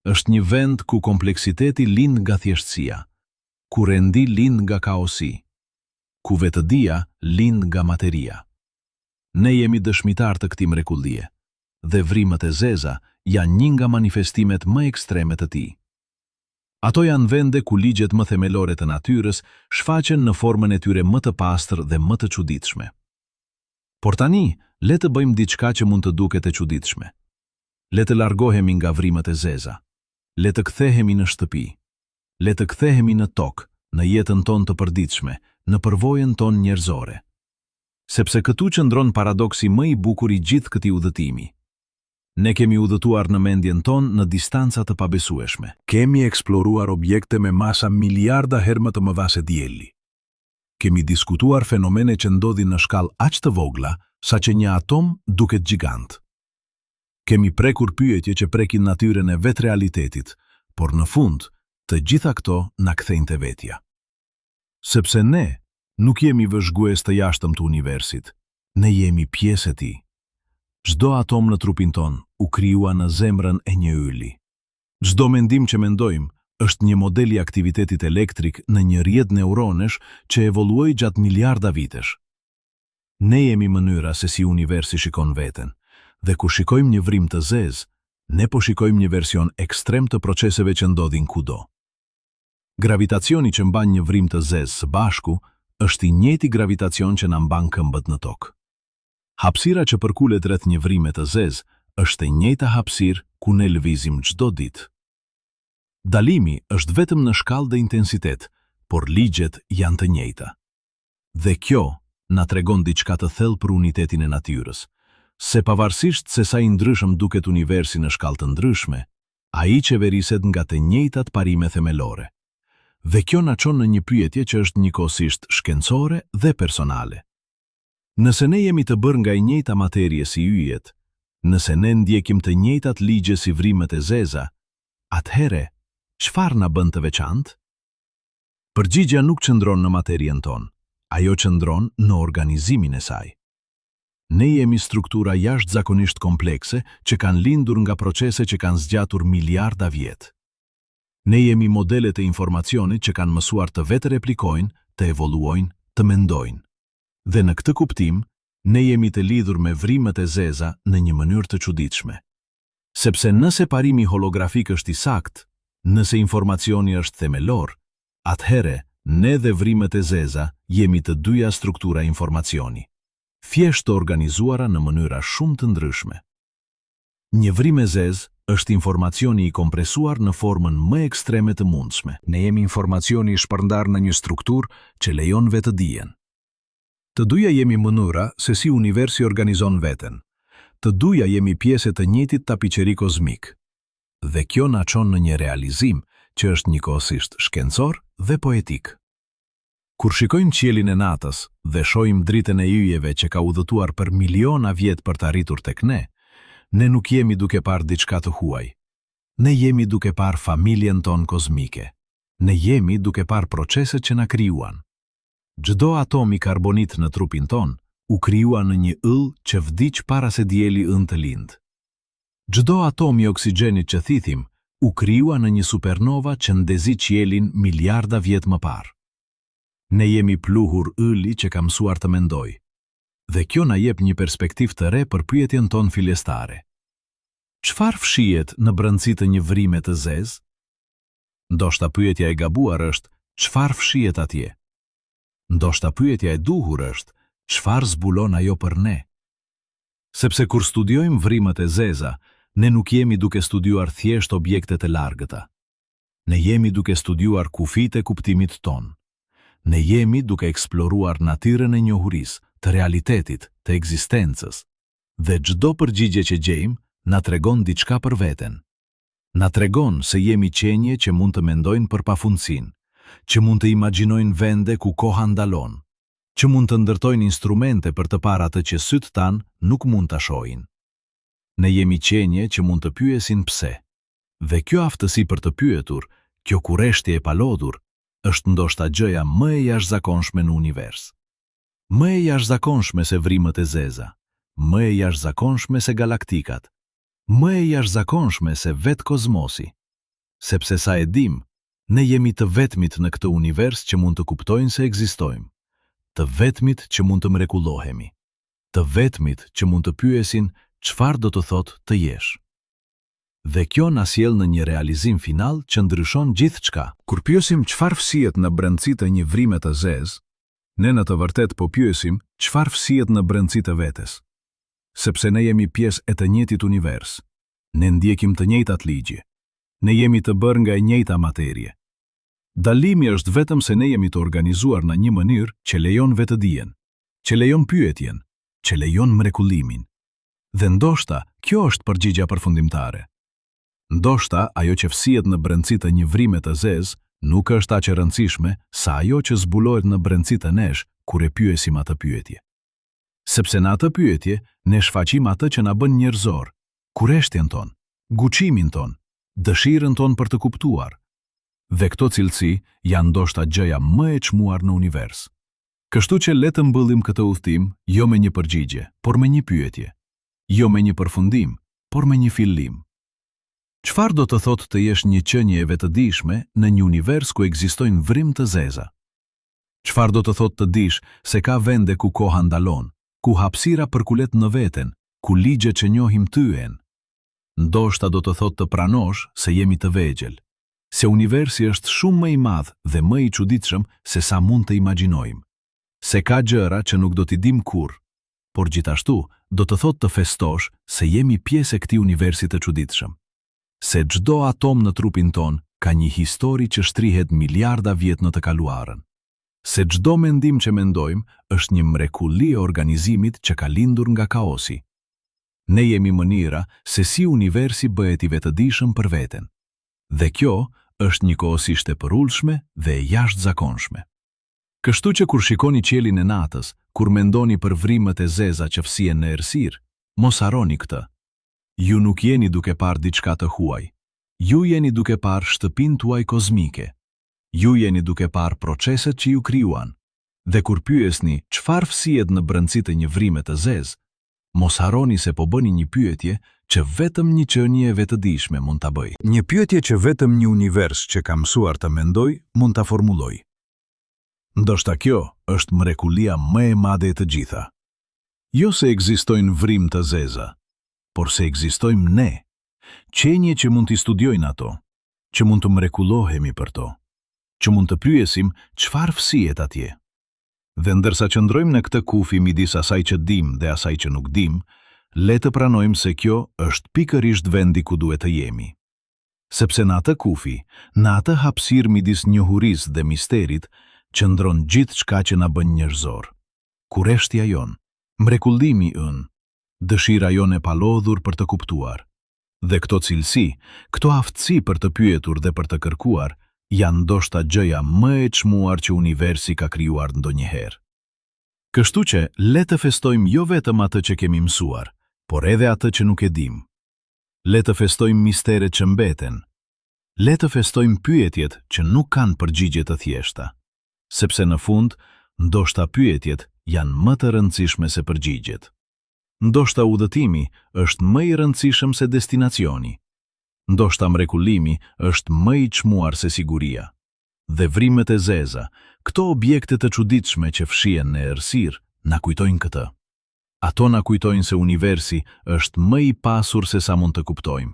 Është një vend ku kompleksiteti lind nga thjeshtësia, ku rendi lind nga kaosi, ku vetëdia lind nga materia. Ne jemi dëshmitar të këtij mrekullie, dhe vrimët e zeza janë një nga manifestimet më ekstreme të tij. Ato janë vende ku ligjet më themelore të natyrës shfaqen në formën e tyre më të pastër dhe më të çuditshme. Por tani, le të bëjmë diçka që mund të duket e çuditshme. Le të largohemi nga vrimët e zeza. Le të kthehemi në shtëpi. Le të kthehemi në tokë, në jetën tonë të përditshme, në përvojën tonë njerëzore. Sepse këtu qëndron paradoksi më i bukur i gjithë këtij udhëtimi. Ne kemi udhëtuar në mendjen tonë në distanca të pabesueshme. Kemi eksploruar objekte me masa miliarda herë më të mëdha se dielli. Kemi diskutuar fenomene që ndodhin në shkallë aq të vogla sa që një atom duket gjigant. Kemi prekur pyetje që prekin natyrën e vetë realitetit, por në fund, të gjitha këto na kthejnë te vetja. Sepse ne nuk jemi vëzhgues të jashtëm të universit, ne jemi pjesë e tij. Çdo atom në trupin ton u krijua në zemrën e një yli. Çdo mendim që mendojmë është një model i aktivitetit elektrik në një rrjet neuronesh që evoluoi gjatë miliarda vitesh. Ne jemi mënyra se si universi shikon veten, dhe kur shikojmë një vrim të zezë, ne po shikojmë një version ekstrem të proceseve që ndodhin kudo. Gravitacioni që mban një vrim të zezë së bashku është i njëjti gravitacion që na mban këmbët në tokë. Hapësira që përkulet rreth një vrime të zezë është e njëjta hapësirë ku ne lëvizim çdo ditë. Dalimi është vetëm në shkallë dhe intensitet, por ligjet janë të njëjta. Dhe kjo na tregon diçka të thellë për unitetin e natyrës, se pavarësisht se sa i ndryshëm duket universi në shkallë të ndryshme, ai qeveriset nga të njëjtat parime themelore. Dhe kjo na çon në një pyetje që është njëkohësisht shkencore dhe personale. Nëse ne jemi të bërë nga e njëjta materie si yjet, nëse ne ndjekim të njëjtat ligje si vrimet e zeza, atëherë çfarë na bën të veçantë? Përgjigjja nuk qëndron në materien tonë, ajo qëndron në organizimin e saj. Ne jemi struktura jashtëzakonisht komplekse që kanë lindur nga procese që kanë zgjatur miliarda vjet. Ne jemi modele të informacionit që kanë mësuar të vetë replikojnë, të evoluojnë, të mendojnë. Dhe në këtë kuptim, ne jemi të lidhur me vrimët e zeza në një mënyrë të çuditshme. Sepse nëse parimi holografik është i saktë, nëse informacioni është themelor, atëherë Ne dhe vrimet e zeza jemi të dyja struktura informacioni, thjesht të organizuara në mënyra shumë të ndryshme. Një vrim e zezë është informacioni i kompresuar në formën më ekstreme të mundshme. Ne jemi informacioni i shpërndar në një strukturë që lejon vetë dijen. Të dyja jemi mënyra se si universi organizon veten. Të dyja jemi pjesë të njëjtit tapiqeri kozmik. Dhe kjo na çon në një realizim që është njëkohësisht shkencor dhe poetik. Kur shikojmë qiellin e natës dhe shohim dritën e yjeve që ka udhëtuar për miliona vjet për të arritur tek ne, ne nuk jemi duke parë diçka të huaj. Ne jemi duke parë familjen tonë kozmike. Ne jemi duke parë proceset që na krijuan. Çdo atom i karbonit në trupin ton u krijua në një yll që vdiq para se dielli ënd të lind. Çdo atom i oksigjenit që thithim u krijua në një supernova që ndezi qiellin miliarda vjet më parë. Ne jemi pluhur ylli që ka mësuar të mendoj. Dhe kjo na jep një perspektivë të re për pyetjen tonë fillestare. Çfarë fshihet në brendësi të një vrime të zezë? Ndoshta pyetja e gabuar është çfarë fshihet atje? Ndoshta pyetja e duhur është çfarë zbulon ajo për ne? Sepse kur studiojmë vrimet e zeza, ne nuk jemi duke studiuar thjesht objektet e largëta. Ne jemi duke studiuar kufijtë e kuptimit ton. Ne jemi duke eksploruar natyrën e njohurisë, të realitetit, të ekzistencës. Dhe çdo përgjigje që gjejmë na tregon diçka për veten. Na tregon se jemi qenje që mund të mendojnë për pafundësinë, që mund të imagjinojnë vende ku koha ndalon, që mund të ndërtojnë instrumente për të parë atë që sytë tanë nuk mund ta shohin. Ne jemi qenje që mund të pyesin pse. Dhe kjo aftësi për të pyetur, kjo kurreshtje e palodhur, është ndoshta gjëja më e jashtëzakonshme në univers. Më e jashtëzakonshme se vrimet e zeza, më e jashtëzakonshme se galaktikat, më e jashtëzakonshme se vetë kozmosi. Sepse sa e dim, ne jemi të vetmit në këtë univers që mund të kuptojnë se ekzistojmë, të vetmit që mund të mrekullohemi, të vetmit që mund të pyesin çfarë do të thotë të jesh. Dhe kjo na sjell në një realizim final që ndryshon gjithçka. Kur pyesim çfarë fshihet në brendësi të një vrime të zezë, ne në të vërtet po pyesim çfarë fshihet në brendësi të vetes. Sepse ne jemi pjesë e të njëjtit univers. Ne ndjekim të njëjtat ligje. Ne jemi të bërë nga e njëjta materie. Dallimi është vetëm se ne jemi të organizuar në një mënyrë që lejon vetëdijen, që lejon pyetjen, që lejon mrekullimin. Dhe ndoshta kjo është përgjigjja përfundimtare. Ndoshta ajo që fshihet në brendësi të një vrime të zezë nuk është aq e rëndësishme sa ajo që zbulohet në brendësi të nesh kur e pyesim atë pyetje. Sepse në atë pyetje ne shfaqim atë që na bën njerëzor, kurreshtjen ton, guximin ton, dëshirën ton për të kuptuar. Dhe këto cilësi janë ndoshta gjëja më e çmuar në univers. Kështu që le të mbyllim këtë udhtim jo me një përgjigje, por me një pyetje. Jo me një përfundim, por me një fillim. Çfarë do të thotë të jesh një qenie e vetëdijshme në një univers ku ekzistojnë vrim të zeza? Çfarë do të thotë të dish se ka vende ku koha ndalon, ku hapësira përkulet në veten, ku ligjet që njohim tyen? Ndoshta do të thotë të pranosh se jemi të vegjël, se universi është shumë më i madh dhe më i çuditshëm se sa mund të imagjinojmë, se ka gjëra që nuk do t'i dim kurrë, por gjithashtu do të thotë të festosh se jemi pjesë e këtij universi të çuditshëm. Se çdo atom në trupin ton ka një histori që shtrihet miliarda vjet në të kaluarën. Se çdo mendim që mendojmë është një mrekulli e organizimit që ka lindur nga kaosi. Ne jemi mënyra se si universi bëhet i vetëdijshëm për veten. Dhe kjo është njëkohësisht e përullshme dhe e jashtëzakonshme. Kështu që kur shikoni qiellin e natës, kur mendoni për vrimet e zeza që fshihen në errësirë, mos harroni këtë. Ju nuk jeni duke parë diçka të huaj. Ju jeni duke parë shtëpinë tuaj kozmike. Ju jeni duke parë proceset që ju krijuan. Dhe kur pyesni çfarë fshihet në brendësi të një vrime të zezë, mos harroni se po bëni një pyetje që vetëm një qenie e vetëdijshme mund ta bëjë. Një pyetje që vetëm një univers që ka mësuar të mendoj mund ta formulojë. Ndoshta kjo është mrekullia më e madhe e të gjitha. Jo se ekzistojnë vrim të zeza, por se ekzistojmë ne, qenje që mund t'i studiojnë ato, që mund të mrekullohemi për to. që mund të pyesim çfarë fshihet atje. Dhe ndërsa qëndrojmë në këtë kufi midis asaj që dim dhe asaj që nuk dim, le të pranojmë se kjo është pikërisht vendi ku duhet të jemi. Sepse në atë kufi, në atë hapësirë midis njohurisë dhe misterit, qëndron gjithçka që na bën njerëzor. Kureshtja jon, mrekullimi ynë, dëshira jon e palodhur për të kuptuar. Dhe këto cilësi, këto aftësi për të pyetur dhe për të kërkuar, janë ndoshta gjëja më e çmuar që universi ka krijuar ndonjëherë. Kështu që le të festojmë jo vetëm atë që kemi mësuar, por edhe atë që nuk e dim. Le të festojmë misteret që mbeten. Le të festojmë pyetjet që nuk kanë përgjigje të thjeshta, sepse në fund, ndoshta pyetjet janë më të rëndësishme se përgjigjet. Ndoshta udhëtimi është më i rëndësishëm se destinacioni. Ndoshta mrekullimi është më i çmuar se siguria. Dhe vrimet e zeza, këto objekte të çuditshme që fshihen në errësirë, na kujtojnë këtë. Ato na kujtojnë se universi është më i pasur se sa mund të kuptojmë,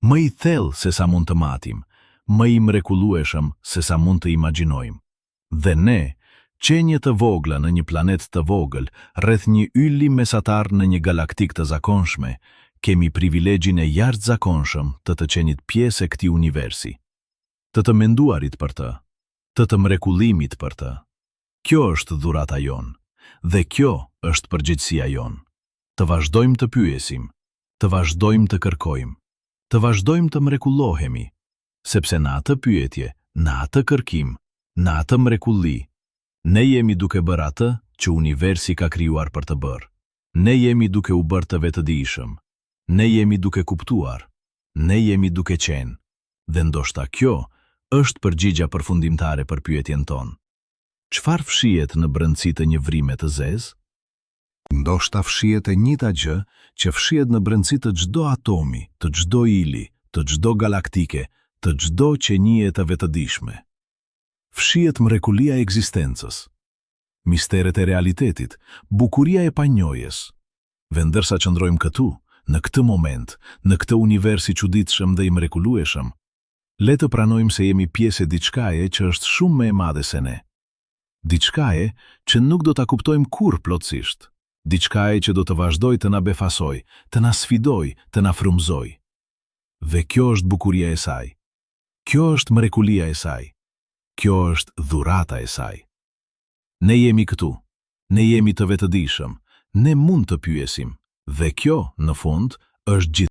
më i thellë se sa mund të matim, më i mrekullueshëm se sa mund të imagjinojmë. Dhe ne, qenje të vogla në një planet të vogël, rreth një ylli mesatar në një galaktik të zakonshme, kemi privilegjin e jashtëzakonshëm të qenit pjesë e këtij universi, të menduarit për të, të mrekullimit për të. Kjo është dhurata jon, dhe kjo është përgjegjësia jon. Të vazhdojmë të pyesim, të vazhdojmë të kërkojmë, të vazhdojmë të mrekullohemi, sepse në atë pyetje, në atë kërkim, në atë mrekulli, ne jemi duke bërë atë që universi ka krijuar për të bërë. Ne jemi duke u bërë të vetëdijshëm. Ne jemi duke kuptuar, ne jemi duke qenë, dhe ndoshta kjo është përgjigja përfundimtare për pyetjen tonë. Çfarë fshihet në brendësi të një vrime të zezë? Ndoshta fshihet e njëjta gjë që fshihet në brendësi të çdo atomi, të çdo ili, të çdo galaktike, të çdo qenie të vetëdijshme. Fshihet mrekullia e ekzistencës, misteret e realitetit, bukuria e panjohjes. Dhe ndërsa qëndrojmë këtu, në këtë moment, në këtë univers i çuditshëm dhe i mrekullueshëm, le të pranojmë se jemi pjesë e diçkaje që është shumë më e madhe se ne. Diçkaje që nuk do ta kuptojmë kurrë plotësisht. Diçkaje që do të vazhdojë të na befasojë, të na sfidojë, të na frymëzojë. Dhe kjo është bukuria e saj. Kjo është mrekullia e saj. Kjo është dhurata e saj. Ne jemi këtu. Ne jemi të vetëdijshëm. Ne mund të pyesim. Dhe kjo, në fund, është gjithë.